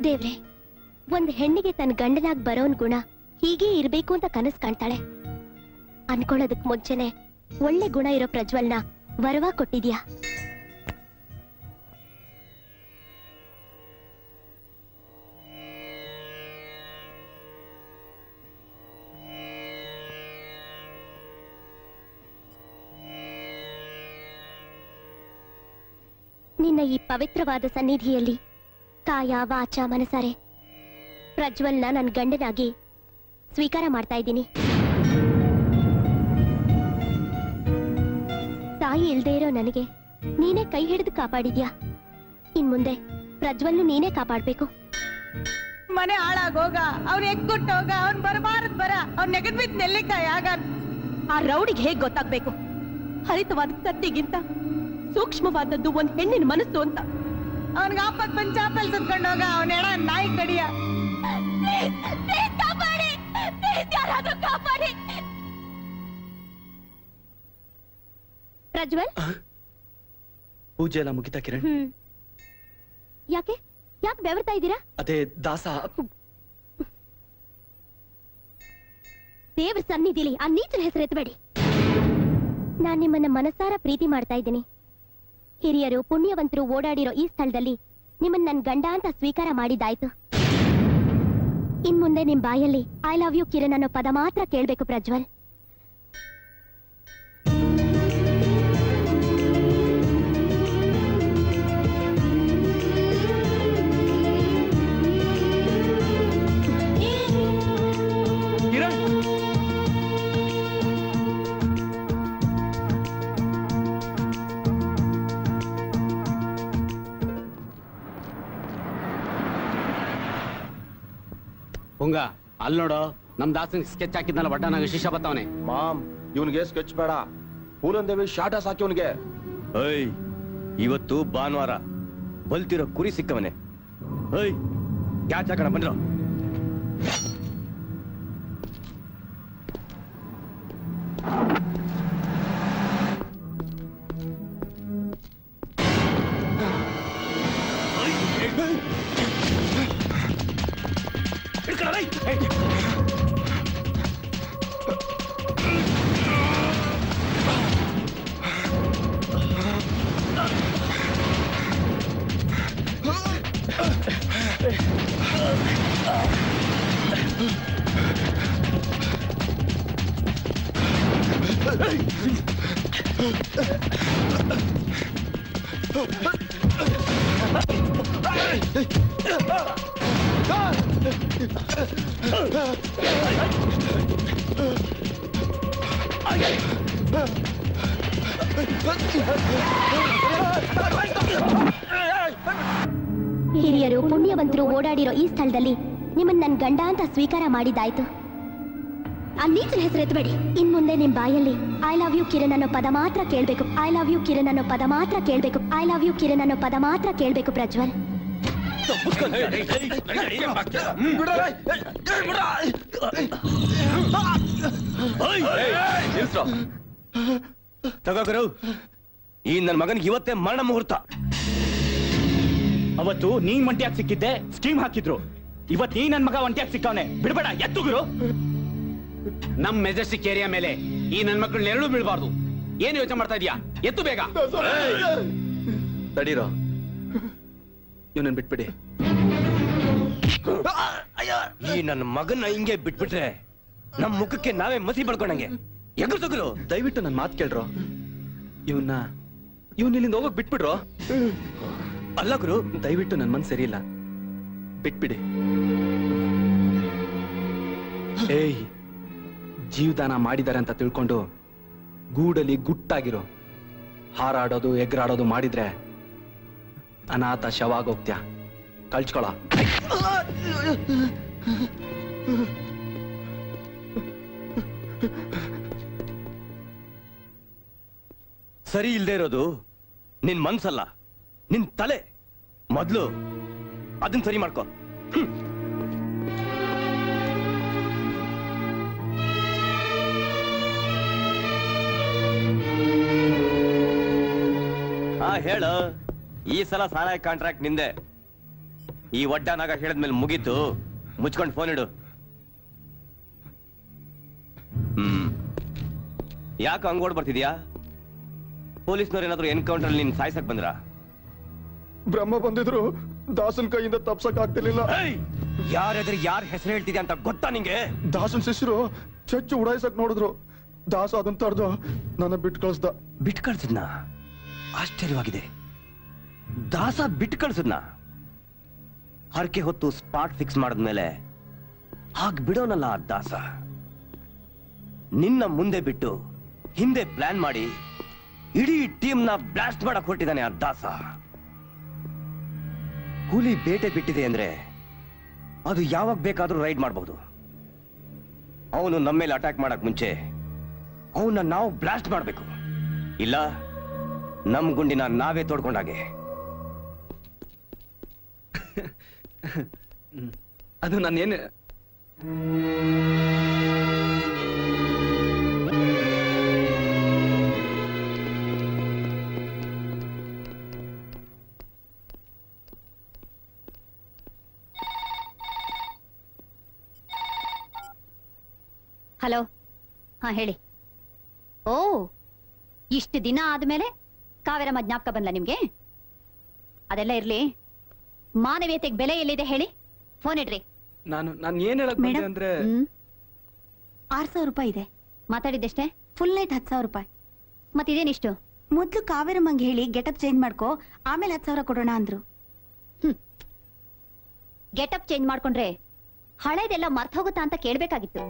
ದೇವ್ರೆ, ಒಂದ್ ಹೆಣ್ಣಿಗೆ ತನ್ನ ಗಂಡನಾಗ್ ಬರೋನ್ ಗುಣ ಹೀಗೆ ಇರ್ಬೇಕು ಅಂತ ಕನಸು ಕಾಣ್ತಾಳೆ. ಅನ್ಕೊಳ್ಳೋದಕ್ ಮುಂಚೆನೆ ಒಳ್ಳೆ ಗುಣ ಇರೋ ಪ್ರಜ್ವಲ್ನ ವರವಾ ಕೊಟ್ಟಿದ್ಯಾ. ನಿನ್ನ ಈ ಪವಿತ್ರವಾದ ಸನ್ನಿಧಿಯಲ್ಲಿ ಕಾಯ ವಾಚ ಮನಸಾರೆ ಪ್ರಜ್ವಲ್ನ ನನ್ನ ಗಂಡನಾಗಿ ಸ್ವೀಕಾರ ಮಾಡ್ತಾ ಇದ್ದೀನಿ. ತಾಯಿ ಇಲ್ದೇ ಇರೋ ನನಗೆ ನೀನೇ ಕೈ ಹಿಡಿದು ಕಾಪಾಡಿದ್ಯಾ. ಇನ್ ಮುಂದೆ ಪ್ರಜ್ವಲ್ನು ನೀನೇ ಕಾಪಾಡ್ಬೇಕು. ಮನೆ ಹಾಳಾಗೋಗ, ಅವ್ನ ಎಗ್ಗುಟ್ಟೋಗ, ಅವ್ನ್ ಬರಬಾರದ್ ಬರ, ಅವ್ನ್ ನೆಗದ್ಬಿದ್ ನೆಲ್ಲಿಕಾಯಿ ಆಗ. ಆ ರೌಡಿಗೆ ಹೇಗ್ ಗೊತ್ತಾಗ್ಬೇಕು ಹರಿತವಾದ ಕತ್ತಿಗಿಂತ ಸೂಕ್ಷ್ಮವಾದದ್ದು ಒಂದ್ ಹೆಣ್ಣಿನ ಮನಸ್ಸು ಅಂತ. ಅವನ್ಗೆ ಆಪತ್ ಬಂದ್ ಚಾಪಲ್ ಸುತ್ಕೊಂಡೋಗ, ಅವನ ಎಡ ನಾಯಿ ಕಡಿಯ. ಯಾರಾದ್ರೂ ಕಾಪಾಡಿ. ಪ್ರಜ್ವಲ್. ಪೂಜೆ ಎಲ್ಲ ಮುಗಿತಾ ಕಿರಣ್? ಯಾಕೆ ಯಾಕೆ ಬೆವರ್ತಾ ಇದ್ದೀರಾ? ಅದೇ ದಾಸ ದೇವ್ರ ಸನ್ನಿಧಿಲಿ ಆ ನೀಚನ ಹೆಸರು ಎತ್ತಬೇಡಿ. ನಾನ್ ನಿಮ್ಮನ್ನ ಮನಸಾರ ಪ್ರೀತಿ ಮಾಡ್ತಾ ಇದ್ದೀನಿ. ಹಿರಿಯರು ಪುಣ್ಯವಂತರು ಓಡಾಡಿರೋ ಈ ಸ್ಥಳದಲ್ಲಿ ನಿಮ್ಮನ್ನ ನನ್ ಗಂಡ ಅಂತ ಸ್ವೀಕಾರ ಮಾಡಿದ್ದಾಯ್ತು. ಇನ್ ಮುಂದೆ ನಿಮ್ ಬಾಯಲ್ಲಿ ಐ ಲವ್ ಯು ಕಿರಣ್ ಅನ್ನೋ ಪದ ಮಾತ್ರ ಕೇಳ್ಬೇಕು ಪ್ರಜ್ವಲ್. ಹುಂಗ ಅಲ್ಲಿ ನೋಡು, ನಮ್ ದಾಸನ್ ಸ್ಕೆಚ್ ಹಾಕಿದ್ನಲ್ಲ ಬಡ್ಡನಾಗ ಶಿಷ್ಯ ಬತ್ತವನೆ. ಮಾಮ್ ಇವನ್ಗೆ ಸ್ಕೆಚ್ ಬೇಡ, ಪೂಲಂದೇವಿ ಶಾಟ ಸಾಕಿ ಅವನಿಗೆ. ಏಯ್ ಇವತ್ತು ಭಾನುವಾರ, ಬಲ್ತಿರೋ ಕುರಿ ಸಿಕ್ಕವನೆ. ಏಯ್ ಕ್ಯಾಚ್ ಹಾಕೋಣ ಬಂದ್ರು. ಹಿರಿಯರು ಪುಣ್ಯವಂತರು ಓಡಾಡಿರೋ ಈ ಸ್ಥಳದಲ್ಲಿ ನಿಮ್ಮನ್ನ ನನ್ ಗಂಡ ಅಂತ ಸ್ವೀಕಾರ ಮಾಡಿದ್ದಾಯ್ತು. ಆ ನೀಚನ ಹೆಸರು ಎತ್ತಬೇಡಿ. ಇನ್ ಮುಂದೆ ನಿಮ್ ಬಾಯಲ್ಲಿ ಐ ಲವ್ ಯು ಕಿರಣ್ ಅನ್ನೋ ಪದ ಮಾತ್ರ ಕೇಳ್ಬೇಕು. ಐ ಲವ್ ಯು ಕಿರಣ್ ಅನ್ನೋ ಪದ ಮಾತ್ರ ಕೇಳ್ಬೇಕು. ಐ ಲವ್ ಯು ಕಿರಣ್ ಅನ್ನೋ ಪದ ಮಾತ್ರ ಕೇಳ್ಬೇಕು ಪ್ರಜ್ವಲ್. ತಗೋಕರು, ಈ ನನ್ನ ಮಗನಿಗೆ ಇವತ್ತೇ ಮರಣ ಮುಹೂರ್ತ. ಅವತ್ತು ನೀನ್ ಒಂಟಿಯಾಗಿ ಸಿಕ್ಕಿದ್ದೆ, ಸ್ಕೀಮ್ ಹಾಕಿದ್ರು. ಇವತ್ ನೀ ನನ್ ಮಗ ಒಂಟಿಯಾಗಿ ಸಿಕ್ಕವನೆ, ಬಿಡ್ಬೇಡ, ಎತ್ತುಗುರು. ನಮ್ ಮೆಜೆಸ್ಟಿಕ್ ಏರಿಯಾ ಮೇಲೆ ಈ ನನ್ ಮಕ್ಕಳು ನೆರಳು ಬೀಳ್ಬಾರ್ದು. ಏನ್ ಯೋಚನೆ ಮಾಡ್ತಾ ಇದೀಯಾ? ಎತ್ತು ಬೇಗ. ತಡೀರೋ, ಇವನನ್ನ ಬಿಟ್ಬಿಡಿ. ಈ ನನ್ನ ಮಗನ ಹಿಂಗೆ ಬಿಟ್ಬಿಟ್ರೆ ನಮ್ ಮುಖಕ್ಕೆ ನಾವೇ ಮಸಿ ಬಳ್ಕೊಂಡಂಗೆ. ಎಗರ್ಸೋಗ್ರು, ದಯವಿಟ್ಟು ನನ್ ಮಾತು ಕೇಳ್ರೋ. ಇವನ್ ಇಲ್ಲಿಂದ ಹೋಗಕ್ ಬಿಟ್ಬಿಡ್ರೋ. ಅಲ್ಲ ಗುರು, ದಯವಿಟ್ಟು ನನ್ ಮನ್ಸು ಸರಿ ಇಲ್ಲ, ಬಿಟ್ಬಿಡಿ. ಏಯ್, ಜೀವದಾನ ಮಾಡಿದ್ದಾರೆ ಅಂತ ತಿಳ್ಕೊಂಡು ಗೂಡಲ್ಲಿ ಗುಟ್ಟಾಗಿರೋ ಹಾರಾಡೋದು ಎಗ್ರಾಡೋದು ಮಾಡಿದ್ರೆ ಅನಾಥ ಶವಾಗೋಗ್ತ್ಯಾ. ಕಳ್ಚ್ಕೊಳ. ಸರಿ ಇಲ್ದೇ ಇರೋದು ನಿನ್ ಮನ್ಸಲ್ಲ, ನಿನ್ ತಲೆ. ಮೊದ್ಲು ಅದನ್ನ ಸರಿ ಮಾಡ್ಕೋ. ಹೇಳು, ಈ ಸಲ ಸಾರಾಯಿ ಕಾಂಟ್ರಾಕ್ಟ್ ನಿಂದೆ. ಈ ಒಡ್ಡನಾಗ ಹೇಳಿದ್ಮೇಲೆ ಮುಗೀತು. ಮುಚ್ಕೊಂಡು ಫೋನ್ ಇಡು. ಯಾಕೆ ಹಂಗೋಡ್ ಬರ್ತಿದ್ಯಾ? ಪೊಲೀಸ್ನವ್ರು ಏನಾದ್ರು ಎನ್ಕೌಂಟರ್ ನೀನ್ ಸಾಯ್ಸಕ್ ಬಂದ್ರ? ಬ್ರಹ್ಮ ಬಂದಿದ್ರು, ದಾಸನ್ ಕೈಯಿಂದ ತಪ್ಸಕ್ ಆಗ್ತಿರ್ಲಿಲ್ಲ. ಯಾರಾದ್ರೂ ಯಾರ ಹೆಸರು ಹೇಳ್ತಿದ್ಯಾ ಅಂತ ಗೊತ್ತಾ ನಿಂಗೆ? ದಾಸನ್ ಶಿಷ್ಯರು ಚಚ್ಚು ಉಡಾಯಿಸಕ್ ನೋಡಿದ್ರು. ದಾಸ ಅದನ್ನ ತಡೆದು ನನ್ನ ಬಿಟ್ಟು ಕಳಿಸ್ದ. ಬಿಟ್ಟು ಕಳ್ಸಿದ್ನ? ಆಶ್ಚರ್ಯವಾಗಿದೆ. ದಾಸ ಬಿಟ್ಟು ಕಳ್ಸಿದ್ನ? ಹರಕೆ ಹೊತ್ತು ಸ್ಪಾಟ್ ಫಿಕ್ಸ್ ಮಾಡಿದ್ಮೇಲೆ ಹಾಗ್ ಬಿಡೋನಲ್ಲ ಆ ದಾಸ. ನಿನ್ನ ಮುಂದೆ ಬಿಟ್ಟು ಹಿಂದೆ ಪ್ಲಾನ್ ಮಾಡಿ ಇಡೀ ಟೀಮ್ನ ಬ್ಲಾಸ್ಟ್ ಮಾಡಕ್ ಹೊರಟಿದ್ದಾನೆ ಆ ದಾಸ. ಹುಲಿ ಬೇಟೆ ಬಿಟ್ಟಿದೆ ಅಂದ್ರೆ ಅದು ಯಾವಾಗ ಬೇಕಾದ್ರೂ ರೈಡ್ ಮಾಡಬಹುದು. ಅವನು ನಮ್ಮ ಮೇಲೆ ಅಟ್ಯಾಕ್ ಮಾಡಕ್ ಮುಂಚೆ ಅವನ್ನ ನಾವು ಬ್ಲಾಸ್ಟ್ ಮಾಡಬೇಕು. ಇಲ್ಲ ನಮ್ ಗುಂಡಿನ ನಾವೇ ತೋಡ್ಕೊಂಡಾಗೆ. ಅದು ನಾನೇನು ಹಲೋ, ಹಾ ಹೇಳಿ. ಓ, ಇಷ್ಟು ದಿನ ಆದ್ಮೇಲೆ ಕಾವೇರಮ್ಮ ಜ್ಞಾಪಕ ಬಂದ್ಲ ನಿಮ್ಗೆ? ಅದೆಲ್ಲ ಇರ್ಲಿ, ಮಾನವೀಯತೆಗೆ ಬೆಲೆ ಎಲ್ಲಿದೆ ಹೇಳಿ? ಫೋನ್ ಇಡ್ರಿ. ನಾನು ಏನ್ ಹೇಳಕ್ ಬಂದೆ ಅಂದ್ರೆ 6,000 ರೂಪಾಯಿ ಇದೆ. ಮಾತಾಡಿದ್ದೆಷ್ಟೇ? ಫುಲ್ ನೈಟ್ 10,000 ರೂಪಾಯಿ. ಮತ್ತಿದೇನಿಷ್ಟು? ಮೊದ್ಲು ಕಾವೇರಮ್ಮಂಗೆ ಹೇಳಿ ಗೆಟಪ್ ಚೇಂಜ್ ಮಾಡ್ಕೋ, ಆಮೇಲೆ 10,000 ಕೊಡೋಣ ಅಂದ್ರು. ಗೆಟಪ್ ಚೇಂಜ್ ಮಾಡ್ಕೊಂಡ್ರೆ ಹಳೇದೆಲ್ಲ ಮರ್ತ ಹೋಗುತ್ತಾ ಅಂತ ಕೇಳ್ಬೇಕಾಗಿತ್ತು.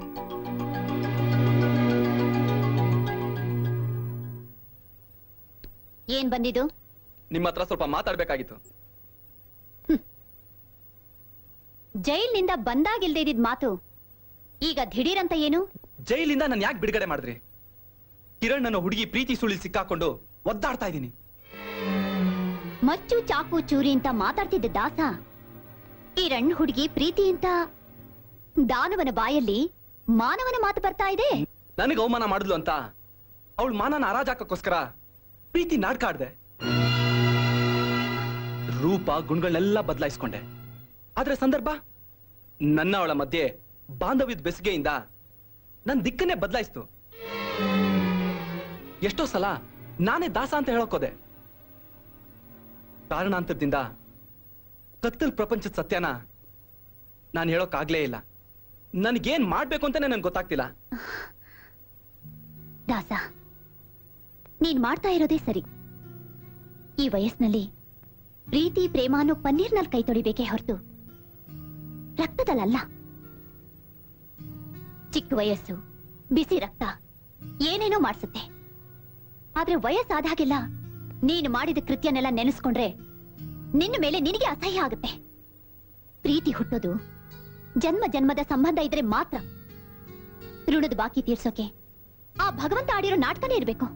ಏನ್ ಬಂದಿದ್ದು? ನಿಮ್ಮ ಹತ್ರ ಸ್ವಲ್ಪ ಮಾತಾಡ್ಬೇಕಾಗಿತ್ತು. ಜೈಲ್ನಿಂದ ಬಂದಾಗಿಲ್ದೇ ಇದ್ದಿದ್ ಮಾತು ಈಗ ದಿಢೀರಂತ ಏನು? ಜೈಲಿಂದ ನಾನು ಯಾಕೆ ಬಿಡುಗಡೆ ಮಾಡಿದ್ರಿ? ಕಿರಣ್ ನನ್ನ ಹುಡುಗಿ ಪ್ರೀತಿ ಸುಳಿ ಸಿಕ್ಕಾಕೊಂಡು ಒದ್ದಾಡ್ತಾ ಇದ್ದೀನಿ. ಮಚ್ಚು ಚಾಕು ಚೂರಿ ಅಂತ ಮಾತಾಡ್ತಿದ್ದ ದಾಸ ಕಿರಣ್ ಹುಡುಗಿ ಪ್ರೀತಿ ಅಂತ ದಾನವನ ಬಾಯಲ್ಲಿ ಮಾನವನ ಮಾತು ಬರ್ತಾ ಇದೆ. ನನಗೆ ಅವಮಾನ ಮಾಡಿದ್ಲು ಅಂತ ಅವಳು ಮಾನನ ಹರಾಜಾಕೋಸ್ಕರ ಪ್ರೀತಿ ನಾಟಕ ಆಡ್ದೆ. ರೂಪ ಗುಣಗಳನ್ನೆಲ್ಲ ಬದಲಾಯಿಸ್ಕೊಂಡೆ. ಆದ್ರೆ ಸಂದರ್ಭ ನನ್ನ ಅವಳ ಮಧ್ಯೆ ಬಾಂಧವ್ಯದ ಬೆಸುಗೆಯಿಂದ ನನ್ನ ದಿಕ್ಕನ್ನೇ ಬದಲಾಯಿಸ್ತು. ಎಷ್ಟೋ ಸಲ ನಾನೇ ದಾಸ ಅಂತ ಹೇಳೋಕೋದೆ. ಕಾರಣಾಂತರದಿಂದ ಕತ್ತಲ್ ಪ್ರಪಂಚದ ಸತ್ಯನ ನಾನು ಹೇಳೋಕ್ಕಾಗ್ಲೇ ಇಲ್ಲ. ನನಗೇನ್ ಮಾಡ್ಬೇಕು ಅಂತಾನೆ ನನ್ಗೆ ಗೊತ್ತಾಗ್ತಿಲ್ಲ. ದಾಸ, ನೀನ್ ಮಾಡ್ತಾ ಇರೋದೇ ಸರಿ. ಈ ವಯಸ್ಸಿನಲ್ಲಿ ಪ್ರೀತಿ ಪ್ರೇಮ ಅನ್ನೋ ಪನ್ನೀರ್ನಲ್ಲಿ ಕೈ ತೊಳಿಬೇಕೇ ಹೊರತು ರಕ್ತದಲ್ಲ. ಚಿಕ್ಕ ವಯಸ್ಸು, ಬಿಸಿ ರಕ್ತ ಏನೇನೋ ಮಾಡಿಸುತ್ತೆ. ಆದ್ರೆ ವಯಸ್ಸಾದಾಗೆಲ್ಲ ನೀನು ಮಾಡಿದ ಕೃತ್ಯನೆಲ್ಲ ನೆನೆಸ್ಕೊಂಡ್ರೆ ನಿನ್ನ ಮೇಲೆ ನಿನಗೆ ಅಸಹ್ಯ ಆಗುತ್ತೆ. ಪ್ರೀತಿ ಹುಟ್ಟೋದು ಜನ್ಮ ಜನ್ಮದ ಸಂಬಂಧ ಇದ್ರೆ ಮಾತ್ರ. ಋಣದ ಬಾಕಿ ತೀರ್ಸೋಕೆ ಆ ಭಗವಂತ ಆಡಿರೋ ನಾಟಕನೇ ಇರ್ಬೇಕು.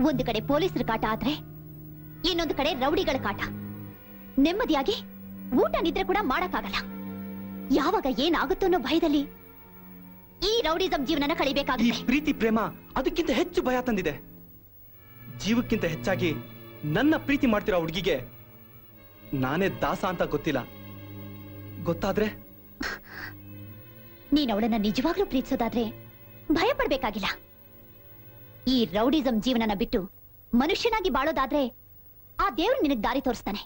ಒಂದು ಕಡೆ ಪೊಲೀಸರ ಕಾಟ ಆದ್ರೆ ಇನ್ನೊಂದು ಕಡೆ ರೌಡಿಗಳ ಕಾಟ. ನೆಮ್ಮದಿಯಾಗಿ ಊಟ ನಿದ್ರೆ ಕೂಡ ಮಾಡಕ್ಕಾಗಲ್ಲ. ಯಾವಾಗ ಏನಾಗುತ್ತೋ ಅನ್ನೋ ಭಯದಲ್ಲಿ ಈ ರೌಡಿಸಂ ಜೀವನನ ಕಳಿಬೇಕಾಗುತ್ತೆ. ಪ್ರೀತಿ ಪ್ರೇಮ ಅದಕ್ಕಿಂತ ಹೆಚ್ಚು ಭಯ ತಂದಿದೆ. ಜೀವಕ್ಕಿಂತ ಹೆಚ್ಚಾಗಿ ನನ್ನ ಪ್ರೀತಿ ಮಾಡ್ತಿರೋ ಹುಡುಗಿಗೆ ನಾನೇ ದಾಸ ಅಂತ ಗೊತ್ತಿಲ್ಲ. ಗೊತ್ತಾದ್ರೆ ನೀನ್ ಅವಳನ್ನ ನಿಜವಾಗ್ಲೂ ಪ್ರೀತಿಸೋದಾದ್ರೆ ಭಯ ಪಡ್ಬೇಕಾಗಿಲ್ಲ. ಈ ರೌಡಿಸಂ ಜೀವನನ ಬಿಟ್ಟು ಮನುಷ್ಯನಾಗಿ ಬಾಳೋದಾದ್ರೆ ಆ ದೇವ್ರು ನಿನಗ್ ದಾರಿ ತೋರಿಸ್ತಾನೆ.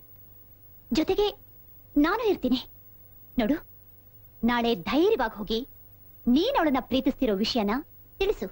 ಜೊತೆಗೆ ನಾನು ಇರ್ತೀನಿ ನೋಡು. ನಾಳೆ ಧೈರ್ಯವಾಗಿ ಹೋಗಿ ನೀನ್ ಅವಳನ್ನ ಪ್ರೀತಿಸ್ತಿರೋ ವಿಷಯನ ತಿಳಿಸು.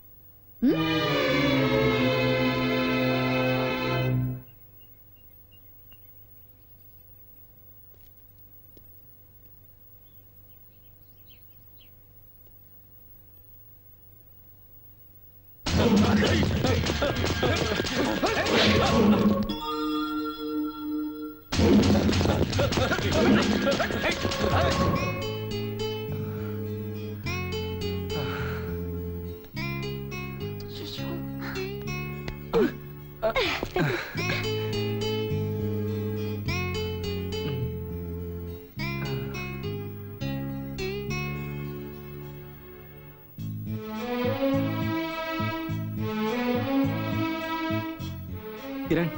Kiran,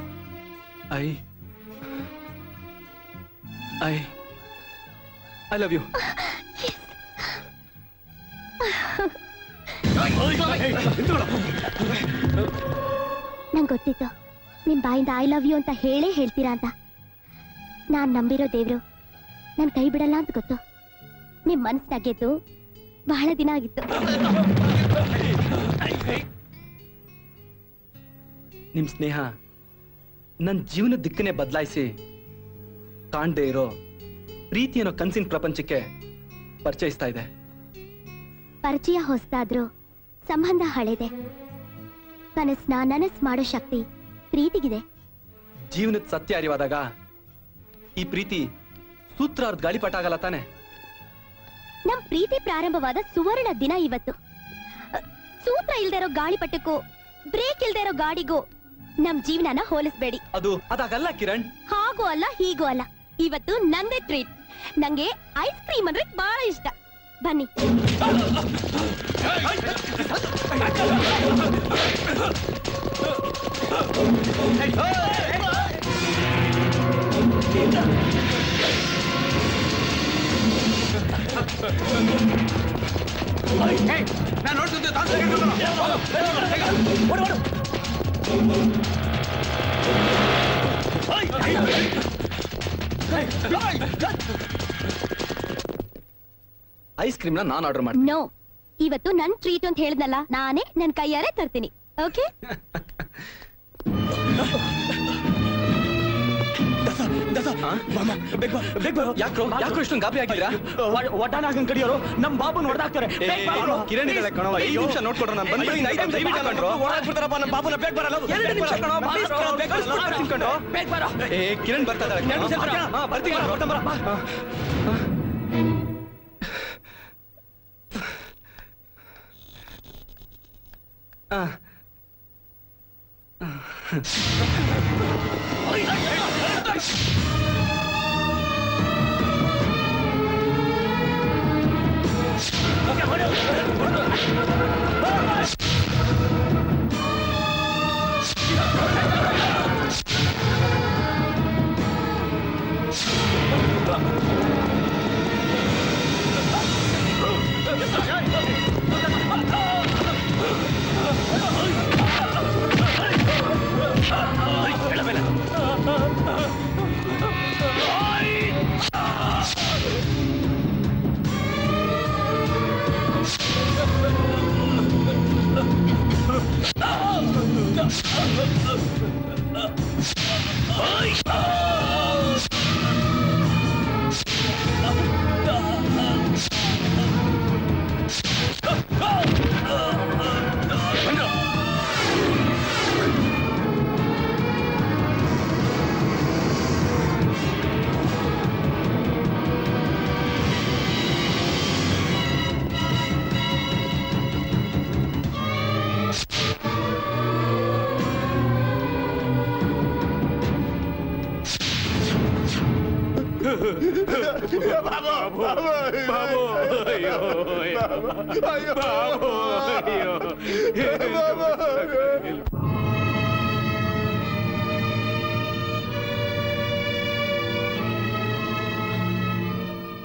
I love you. ನಂಗೆ ಗೊತ್ತಿತ್ತು ನಿಮ್ ಬಾಯಿಂದ ಐ ಲವ್ ಯು ಅಂತ ಹೇಳೇ ಹೇಳ್ತೀರಾ ಅಂತ. ನಾನ್ ನಂಬಿರೋ ದೇವ್ರು ನನ್ ಕೈ ಬಿಡಲ್ಲ ಅಂತ ಗೊತ್ತು. ನಿಮ್ ಮನಸ್ಸಿನ ಗೆದ್ದು ಬಹಳ ದಿನ ಆಗಿತ್ತು. ನಿಮ್ ಸ್ನೇಹ ನನ್ನ ಜೀವನದ ದಿಕ್ಕನ್ನೇ ಬದಲಾಯಿಸಿ ಕಾಣ್ದೇ ಇರೋ ಪ್ರೀತಿ ಅನ್ನೋ ಕನ್ಸಿನ ಪ್ರಪಂಚಕ್ಕೆ ಪರಿಚಯಿಸ್ತಾ ಇದೆ. ಪರಿಚಯ ಹೊಸದಾದ್ರೂ ಸಂಬಂಧ ಹಳೇದೆ. ಕನಸ್ನ ನನಸ್ ಮಾಡೋ ಶಕ್ತಿ ಪ್ರೀತಿಗಿದೆ. ಜೀವನದ ಸತ್ಯ ಅರಿವಾದಾಗ ಈ ಪ್ರೀತಿ ಸೂತ್ರಾರ್ಧ ಗಾಳಿಪಟ ಆಗಲ್ಲ ತಾನೆ? ನಮ್ ಪ್ರೀತಿ ಪ್ರಾರಂಭವಾದ ಸುವರ್ಣ ದಿನ ಇವತ್ತು. ಸೂತ್ರ ಇಲ್ದೇ ಇರೋ ಗಾಳಿಪಟಕ್ಕೂ ಬ್ರೇಕ್ ಇಲ್ದೇ ಇರೋ ಗಾಡಿಗೂ ನಮ್ ಜೀವನನ ಹೋಲಿಸ್ಬೇಡಿ. ಅದಾಗಲ್ಲ ಕಿರಣ್. ಹಾಗೂ ಅಲ್ಲ ಹೀಗೂ ಅಲ್ಲ. ಇವತ್ತು ನಂದೇ ಟ್ರೀಟ್. ನಂಗೆ ಐಸ್ ಕ್ರೀಮ್ ಅಂದ್ರೆ ಬಹಳ ಇಷ್ಟ. ಬನ್ನಿ. ಐಸ್ ಕ್ರೀಮ್ ನಾನು ಆರ್ಡರ್ ಮಾಡ್ತೀನಿ. ನೋ, ಇವತ್ತು ನನ್ ಟ್ರೀಟ್ ಅಂತ ಹೇಳಿದ್ನಲ್ಲ, ನಾನೇ ನನ್ ಕೈಯಾರೆ ತರ್ತೀನಿ. ಓಕೆ? ಯಾಕೋ ಇಷ್ಟೊಂದು ಗಾಬರಿ ಆಗಿದ್ದೀರಾ? ಒಟ್ಟಾನಾಗಂಗ್ ಕಡಿಯೋರು ನಮ್ ಬಾಬು ನೋಡ್ದಾಕ್ತಾರೆ. ಕಿರಣ್ ಇದ್ದಾಳೆ ಕಣೋ, 5 ನಿಮಿಷ ನೋಡ್ಕೊಡ್ರು. ನಾನು ಬಂದ್ಬಿಡಿ. 5 ನಿಮಿಷ ಬಿಟ್ಕೊಂಡ್ರು ಓಡಾಕ್ಬಿಡ್ತಾರಪ್ಪ. ನಮ್ಮ ಬಾಬುನ ಬೇಗ ಬರಲ್ಲ. 2 ನಿಮಿಷ ಕಣೋ, ಬೇಗ ಬರೋ. ಕಿರಣ್ ಬರ್ತಾ ಇದ್ದಾಳೆ. ಬರ್ತೀನಿ.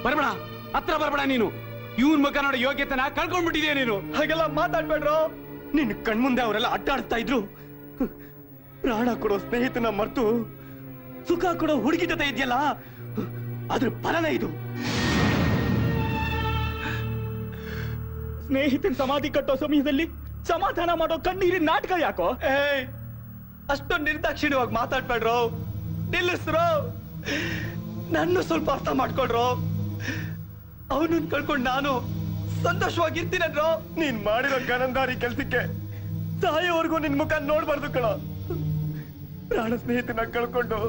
ಬರ್ಬೇಡ, ಹತ್ರ ಬರ್ಬೇಡ ನೀನು. ಇವನ್ ಮುಖ ನೋಡಿ ಯೋಗ್ಯತೆನ ಕಳ್ಕೊಂಡ್ಬಿಟ್ಟಿದ್ಯಾ ನೀನು. ಹಾಗೆಲ್ಲ ಮಾತಾಡ್ಬೇಡ್ರೋ. ನಿನ್ ಕಣ್ಮುಂದೆ ಅವರೆಲ್ಲ ಅಡ್ಡಾಡ್ತಾ ಇದ್ರು. ಪ್ರಾಣ ಕೊಡೋ ಸ್ನೇಹಿತನ ಮರ್ತು ಸುಖ ಕೊಡೋ ಹುಡುಗಿ ಜೊತೆ ಇದೆಯಲ್ಲ, ಅದ್ರ ಫಲನ ಇದು. ಸ್ನೇಹಿತನ ಸಮಾಧಿ ಕಟ್ಟೋ ಸಮಯದಲ್ಲಿ ಸಮಾಧಾನ ಮಾಡೋ ಕಣ್ಣೀರಿನ ನಾಟಕ ಯಾಕೋ? ಅಷ್ಟೊಂದು ನಿರ್ದಾಕ್ಷಿಣ್ಯವಾಗಿ ಮಾತಾಡ್ಬೇಡ್ರೋ. ನಿಲ್ಲಿಸ್ರೋ. ನನ್ನ ಸ್ವಲ್ಪ ಅರ್ಥ ಮಾಡ್ಕೊಡ್ರೋ. ಅವನನ್ನ ಕಳ್ಕೊಂಡು ನಾನು ಸಂತೋಷವಾಗಿರ್ತೀನನ್ರೋ. ನೀನ್ ಮಾಡಿರೋ ಗನಂದಾರಿ ಕೆಲ್ಸಕ್ಕೆ ಸಾಯೋವರೆಗೂ ನಿನ್ ಮುಖ ನೋಡ್ಬಾರ್ದು ಕಣ. ಪ್ರಾಣ ಸ್ನೇಹಿತನ ಕಳ್ಕೊಂಡು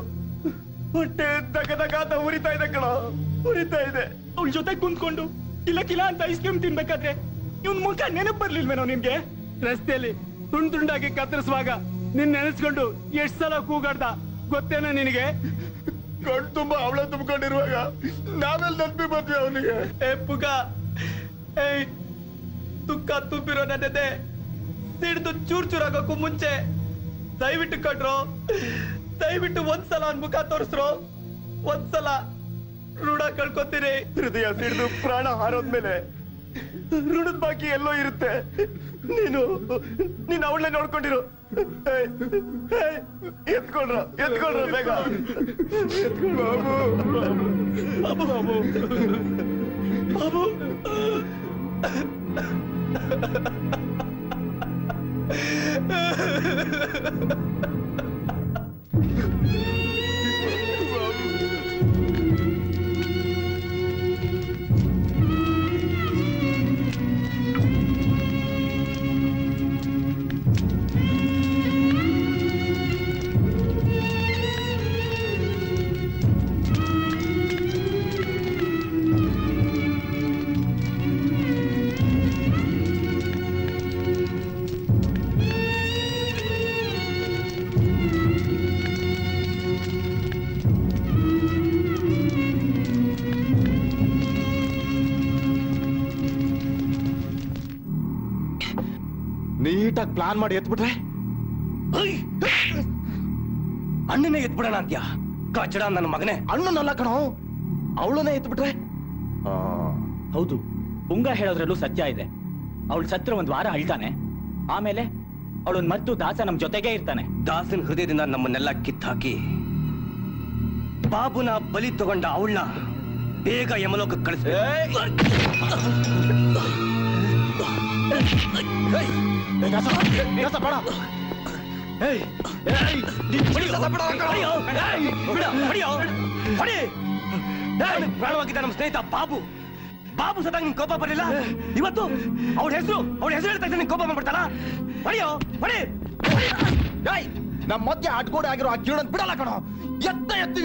ಹೊಟ್ಟೆ ದಗದಗಾತ ಉರಿತಾ ಇದೆ ಕಣ, ಉರಿತಾ ಇದೆ. ಅವಳ ಜೊತೆ ಕುಂತ್ಕೊಂಡು ಕಿಲ ಕಿಲ ಅಂತ ಐಸ್ ಕ್ರೀಮ್ ತಿನ್ಬೇಕಾದ್ರೆ ಇವನ್ ಮುಖ ನೆನಪು ಬರ್ಲಿಲ್ವೇನೋ ನಿನ್ಗೆ? ರಸ್ತೆಯಲ್ಲಿ ತುಂಡ್ ತುಂಡಾಗಿ ಕತ್ತರಿಸುವಾಗ ನಿನ್ ನೆನೆಸ್ಕೊಂಡು ಎಷ್ಟ್ ಸಲ ಕೂಗಾಡ್ದ ಗೊತ್ತೇನ ನಿನಗೆ? ಕಣ್ ತುಂಬಾ ಅವಳ ತುಂಬಿಕೊಂಡಿರುವಾಗ ನಾವೆಲ್ಲ ನೆನಪಿ ಬಂದ್ವಿ ಅವನಿಗೆ. ಪುಗ, ತುಕ್ಕ ತುಂಬಿರೋ ನನ್ನೆದೆ ಸಿಡ್ದು ಚೂರ್ ಚೂರಾಗಕ್ಕೂ ಮುಂಚೆ ದಯವಿಟ್ಟು ಕಟ್ರೋ, ದಯವಿಟ್ಟು ಒಂದ್ಸಲ ಅವ್ನ ಮುಖ ತೋರಿಸ್ರೋ. ಒಂದ್ಸಲ ಋಣ ಕಳ್ಕೊತೀರಿ. ಹೃದಯ ಸಿಡಿದು ಪ್ರಾಣ ಹಾರೋದ್ಮೇಲೆ ಋಣದ ಬಾಕಿ ಎಲ್ಲೋ ಇರುತ್ತೆ. ನೀನು ಅವಳನ್ನೇ ನೋಡ್ಕೊಂಡಿರು. ಎತ್ಕೊಳ್ರ ಬೇಗ. ಬಾಬು ಬಾಬು ಬಾಬು ನೀಟಾಗಿ ಪ್ಲಾನ್ ಮಾಡಿ ಎತ್ಬಿಟ್ರೆ ಅಣ್ಣನೇ ಎತ್ಬಿಡೋಣ ಅಂತ್ಯ? ಕಚಡ ನನ್ನ ಮಗನೇ. ಅಣ್ಣನಲ್ಲ ಕಣೋ, ಅವಳನ್ನೇ ಎತ್ಬಿಟ್ರೆ. ಹೌದು, ಪುಂಗ ಹೇಳೋದ್ರಲ್ಲೂ ಸತ್ಯ ಇದೆ. ಅವಳು ಸತ್ರ 1 ವಾರ ಅಳ್ತಾನೆ, ಆಮೇಲೆ ಅವಳನ್ ಮತ್ತು ದಾಸ ನಮ್ ಜೊತೆಗೆ ಇರ್ತಾನೆ. ದಾಸನ ಹೃದಯದಿಂದ ನಮ್ಮನ್ನೆಲ್ಲ ಕಿತ್ತಾಕಿ ಬಾಬುನ ಬಲಿ ತಗೊಂಡ ಅವಳನ್ನ ಬೇಗ ಯಮಲೋಕಕ್ಕೆ ಕಳಿಸ್ಬೇಕು. ಪ್ರಾಣವಾಗಿದ್ದ ನಮ್ಮ ಸ್ನೇಹಿತ ಬಾಬು ಬಾಬು ಸದಾಗ ನಿನ್ ಕೋಪ ಬರಲಿಲ್ಲ. ಇವತ್ತು ಅವಳ ಹೆಸರು ಹೇಳ್ತಾ ನಿನ್ ಕೋಪ ಬಂದ್ಬಿಡ್ತಾರ. ಹೊಡಿಯೋ ಹೊಡಿ. ನಮ್ಮ ಮಧ್ಯೆ ಅಡ್ಗೋಡೆ ಆಗಿರೋ ಆ ಕಿರಣ್ ಬಿಡಲ್ಲ ಕಣೋ. ಎತ್ತಿ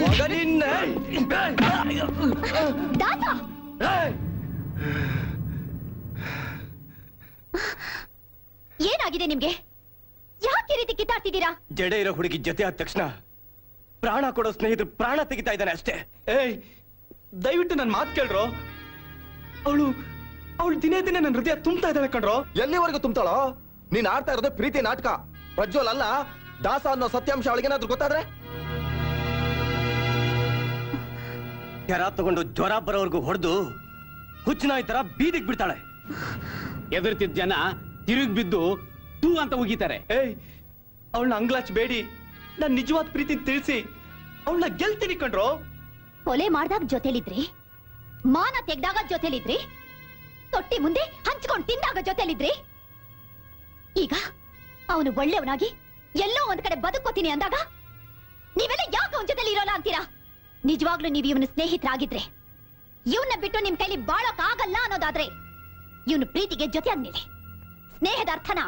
ಏನಾಗಿದೆ ನಿಮ್ಗೆ? ಯಾಕೆ ರೀತಿ ಕಿತ್ತಾಡ್ತಿದ್ದೀರಾ? ಜಡೆ ಇರೋ ಹುಡುಗಿ ಜೊತೆ ಆದ ತಕ್ಷಣ ಪ್ರಾಣ ಕೊಡೋ ಸ್ನೇಹಿತರು ಪ್ರಾಣ ತೆಗಿತಾ ಇದ್ದಾನೆ ಅಷ್ಟೇ. ಏಯ್ ದಯವಿಟ್ಟು ನನ್ ಮಾತು ಕೇಳ್ರೋ. ಅವಳು ದಿನೇ ದಿನೇ ನನ್ನ ಹೃದಯ ತುಂಬ್ತಾ ಇದ್ದಾಳೆ ಕಣ್ರೋ. ಎಲ್ಲಿವರೆಗೂ ತುಂಬ್ತಾಳೋ? ನೀನ್ ಆಡ್ತಾ ಇರೋದು ಪ್ರೀತಿ ನಾಟಕ. ಪ್ರಜ್ವಲ್ ಅಲ್ಲ, ದಾಸ ಅನ್ನೋ ಸತ್ಯಾಂಶ ಅವಳಿಗೇನಾದ್ರೂ ಗೊತ್ತಾದ್ರೆ ಕೆರ ತಗೊಂಡು ಜ್ವರ ಬರೋವರೆಗೂ ಹೊಡೆದು ಹುಚ್ಚನಾಯ್ ತರ ಬೀದಿಗೆ ಬಿಡ್ತಾಳೆ. ಎದುರ್ತಿದ್ದ ಜನ ತಿರುಗಿ ಬಿದ್ದು ತೂ ಅಂತ ಉಗಿತಾರೆ. ಏಯ್ ಅವಳನ್ನ ಅಂಗ್ಲಾಚ್ ಬೇಡಿ, ನನ್ ನಿಜವಾದ ಪ್ರೀತಿ ತಿಳಿಸಿ ಅವಳನ್ನ ಗೆಲ್ತೀನಿ ಕಣ್ರೋ. ಕೊಲೆ ಮಾಡ್ದಾಗ ಜೊತೆಲಿದ್ರಿ, ಮಾನ ತೆಗ್ದಾಗ ಜೊತೆಲಿದ್ರಿ, ತೊಟ್ಟಿ ಮುಂದೆ ಹಂಚ್ಕೊಂಡು ತಿಂದಾಗ ಜೊತೆಲಿದ್ರಿ. ಈಗ ಅವನು ಒಳ್ಳೆಯವನಾಗಿ ಎಲ್ಲೋ ಒಂದ್ ಕಡೆ ಬದುಕೋತೀನಿ ಅಂದಾಗ ನೀವೆಲ್ಲ ಯಾಕೆ ಅವನ ಜೊತೆಲಿ ಇರೋಲ್ಲ ಅಂತೀರಾ? ನಿಜವಾಗ್ಲೂ ನೀವು ಇವನ ಸ್ನೇಹಿತರಾಗಿದ್ರೆ, ಇವನ್ನ ಬಿಟ್ಟು ನಿಮ್ ಕೈಲಿ ಬಾಳಕ್ ಆಗಲ್ಲ ಅನ್ನೋದಾದ್ರೆ, ಇವನು ಪ್ರೀತಿಗೆ ಜೊತೆ ಆದ್ಮೇಲೆ ಸ್ನೇಹದ ಅರ್ಥನ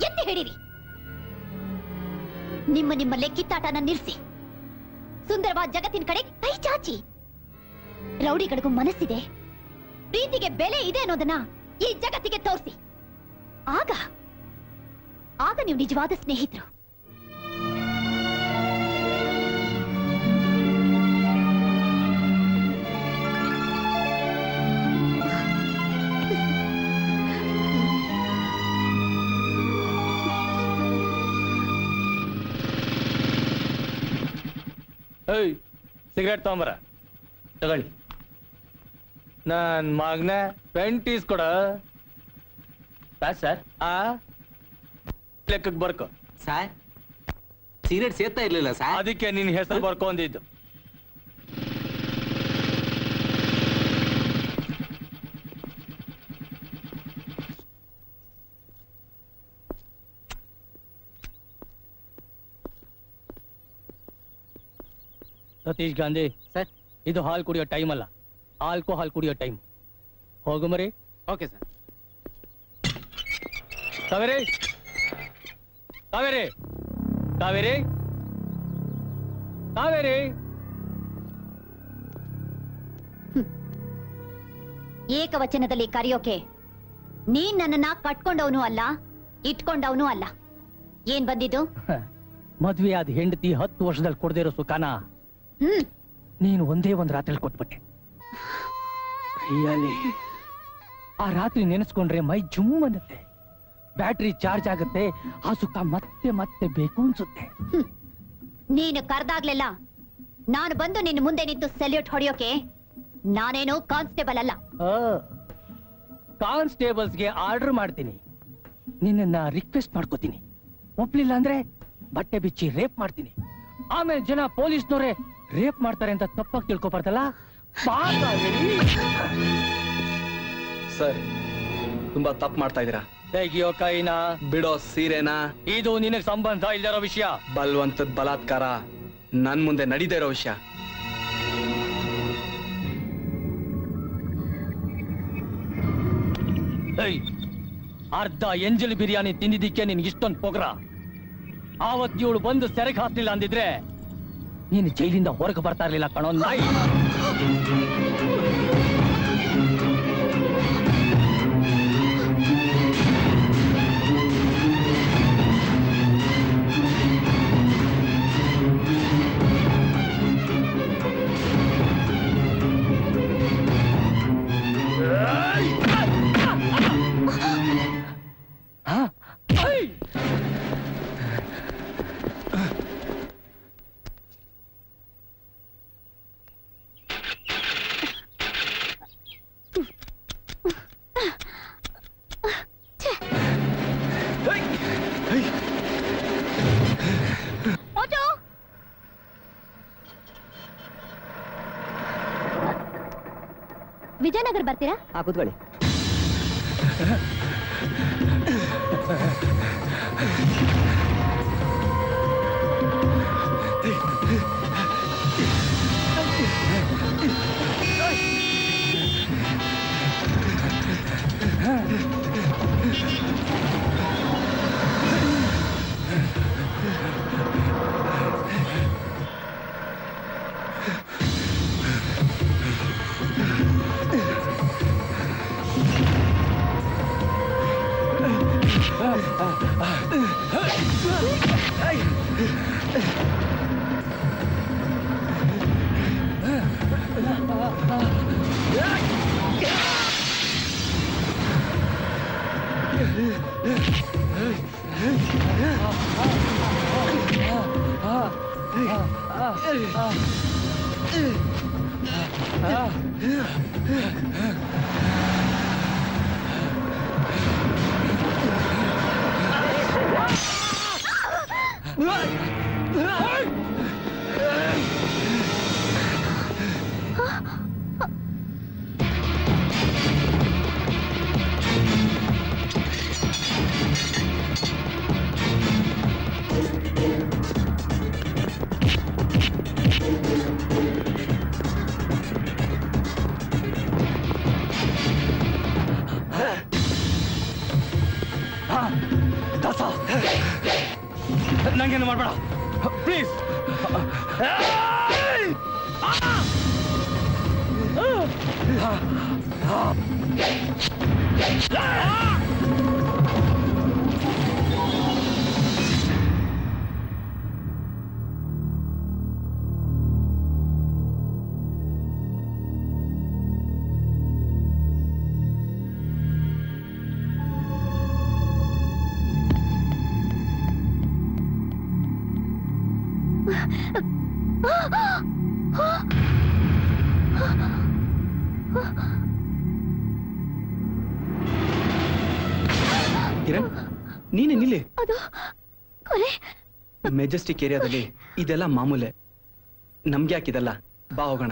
ಎತ್ತಿ ಹಿಡೀರಿ. ನಿಮ್ಮ ಲೆಕ್ಕಿತ್ತಾಟನ ನಿಲ್ಸಿ ಸುಂದರವಾದ ಜಗತ್ತಿನ ಕಡೆ ಕೈ ಚಾಚಿ. ರೌಡಿಗಳಿಗೂ ಮನಸ್ಸಿದೆ, ಪ್ರೀತಿಗೆ ಬೆಲೆ ಇದೆ ಅನ್ನೋದನ್ನ ಈ ಜಗತ್ತಿಗೆ ತೋರಿಸಿ. ಆಗ ನೀವು ನಿಜವಾದ ಸ್ನೇಹಿತರು. ಸಿಗರೇಟ್ ತಗೊಂಬರ ತಗೊಳ್ಳಿ. ನನ್ ಮಗನ ಪೆಂಟ್ ಈಸ್ಕೊಡ ಸರ್. ಲೆಕ್ಕಕ್ಕೆ ಬರ್ಕೊ ಸರ್. ಸಿಗರೇಟ್ ಸೇರ್ತಾ ಇರ್ಲಿಲ್ಲ ಸರ್, ಅದಕ್ಕೆ ನಿನ್ ಹೆಸರು ಬರ್ಕೊಂಡಿದ್ದು. ಸತೀಶ್ ಗಾಂಧಿ ಸರ್, ಇದು ಹಾಲು ಕುಡಿಯೋ ಟೈಮ್ ಅಲ್ಲ, ಆಲ್ಕೋಹಾಲ್ ಕುಡಿಯೋ ಟೈಮ್. ಹೋಗು ಮರಿ. Okay sir. ಕಾವೇರಿ ಕಾವೇರಿ ಕಾವೇರಿ ಕಾವೇರಿ. ಏಕವಚನದಲ್ಲಿ ಕರೆಯೋಕೆ ನೀನ್ ನನ್ನನ್ನ ಕಟ್ಕೊಂಡವನು ಅಲ್ಲ, ಇಟ್ಕೊಂಡವನು ಅಲ್ಲ. ಏನ್ ಬಂದಿದ್ದು? ಮದ್ವೆ ಆದ ಹೆಂಡತಿ 10 ವರ್ಷದಲ್ಲಿ ಕೊಡದೇ ಇರೋ ಸುಖಾನ ನೀನು ಒಂದೇ ಒಂದ್ ರಾತ್ರಿ ಕೊಟ್ಬಿಟ್ಟೆ. ಆ ರಾತ್ರಿ ನೆನೆಸ್ಕೊಂಡ್ರೆ ಮೈ ಜುಮ್ ಅನ್ನತ್ತೆ, ಬ್ಯಾಟ್ರಿ ಚಾರ್ಜ್ ಆಗುತ್ತೆ, ಆ ಸುಖ ಮತ್ತೆ ಮತ್ತೆ ಬೇಕು ಅನ್ಸುತ್ತೆ. ನೀನು ಕರ್ದಾಗ್ಲೆಲ್ಲ ನಾನು ಬಂದು ನಿನ್ನ ಮುಂದೆ ನಿಂತು ಸೆಲ್ಯೂಟ್ ಹೊಡೆಯೋಕೆ ನಾನೇನು ಕಾನ್ಸ್ಟೇಬಲ್ ಅಲ್ಲ. ಕಾನ್ಸ್ಟೇಬಲ್ಸ್ಗೆ ಆರ್ಡರ್ ಮಾಡ್ತೀನಿ, ನಿನ್ನ ರಿಕ್ವೆಸ್ಟ್ ಮಾಡ್ಕೋತೀನಿ. ಒಪ್ಲಿಲ್ಲ ಅಂದ್ರೆ ಬಟ್ಟೆ ಬಿಚ್ಚಿ ರೇಪ್ ಮಾಡ್ತೀನಿ. ಆಮೇಲೆ ಜನ ಪೊಲೀಸ್ನವರೇ ರೇಪ್ ಮಾಡ್ತಾರೆ ಅಂತ ತಪ್ಪಾಗಿ ತಿಳ್ಕೊಬಾರ್ದಲ್ಲ. ಸರ್, ತುಂಬಾ ತಪ್ಪು ಮಾಡ್ತಾ ಇದೀರಾ. ತೆಗಿಯೋ ಕೈನ, ಬಿಡೋ ಸೀರೆನಾ. ಇದು ನಿನಗೆ ಸಂಬಂಧ ಇಲ್ದಿರೋ ವಿಷಯ. ಬಲ್ವಂತದ ಬಲಾತ್ಕಾರ ನನ್ ಮುಂದೆ ನಡೀತಾ ಇರೋ ವಿಷಯ. ಅರ್ಧ ಎಂಜಲ್ ಬಿರಿಯಾನಿ ತಿಂದಿದ್ದಕ್ಕೆ ನಿನ್ಗೆ ಇಷ್ಟೊಂದು ಪೊಗ್ರ. ಆವತ್ತು ಇವಳು ಬಂದು ಸೆರೆಗೆ ಹಾಕ್ಲಿಲ್ಲ ಅಂದಿದ್ರೆ ನೀನು ಜೈಲಿಂದ ಹೊರಗೆ ಬರ್ತಾ ಇರ್ಲಿಲ್ಲ ಕಣೋ ನಾಯಿ. ನೀವಾಗಾರು ಬರ್ತೀರಾ? ಕೂತ್ಕೊಳ್ಳಿ. ನಂಗೇನು ಮಾಡ್ಬೇಡ ಪ್ಲೀಸ್. ಕಿರಣ್, ನೀನೆ ನಿಲ್ಲಿ. ಅದು ಕೊಲೆ. ಮೆಜೆಸ್ಟಿಕ್ ಏರಿಯಾದಲ್ಲಿ ಇದೆಲ್ಲ ಮಾಮೂಲೆ. ನಮ್ಗೆ ಯಾಕಿದಲ್ಲ, ಬಾ ಹೋಗೋಣ.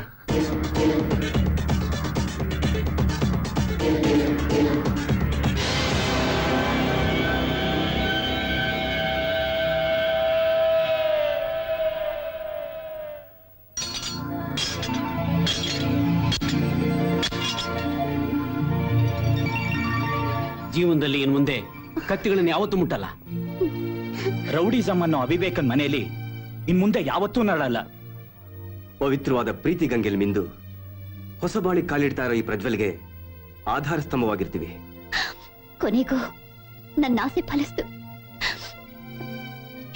ಜೀವನದಲ್ಲಿ ಇನ್ ಮುಂದೆ ಕತ್ತಿಗಳನ್ನ ಯಾವತ್ತೂ ಮುಟ್ಟಲ್ಲ. ರೌಡಿಸಮ್ ಅನ್ನೋ ಅವಿವೇಕನ್ ಮನೆಯಲ್ಲಿ ಇನ್ ಮುಂದೆ ಯಾವತ್ತೂ ನಡಲ್ಲ. ಪವಿತ್ರವಾದ ಪ್ರೀತಿ ಗಂಗೆಲ್ ಮಿಂದು ಹೊಸ ಬಾಳಿ ಕಾಲಿಡ್ತಾ ಇರೋ ಈ ಪ್ರಜ್ವಲ್ಗೆ ಆಧಾರ ಸ್ತಂಭವಾಗಿರ್ತೀವಿ. ಕೊನೆಗೂ ನನ್ನ ಆಸೆ ಫಲಿಸ್ತು.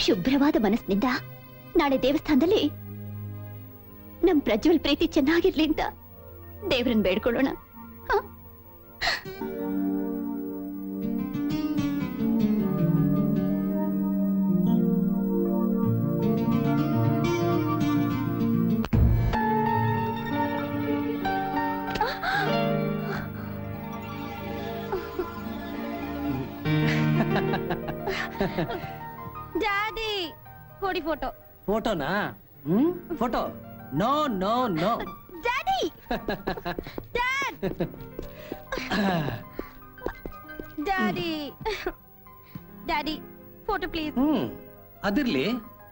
ಶುಭ್ರವಾದ ಮನಸ್ಸಿನಿಂದ ನಾಳೆ ದೇವಸ್ಥಾನದಲ್ಲಿ ನಮ್ ಪ್ರಜ್ವಲ್ ಪ್ರೀತಿ ಚೆನ್ನಾಗಿರ್ಲಿ ಅಂತ ದೇವ್ರನ್ ಬೇಡ್ಕೊಳ್ಳೋಣ. ಡ್ಯಾಡಿ ಕೊಡಿ ಫೋಟೋ. ಫೋಟೋನಾ? Photo? No no no. Daddy dad daddy daddy photo please. ಅದಿರ್ಲಿ,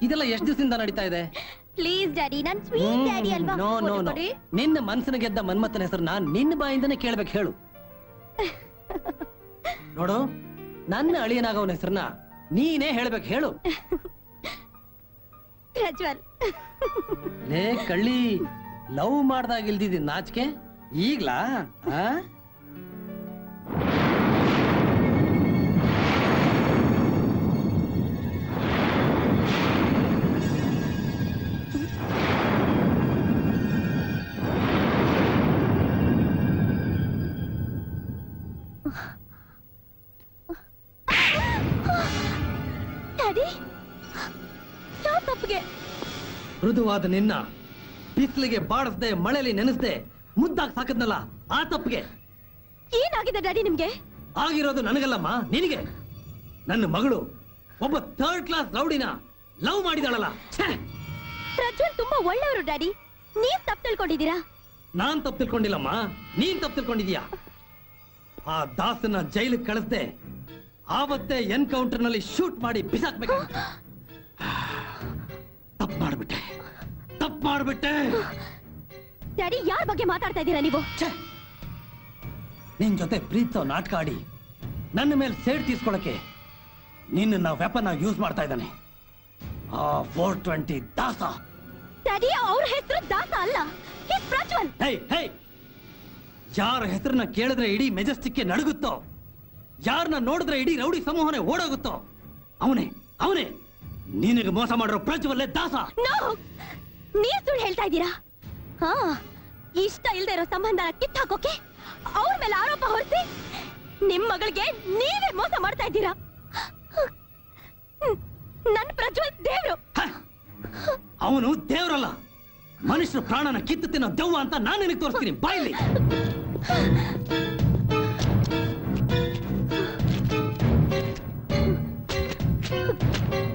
ಇದೆಲ್ಲ ಎಷ್ಟು ದಿವಸದಿಂದ ನಡೀತಾ ಇದೆ? ಪ್ಲೀಸ್ ಡ್ಯಾಡಿ, ನನ್ ಸ್ವೀಟ್ ಡ್ಯಾಡಿ ಅಲ್ವಾ? No no no. ನಿನ್ನ ಮನಸ್ಸಿನ ಗೆದ್ದ ಮನ್ಮಥನ ಹೆಸರನ್ನ ನಿನ್ನ ಬಾಯಿಂದನೇ ಕೇಳ್ಬೇಕು. ಹೇಳು. ನೋಡು, ನನ್ನ ಅಳಿಯನಾಗವನ ಹೆಸರನ್ನ ನೀನೇ ಹೇಳ್ಬೇಕು. ಹೇಳು. ಪ್ರಜ್ವಲ್. ಲೇ ಕಳ್ಳಿ, ಲವ್ ಮಾಡ್ದಾಗ ಇಲ್ದಿದ್ದ ನಾಚಿಕೆ ಈಗ್ಲಾ? ಡ್ಯಾಡಿ ಯಾವ ತಪ್ಪಿಗೆ? ಮೃದುವಾದ ನಿನ್ನ ಬಿಸಿಲಿಗೆ ಬಾಡಿಸ್ದೆ, ಮಳೆಯಲ್ಲಿ ನೆನೆಸ್ದೆ, ಮುದ್ದಾಗಿ ಸಾಕದ್ನಲ್ಲ, ಆ ತಪ್ಪಿಗೆ. ಏನಾಗಿದೆ ಡ್ಯಾಡಿ ನಿಮ್ಗೆ? ಆಗಿರೋದು ನನಗಲ್ಲಮ್ಮ, ನಿನಗೆ. ನನ್ನ ಮಗಳು ಒಬ್ಬ 3rd ಕ್ಲಾಸ್ ರೌಡಿನ ಲವ್ ಮಾಡಿದಾಳಲ್ಲ. ಪ್ರಜ್ವಲ್ ತುಂಬಾ ಒಳ್ಳೆಯವರು ಡ್ಯಾಡಿ, ನೀವ್ ತಪ್ಪು ತಿಳ್ಕೊಂಡಿದ್ದೀರಾ. ನಾನ್ ತಪ್ಪು ತಿಳ್ಕೊಂಡಿಲ್ಲಮ್ಮ, ನೀನ್ ತಪ್ಪು ತಿಳ್ಕೊಂಡಿದ್ಯಾ. ಆ ದಾಸನ ಜೈಲಿಗೆ ಕಳಿಸ್ದೆ ಆವತ್ತೇ ಎನ್ಕೌಂಟರ್ ನಲ್ಲಿ ಶೂಟ್ ಮಾಡಿ ಬಿಸಾಕ್ಬೇಕಾಗಿತ್ತು. ತಪ್ಪು ಮಾಡ್ಬಿಟ್ಟೆ. ಡ್ಯಾಡಿ, ಯಾರ ಬಗ್ಗೆ ಮಾತಾಡ್ತಾ ಇದ್ದೀರಾ ನೀವು? ನಿನ್ ಜೊತೆ ಪ್ರೀತಿಸೋ ನಾಟಕ ಆಡಿ ನನ್ನ ಮೇಲೆ ಸೇಡ್ ತೀಸ್ಕೊಳಕ್ಕೆ ನಿನ್ನ ವೆಪನ್ ಆಗಿ ಯೂಸ್ ಮಾಡ್ತಾ ಇದ್ದಾನೆ ಆ 420 ದಾಸ. ಡ್ಯಾಡಿ, ಅವ್ರ ಹೆಸರು ದಾಸ ಅಲ್ಲ, ಪ್ರಜ್ವಲ್. ಯಾರ ಹೆಸರನ್ನ ಕೇಳಿದ್ರೆ ಇಡೀ ಮೆಜೆಸ್ಟಿಕ್ಗೆ ನಡುಗುತ್ತೋ, ಯಾರನ್ನ ನೋಡಿದ್ರೆ ಇಡೀ ರೌಡಿ ಸಮೂಹನೇ ಓಡೋಗುತ್ತೋ ಅವನೇ ನಿನಗೆ ಮೋಸ ಮಾಡಿರೋ ಪ್ರಜ್ವಲ್ಲೇ ದಾಸ. ನೀವ್ ಸುಳ್ಳು ಹೇಳ್ತಾ ಇದ್ದೀರಾ? ಹಾ, ಇಷ್ಟ ಇಲ್ದೇ ಇರೋ ಸಂಬಂಧನ ಕಿತ್ತಾಕೋಕೆ ಅವ್ರ ಮೇಲೆ ಆರೋಪ ಹೊರಿಸಿ ನಿಮ್ ಮಗಳಿಗೆ ನೀವೇ ಮೋಸ ಮಾಡ್ತಾ ಇದ್ದೀರಾ. ನನ್ ಪ್ರಜ್ವಲ್ ದೇವ್ರು. ಅವನು ದೇವ್ರಲ್ಲ, ಮನುಷ್ಯರ ಪ್ರಾಣನ ಕಿತ್ತು ತಿನ್ನೋ ದೆವ್ವ ಅಂತ ನಾನು ನಿನಗೆ ತೋರಿಸ್ತೀನಿ. ಬಾಯ್ಲಿ.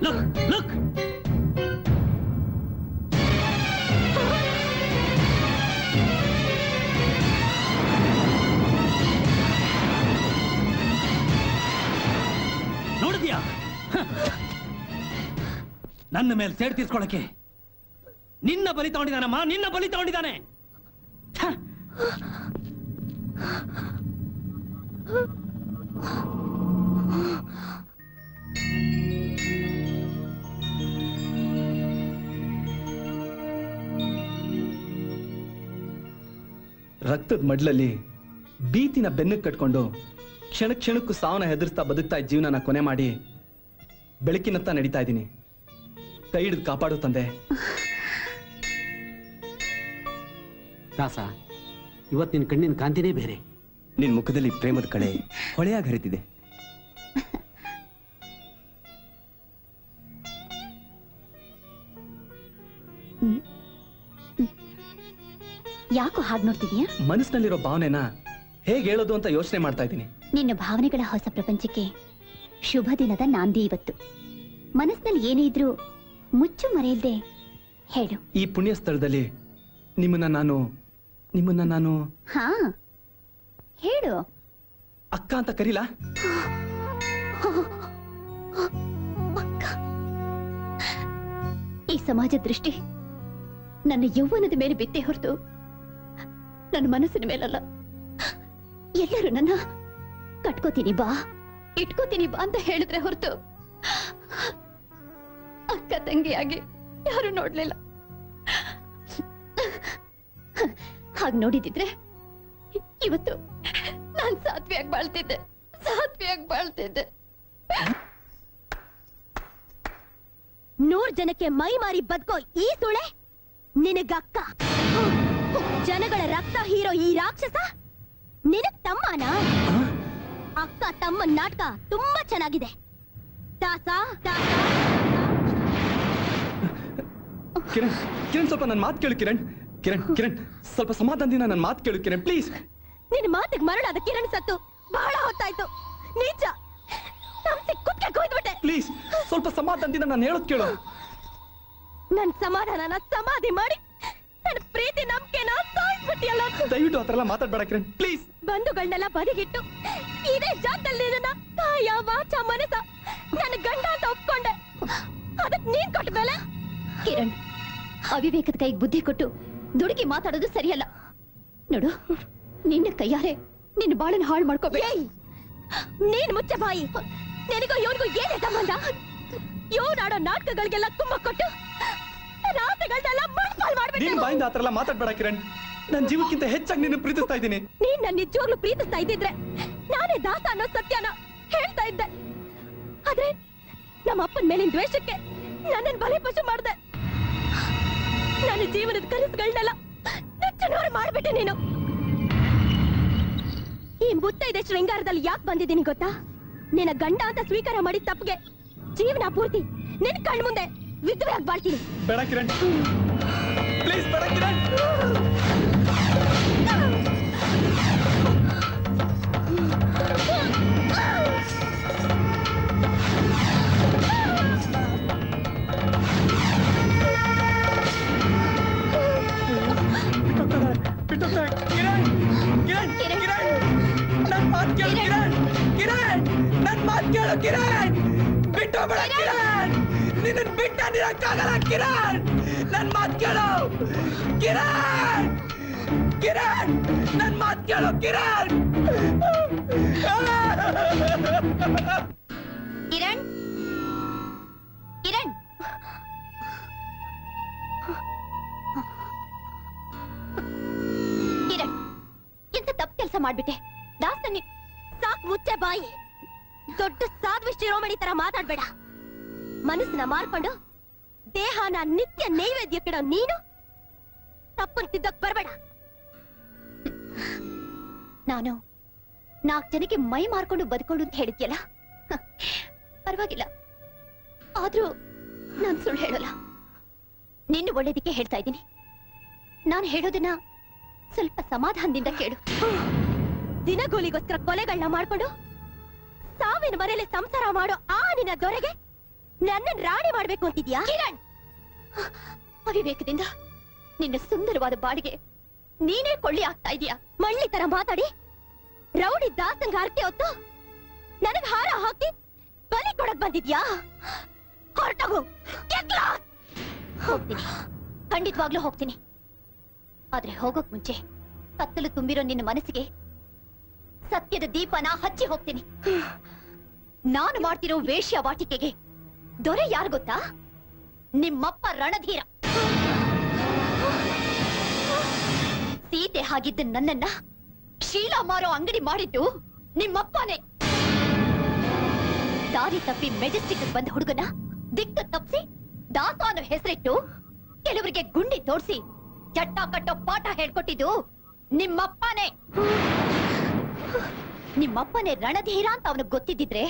ಲುಕ್ ನೋಡಿದ್ಯಾ? ನನ್ನ ಮೇಲೆ ಸೇಡ್ ತೀರ್ಸ್ಕೊಳಕ್ಕೆ ನಿನ್ನ ಬಲಿ ತಗೊಂಡಿದ್ದಾನಮ್ಮ, ನಿನ್ನ ಬಲಿ ತಗೊಂಡಿದ್ದಾನೆ. ರಕ್ತದ ಮಡ್ಲಲ್ಲಿ ಭೀತಿನ ಬೆನ್ನಕ್ಕೆ ಕಟ್ಕೊಂಡು ಕ್ಷಣ ಕ್ಷಣಕ್ಕೂ ಸಾವನ್ನ ಹೆದರ್ಸ್ತಾ ಬದುಕ್ತಾ ಇದ್ದ ಜೀವನನ ಕೊನೆ ಮಾಡಿ ಬೆಳಕಿನತ್ತ ನಡೀತಾ ಇದ್ದೀನಿ. ಕೈ ಹಿಡಿದು ಕಾಪಾಡು ತಂದೆ. ದಾಸ, ಇವತ್ತಿನ ಕಣ್ಣಿನ ಕಾಂತಿನೇ ಬೇರೆ. ನಿನ್ ಮುಖದಲ್ಲಿ ಪ್ರೇಮದ ಕಳೆ ಹೊಳೆಯಾಗಿ ಹರಿತಿದೆ. ಯಾಕೋ ಹಾಗೆ ನೋಡ್ತಿದ್ಯಾ? ಮನಸ್ಸಿನಲ್ಲಿರೋ ಭಾವನೆನ ಹೇಗೆ ಹೇಳೋದು ಅಂತ ಯೋಚನೆ ಮಾಡ್ತಾ ಇದ್ದೀನಿ. ನಿನ್ನ ಭಾವನೆಗಳ ಹೊಸ ಪ್ರಪಂಚಕ್ಕೆ ಶುಭ ದಿನದ ನಾಂದಿ ಇವತ್ತು. ಮನಸ್ಸಿನಲ್ಲಿ ಏನೇ ಇದ್ರೂ ಮುಚ್ಚು ಮರೆಯಲ್ದೆ ಹೇಳು. ಈ ಪುಣ್ಯ ಸ್ಥಳದಲ್ಲಿ ನಿಮ್ಮನ್ನ ನಾನು ಹಾ, ಹೇಳು. ಅಕ್ಕ ಅಂತ ಕರೀಲಾ? ಈ ಸಮಾಜ ದೃಷ್ಟಿ ನನ್ನ ಯೌವನದ ಮೇಲೆ ಬಿತ್ತೆ ಹೊರತು ನನ್ನ ಮನಸ್ಸಿನ ಮೇಲಲ್ಲ. ಎಲ್ಲರೂ ನನ್ನ ಕಟ್ಕೋತೀನಿ ಬಾ, ಇಟ್ಕೋತೀನಿ ಬಾ ಅಂತ ಹೇಳಿದ್ರೆ ಹೊರತು ಅಕ್ಕ ತಂಗಿಯಾಗಿ ಯಾರು ನೋಡ್ಲಿಲ್ಲ. ಹಾಗೆ ನೋಡಿದಿದ್ರೆ ಇವತ್ತು ನಾನ್ ಸಾತ್ವಿಯಾಗಿ ಬಾಳ್ತಿದ್ದೆ. 100 ಜನಕ್ಕೆ ಮೈ ಮಾರಿ ಬದುಕೋ ಈ ಸುಳೆ ನಿನಗಕ್ಕ. ಜನಗಳ ರಕ್ತ ಹೀರೋ ಈ ರಾಕ್ಷಸ ನಿನಗ್ ತಮ್ಮನ? ಅಕ್ಕ ತಮ್ಮ ನಾಟಕ ತುಂಬಾ ಚೆನ್ನಾಗಿದೆ. ದಾಸ ಕಿರಣ್, ಸ್ವಲ್ಪ ನನ್ನ ಮಾತು ಕೇಳು ಕಿರಣ್. ಕಿರಣ್ ಸ್ವಲ್ಪ ಸಮಾಧಾನದಿಂದ ನನ್ನ ಮಾತು ಕೇಳು ಕಿರಣ್, ಪ್ಲೀಸ್. ನಿನ್ನ ಮಾತಿಗೆ ಮರಳಾದ ಕಿರಣ್ ಸತ್ತು ಬಹಳ ಹೊತ್ತಾಯ್ತು. ನಿಜ, ಕುತ್ತಿಗೆ ಕೊಯ್ದ್ಬಿಟ್ಟೆ. ಪ್ಲೀಸ್ ಸ್ವಲ್ಪ ಸಮಾಧಾನದಿಂದ ನಾನು ಹೇಳೋದು ಕೇಳು. ನನ್ ಸಮಾಧಾನನ ಸಮಾಧಿ ಮಾಡಿ ನನ್ನ ಪ್ರೀತಿ ನಂಬಿಕೆನ ಸಾಯಿಸ್ಬಿಟ್ಟಿಯಲ್ಲ. ದಯವಿಟ್ಟು ಆತರ ಎಲ್ಲ ಮಾತಾಡ್ಬೇಡ ಕಿರಣ್, ಪ್ಲೀಸ್. ಬಂಧುಗಳನ್ನೆಲ್ಲ ಬದಿಗಿಟ್ಟು ಇದೇ ಜಾಗದಲ್ಲಿ ನನ್ನ ಕಾಯ ವಾಚ ಮನಸ ನನ್ನ ಗಂಡ ಅಂತ ಒಪ್ಕೊಂಡೆ. ಅದಕ್ಕೆ ನೀನ್ ಕೊಟ್ಟ ಮೇಲೆ ಕಿರಣ್, ಅವಿವೇಕದ ಕೈಗೆ ಬುದ್ಧಿ ಕೊಟ್ಟು ದುಡುಕಿ ಮಾತಾಡೋದು ಸರಿಯಲ್ಲ. ನೋಡು, ನಿನ್ನ ಕೈಯಾರೆ ನಿನ್ನ ಬಾಳನ್ನ ಹಾಳು ಮಾಡ್ಕೋಬೇಡ. ನೀನ್ ಮುಚ್ಚ ಬಾಯಿ. ನಿನಗೂ ಇವನಿಗೂ ಏನೇ ಸಂಬಂಧ? ಇವನಾಡೋ ನಾಟಕಗಳಿಗೆಲ್ಲ ತುಂಬ ಕೊಟ್ಟು ನನ್ನ ಆಸೆಗಳನ್ನೆಲ್ಲ ಮಣ್ಪಾಲ್ ಮಾಡ್ಬಿಟ್ಟೆ. ನೀನ್ ಬಾಯಿಂದ ಆತರ ಎಲ್ಲ ಮಾತಾಡ್ಬೇಡ ಕಿರಣ್. ನನ್ನ ಜೀವಕ್ಕಿಂತ ಹೆಚ್ಚಾಗಿ ನಿನ್ನ ಪ್ರೀತಿಸ್ತಾ ಇದ್ದೀನಿ. ನೀನ್ ನನ್ನ ನಿಜವಾಗ್ಲೂ ಪ್ರೀತಿಸ್ತಾ ಇದ್ದಿದ್ರೆ ನಾನೇ ದಾಸ ಅನ್ನೋ ಸತ್ಯನ ಹೇಳ್ತಾ ಇದ್ದೆ. ಆದ್ರೆ ನಮ್ಮ ಅಪ್ಪನ ಮೇಲಿನ ದ್ವೇಷಕ್ಕೆ ನನ್ನನ್ನು ಬಲಿಪಶು ಮಾಡ್ದೆ. ನನ್ನ ಜೀವನದ ಕನಸುಗಳನ್ನೆಲ್ಲ ನುಚ್ಚುನೂರು ಮಾಡ್ಬಿಟ್ಟೆ ನೀನು. ಈ ಮುತ್ತೈದೆ ಶೃಂಗಾರದಲ್ಲಿ ಯಾಕೆ ಬಂದಿದ್ದೀನಿ ಗೊತ್ತಾ? ನಿನ್ನ ಗಂಡ ಅಂತ ಸ್ವೀಕಾರ ಮಾಡಿದ ತಪ್ಪಿಗೆ ಜೀವನ ಪೂರ್ತಿ ನಿನ್ ಕಣ್ ಮುಂದೆ ವಿಧವೆಯಾಗಿ ಬಾಳ್ತೀನಿ. ಬೇಡ ಕಿರಣ್, ಪ್ಲೀಸ್ ಬೇಡ ಕಿರಣ್. ನಿನ್ನ ಬಿಟ್ಟಿರಕ್ಕಾಗಲ್ಲ ಕಿರಣ್. ನನ್ ಮಾತ್ ಕೇಳು ಕಿರಣ್. ಕಿರಣ್ ನನ್ ಮಾತ್ ಕೇಳು ಕಿರಣ್. ಕಿರಣ್ ಕಿರಣ್ ಕಿರಣ್ ಎಂತ ತಪ್ಪು ಕೆಲಸ ಮಾಡ್ಬಿಟ್ಟೆ. ದಾಸನಿ ಸಾಕ್ ಮುಚ್ಚೆ ಬಾಯಿ. ದೊಡ್ಡ ಸಾಧ್ವಿ ಶಿರೋಮಣಿ ತರ ಮಾತಾಡ್ಬೇಡ. ಮನಸ್ಸನ್ನ ಮಾರ್ಕೊಂಡು ದೇಹನ ನಿತ್ಯ ನೈವೇದ್ಯ ಕೆಡೋ ನೀನು ತಪ್ಪನ್ ತಿದ್ದಕ್ ಬರ್ಬೇಡ. ನಾನು 4 ಜನಕ್ಕೆ ಮೈ ಮಾರ್ಕೊಂಡು ಬದುಕೊಂಡು ಅಂತ ಹೇಳಿದ್ಯಲ್ಲ, ಪರವಾಗಿಲ್ಲ. ಆದ್ರೂ ನಾನ್ ಸುಳ್ಳು ಹೇಳಲ್ಲ. ನಿನ್ನ ಒಳ್ಳೇದಕ್ಕೆ ಹೇಳ್ತಾ ಇದ್ದೀನಿ. ನಾನು ಹೇಳೋದನ್ನ ಸ್ವಲ್ಪ ಸಮಾಧಾನದಿಂದ ಕೇಳು. ದಿನಗೂಲಿಗೋಸ್ಕರ ಕೊಲೆಗಳನ್ನ ಮಾಡ್ಕೊಂಡು ಸಾವಿನ ಮನೆಯಲ್ಲಿ ಸಂಸಾರ ಮಾಡೋ ಆ ನಿನ್ನ ದೊರೆಗೆ ನನ್ನ ರಾಣಿ ಮಾಡ್ಬೇಕು ಅಂತಿದ್ಯಾ ಕಿರಣ್? ಅವಿವೇಕದಿಂದ ನಿನ್ನ ಸುಂದರವಾದ ಬಾಡಿಗೆ ನೀನೇ ಕೊಳ್ಳಿ ಆಗ್ತಾ ಇದೀಯಾ. ಮಳ್ಳಿ ತರ ಮಾತಾಡಿ ರೌಡಿ ದಾಸಂಗ ಹರಕೆ ಹೊತ್ತು ನನಗ್ ಹಾರ ಹಾಕಿ ಬಲಿ ಕೊಡಕ್ ಬಂದಿದ್ಯಾ? ಹೊರಟೋಗು. ಹೋಗ್ತೀನಿ, ಖಂಡಿತವಾಗ್ಲೂ ಹೋಗ್ತೀನಿ. ಆದ್ರೆ ಹೋಗೋಕ್ ಮುಂಚೆ ಕತ್ತಲು ತುಂಬಿರೋ ನಿನ್ನ ಮನಸ್ಸಿಗೆ ಸತ್ಯದ ದೀಪನ ಹಚ್ಚಿ ಹೋಗ್ತೀನಿ. ನಾನು ಮಾಡ್ತಿರೋ ವೇಶ್ಯ ವಾಟಿಕೆಗೆ ದೊರೆ ಯಾರು ಗೊತ್ತಾ? ನಿಮ್ಮಪ್ಪ ರಣಧೀರ. ಸೀತೆ ಹಾಗಿದ್ದ ನನ್ನನ್ನ ಶೀಲಾ ಮಾರೋ ಅಂಗಡಿ ಮಾಡಿದ್ದು ನಿಮ್ಮಪ್ಪನೇ. ದಾರಿ ತಪ್ಪಿ ಮೆಜೆಸ್ಟಿಕ್ ಬಂದ ಹುಡುಗನ ದಿಕ್ಕು ತಪ್ಪಿಸಿ ದಾಸ ಅನ್ನೋ ಹೆಸರಿಟ್ಟು ಕೆಲವರಿಗೆ ಗುಂಡಿ ತೋರಿಸಿ ಚಟ್ಟ ಕಟ್ಟೋ ಪಾಠ ಹೇಳ್ಕೊಟ್ಟಿದ್ದು ನಿಮ್ಮಪ್ಪನೇ. ನಿಮ್ಮಪ್ಪನೇ ರಣಧೀರ ಅಂತ ಅವನಿಗೆ ಗೊತ್ತಿದ್ದಿದ್ರೆ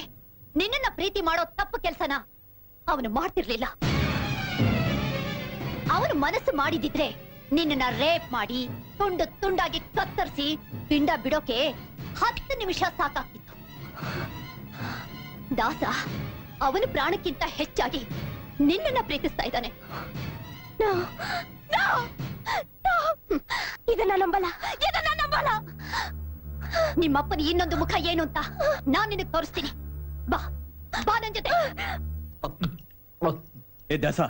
ನಿನ್ನನ್ನ ಪ್ರೀತಿ ಮಾಡೋ ತಪ್ಪು ಕೆಲ್ಸನ ಅವನು ಮಾಡ್ತಿರ್ಲಿಲ್ಲ. ಅವನು ಮನಸ್ಸು ಮಾಡಿದಿದ್ರೆ ನಿನ್ನನ್ನ ರೇಪ್ ಮಾಡಿ ತುಂಡು ತುಂಡಾಗಿ ಕತ್ತರಿಸಿ ಪಿಂಡ ಬಿಡೋಕೆ 10 ನಿಮಿಷ ಸಾಕಾಗ್ತಿತ್ತು. ದಾಸ ಅವನ ಪ್ರಾಣಕ್ಕಿಂತ ಹೆಚ್ಚಾಗಿ ನಿನ್ನನ್ನ ಪ್ರೀತಿಸ್ತಾ ಇದ್ದಾನೆ. ಇದನ್ನ ನಂಬಲ್ಲ. ನಿಮ್ಮಪ್ಪನ ಇನ್ನೊಂದು ಮುಖ ಏನು ಅಂತ ನಾನ್ ನಿನಗೆ ತೋರಿಸ್ತೀನಿ. ಬಾ ಬಾ ನನ್ ಜೊತೆ. ಏ ದಾಸ,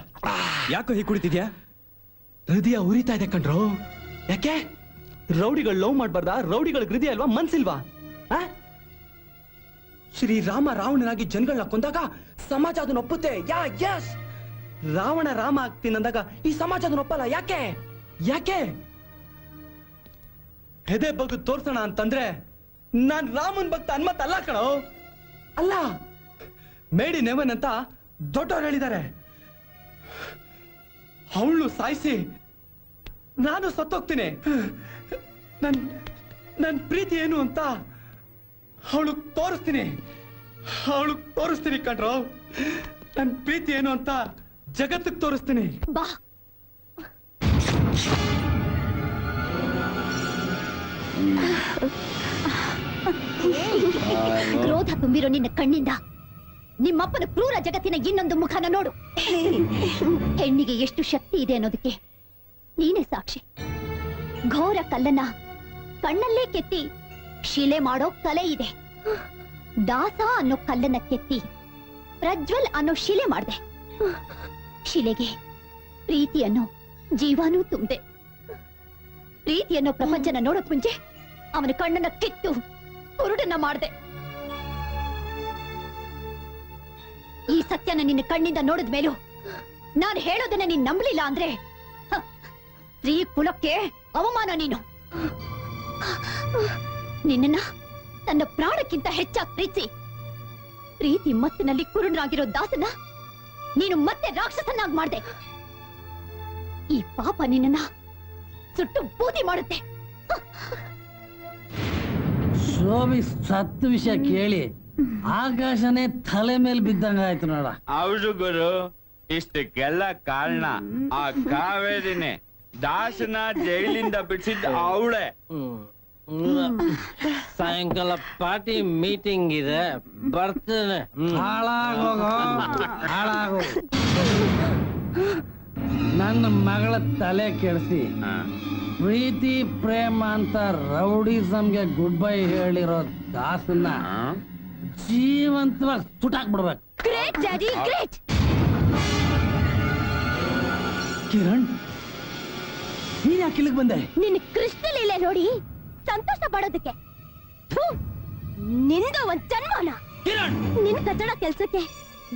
ಯಾಕೋ ಹೀಗೆ ಕುಡಿತಿದ್ಯಾ? ಹೃದಯ ಉರಿತಾ ಇದೆ ಕಣ್ರೋ. ಯಾಕೆ? ರೌಡಿಗಳು ಲವ್ ಮಾಡ್ಬಾರ್ದಾ? ರೌಡಿಗಳಿಗೆ ಹೃದಯ ಅಲ್ವಾ, ಮನ್ಸಿಲ್ವಾ? ಶ್ರೀರಾಮ ರಾವಣನಾಗಿ ಜನಗಳನ್ನ ಕೊಂದಾಗ ಸಮಾಜ ಅದನ್ನ ಒಪ್ಪುತ್ತೆ. ಯಸ್, ರಾವಣ ರಾಮ ಆಗ್ತೀನಂದಾಗ ಈ ಸಮಾಜ ಅದನ್ನ ಒಪ್ಪಲ್ಲ. ಯಾಕೆ? ಯಾಕೆ? ಹೆದೆ ಬಗ್ಗೆ ತೋರ್ಸೋಣ ಅಂತಂದ್ರೆ ನಾನ್ ರಾಮನ್ ಭಕ್ತ ಹನುಮಂತ ಅಲ್ಲ ಕಣೋ. ಅಲ್ಲ, ಮೇಡಿ ನೆವನ್ ಅಂತ ದೊಡ್ಡವ್ರು ಹೇಳಿದ್ದಾರೆ. ಅವಳು ಸಾಯಿಸಿ ನಾನು ಸತ್ತೋಗ್ತೀನಿ. ನನ್ ಪ್ರೀತಿ ಏನು ಅಂತ ಅವಳು ತೋರಿಸ್ತೀನಿ ಕಣ್ರೋ. ನನ್ ಪ್ರೀತಿ ಏನು ಅಂತ ಜಗತ್ತಿಗೆ ತೋರಿಸ್ತೀನಿ. ಬಾ. ಕ್ರೋಧ ತುಂಬಿರೋ ನಿನ್ನ ಕಣ್ಣಿಂದ ನಿಮ್ಮಪ್ಪನ ಕ್ರೂರ ಜಗತ್ತಿನ ಇನ್ನೊಂದು ಮುಖನ ನೋಡು. ಹೆಣ್ಣಿಗೆ ಎಷ್ಟು ಶಕ್ತಿ ಇದೆ ಅನ್ನೋದಕ್ಕೆ ನೀನೇ ಸಾಕ್ಷಿ. ಘೋರ ಕಲ್ಲನ್ನ ಕಣ್ಣಲ್ಲೇ ಕೆತ್ತಿ ಶಿಲೆ ಮಾಡೋ ಕಲೆ ಇದೆ. ದಾಸ ಅನ್ನೋ ಕಲ್ಲನ್ನ ಕೆತ್ತಿ ಪ್ರಜ್ವಲ್ ಅನ್ನೋ ಶಿಲೆ ಮಾಡ್ದೆ. ಶಿಲೆಗೆ ಪ್ರೀತಿ ಅನ್ನೋ ಜೀವಾನೂ ತುಂಬ್ದೆ. ಪ್ರೀತಿ ಅನ್ನೋ ಪ್ರಪಂಚನ ನೋಡೋಕ್ ಮುಂಚೆ ಅವನ ಕಣ್ಣನ್ನ ಕಿತ್ತು ಕುರುಡನ್ನ ಮಾಡ್ದೆ. ಈ ಸತ್ಯನ ನಿನ್ನ ಕಣ್ಣಿಂದ ನೋಡಿದ ಮೇಲೂ ನಾನು ಹೇಳೋದನ್ನ ನೀನ್ ನಂಬಲಿಲ್ಲ ಅಂದ್ರೆ ಸ್ತ್ರೀ ಕುಲಕ್ಕೆ ಅವಮಾನ. ನೀನು ನಿನ್ನ ತನ್ನ ಪ್ರಾಣಕ್ಕಿಂತ ಹೆಚ್ಚಾಗಿ ಪ್ರೀತಿ ಮತ್ತಿನಲ್ಲಿ ಕುರುಡನಾಗಿರೋ ದಾಸನ ನೀನು ಮತ್ತೆ ರಾಕ್ಷಸನಾಗಿ ಮಾಡ್ದೆ. ಈ ಪಾಪ ನಿನ್ನ ಸುಟ್ಟು ಬೂದಿ ಮಾಡುತ್ತೆ. ಶೋಭಿ ಸತ್ತು ವಿಷಯ ಕೇಳಿ ಆಕಾಶನೇ ತಲೆ ಮೇಲೆ ಬಿದ್ದಂಗ ಆಯ್ತು ನೋಡ. ಹೌದು ಗುರು, ಇಷ್ಟಕ್ಕೆಲ್ಲ ಕಾರಣ ಆ ಕಾವೇರಿನೇ. ದಾಸನ ಜೈಲಿಂದ ಬಿಡಿಸಿದ್ದ ಅವಳೆ. ಸಾಯಂಕಾಲ ಪಾರ್ಟಿ ಮೀಟಿಂಗ್ ಇದೆ, ಬರ್ತೇನೆ. ಹಾಳಾಗೋ ನನ್ನ ಮಗಳ ತಲೆ ಕೆಡಿಸಿ ಪ್ರೀತಿ ಪ್ರೇಮ ಅಂತ ರೌಡಿಸಮ್ಗೆ ಗುಡ್ ಬೈ ಹೇಳಿರೋ ದಾಸನ್ನ ಜೀವಂತವಾಗಿ ಸುಟ್ಟಾಕ್ಬಿಡ್ಬೇಕು. Great daddy, great. ಕಿರಣ್ ನೀನ್ ಯಾಕೆ ಇಲ್ಲಿಗೆ ಬಂದೆ? ನಿನ್ನ ಕೃಷ್ಣ ಲೀಲೆ ನೋಡಿ ಸಂತೋಷ ಪಡೋದಕ್ಕೆ. ಥು, ನಿಂದು ಒಂದ್ ಜನ್ಮನ. ನಿನ್ ಕಚಡ ಕೆಲ್ಸಕ್ಕೆ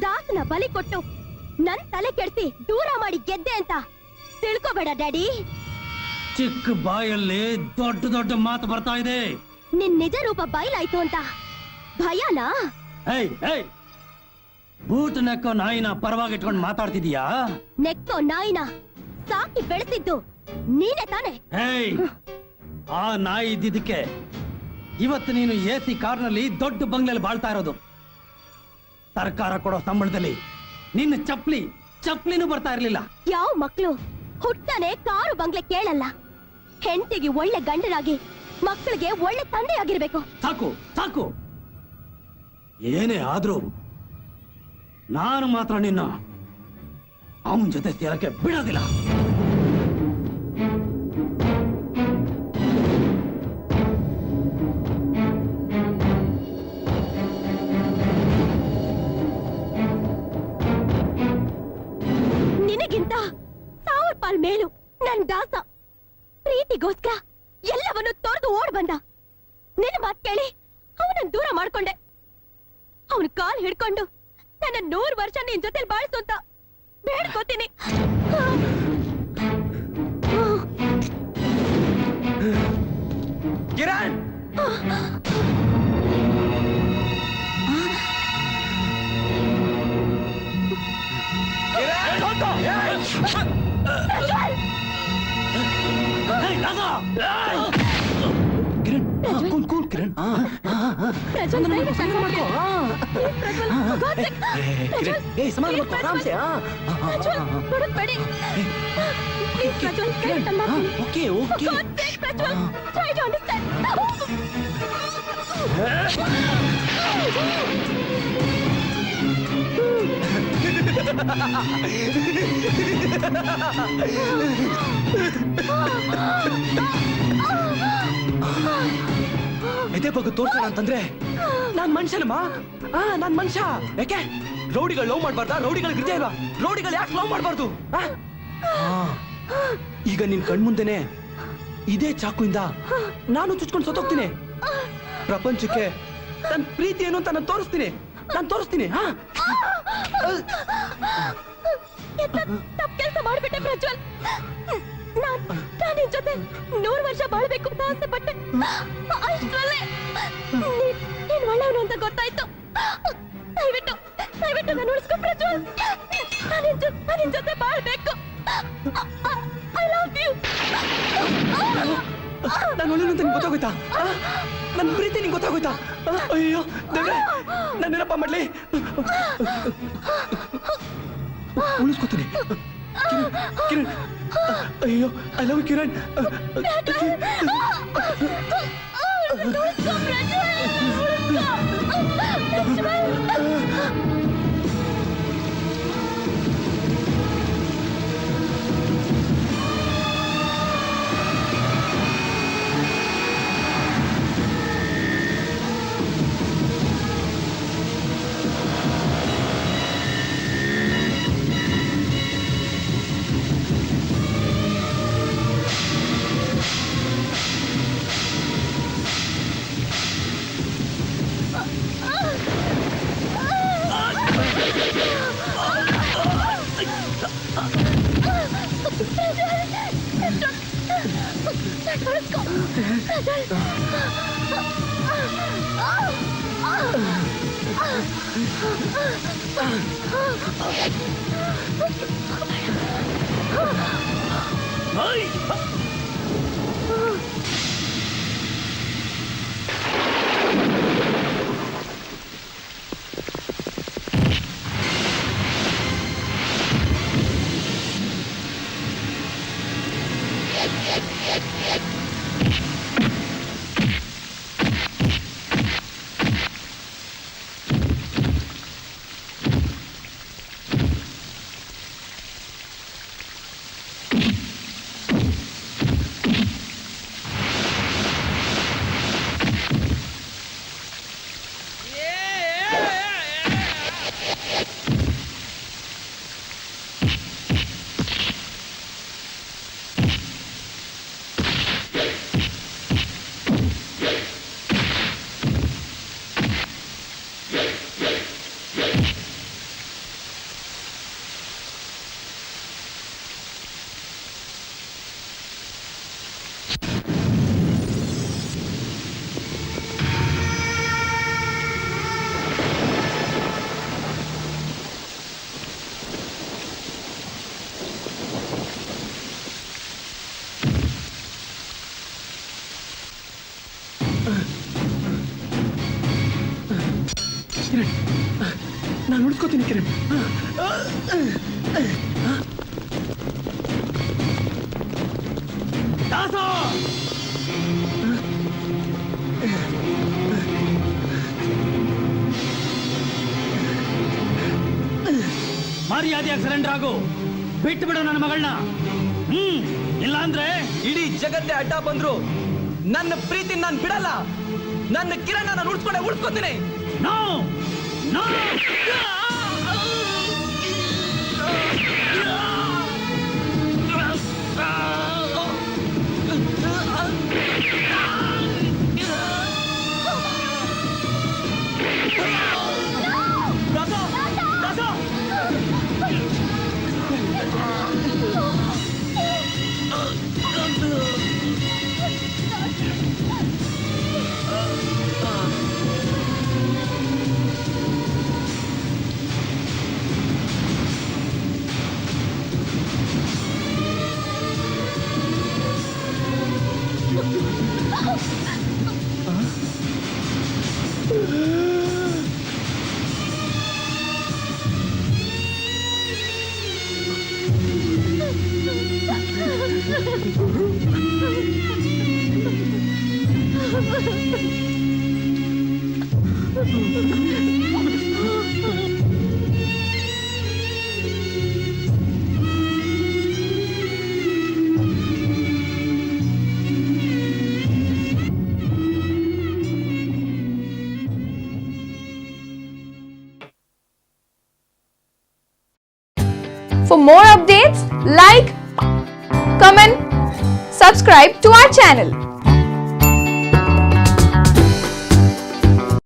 ದಾಸನ ಬಲಿ ಕೊಟ್ಟು ನನ್ ತಲೆ ಕೆಡ್ಸಿ ದೂರ ಮಾಡಿ ಗೆದ್ದೆ ಅಂತ ತಿಳ್ಕೊಬೇಡ ಡ್ಯಾಡಿ. ಚಿಕ್ಕ ಬಾಯಲ್ಲಿ ದೊಡ್ಡ ದೊಡ್ಡ ಮಾತು ಬರ್ತಾ ಇದೆ. ನಿನ್ ನಿಜ ರೂಪ ಬಯಲಾಯ್ತು ಅಂತ ಭಯನಾ? ಬೂಟ್ ನೆಕ್ಕೋ ನಾಯಿನ ಪರವಾಗಿ ಇಟ್ಕೊಂಡು ಮಾತಾಡ್ತಿದೀಯಾ? ನೆಕ್ಕೋ ನಾಯಿನ ಸಾಕಿ ಬೆಳೆಸಿದ್ದು ನೀನೇ ತಾನೆ? ಆ ನಾಯಿ ಇದ್ದಿದ್ದಕ್ಕೆ ಇವತ್ತು ನೀನು AC ಕಾರ್ನಲ್ಲಿ ದೊಡ್ಡ ಬಂಗ್ಲೆಯಲ್ಲಿ ಬಾಳ್ತಾ ಇರೋದು. ಸರ್ಕಾರ ಕೊಡೋ ಸಂಬಳದಲ್ಲಿ ನಿನ್ನ ಚಪ್ಲಿನೂ ಬರ್ತಾ ಇರ್ಲಿಲ್ಲ. ಯಾವ ಮಕ್ಳು ಹುಟ್ಟಾನೆ ಕಾರು ಬಂಗ್ಲೆ ಕೇಳಲ್ಲ. ಹೆಂಡತಿಗೆ ಒಳ್ಳೆ ಗಂಡನಾಗಿ ಮಕ್ಕಳಿಗೆ ಒಳ್ಳೆ ತಂದೆಯಾಗಿರ್ಬೇಕು. ಸಾಕು ಏನೇ ಆದ್ರೂ ನಾನು ಮಾತ್ರ ನಿನ್ನ ಅವನ ಜೊತೆ ಸೇರಕ್ಕೆ ಬಿಡೋದಿಲ್ಲ. ನಿನಗಿಂತ 1000 ಪಾಲ್ ಮೇಲು ನನ್ ದಾಸ ಪ್ರೀತಿಗೋಸ್ಕರ ಎಲ್ಲವನ್ನು ತೊರೆದು ಓಡ್ ಬಂದ. ನಿನ್ನ ಮಾತು ಕೇಳಿ ಅವನನ್ನ ದೂರ ಮಾಡ್ಕೊಂಡೆ. ಅವನ ಕಾಲ್ ಹಿಡ್ಕೊಂಡು ನನ್ನ 100 ವರ್ಷ ನಿನ್ ಜೊತೆ ಬಾಳಿಸು ಅಂತ ಬೇಡ್ಕೋತೀನಿ. ಕಿರಣ್ ಕೂಲ್ ಕಿರಣ್. ಸಮಾಧಾನ ಮಾಡ್ಕೋ ಆರಾಮ್ಸೆ. ಓಕೆ ಓಕೆ ಎದೆ ಬಗ್ಗೆ ತೋರ್ಸೋಣ ಅಂತಂದ್ರೆ ನಾನ್ ಮನುಷ್ಯನಮ್ಮ. ನಾನ್ ಮನುಷ್ಯ. ಯಾಕೆ ರೌಡಿಗಳು ಲವ್ ಮಾಡ್ಬಾರ್ದಾ? ರೌಡಿಗಳಿಗೆ ಹೃದಯ ಇಲ್ವಾ? ರೌಡಿಗಳು ಯಾಕೆ ಲವ್ ಮಾಡ್ಬಾರ್ದು? ಈಗ ನಿನ್ ಕಣ್ಮುಂದೆನೆ ಇದೇ ಚಾಕುಯಿಂದ ನಾನು ಚುಚ್ಕೊಂಡು ಸತ್ತೋಗ್ತೀನಿ. ಪ್ರಪಂಚಕ್ಕೆ ನನ್ ಪ್ರೀತಿ ಏನು ಅಂತ ನಾನು ತೋರಿಸ್ತೀನಿ. ತಪ್ಪು ಕೆಲಸ ಮಾಡ್ಬಿಟ್ಟೆ ಪ್ರಜ್ವಲ್. ನಾನು ನಿನ್ ಜೊತೆ 100 ವರ್ಷ ಬಾಳ್ಬೇಕು ಅಂತ ಆಸೆ ಪಟ್ಟೆ. ಅಷ್ಟರಲ್ಲೇ ನೀನ್ ಒಳ್ಳೆಯವನು ಅಂತ ಗೊತ್ತಾಯ್ತು. ದಯವಿಟ್ಟು ನಾನು ಉಳಿಸ್ಕೊ ಪ್ರಜ್ವಲ್. ನಾನು ನಿನ್ ಜೊತೆ ಬಾಳ್ಬೇಕು. I love you. ನಾನು ಒಳ್ಳೆಯವನು ಅಂತ ನಿಂಗೆ ಗೊತ್ತಾಗೋಯ್ತಾ? ನನ್ನ ಪ್ರೀತಿ ನಿಂಗೆ ಗೊತ್ತಾಗೋಯ್ತಾ? ಅಯ್ಯೋ ದೇವ್ರೆ, ನಾನೇನಪ್ಪ ಮಾಡ್ಲಿ? ಉಳಿಸ್ಕೊತೀನಿ ಕಿರಣ್. ಅಯ್ಯೋ ಐ ಲವ್ ಯು ಕಿರಣ್. ನಾನು ಉಳಿಸ್ಕೋತೀನಿ ಕಿರಣ್. ಮರ್ಯಾದೆಯಾಗಿ ಸರೆಂಡರ್ ಆಗು, ಬಿಟ್ಟು ಬಿಡು ನನ್ನ ಮಗಳನ್ನ. ಇಲ್ಲ ಅಂದ್ರೆ ಇಡೀ ಜಗತ್ತೇ ಅಡ್ಡ ಬಂದ್ರು ನನ್ನ ಪ್ರೀತಿ ನಾನು ಬಿಡಲ್ಲ. ನನ್ನ ಕಿರಣ್ ನಾನು ಉಳಿಸ್ಕೋತೀನಿ. No no For more updates, like, comment, subscribe to our channel.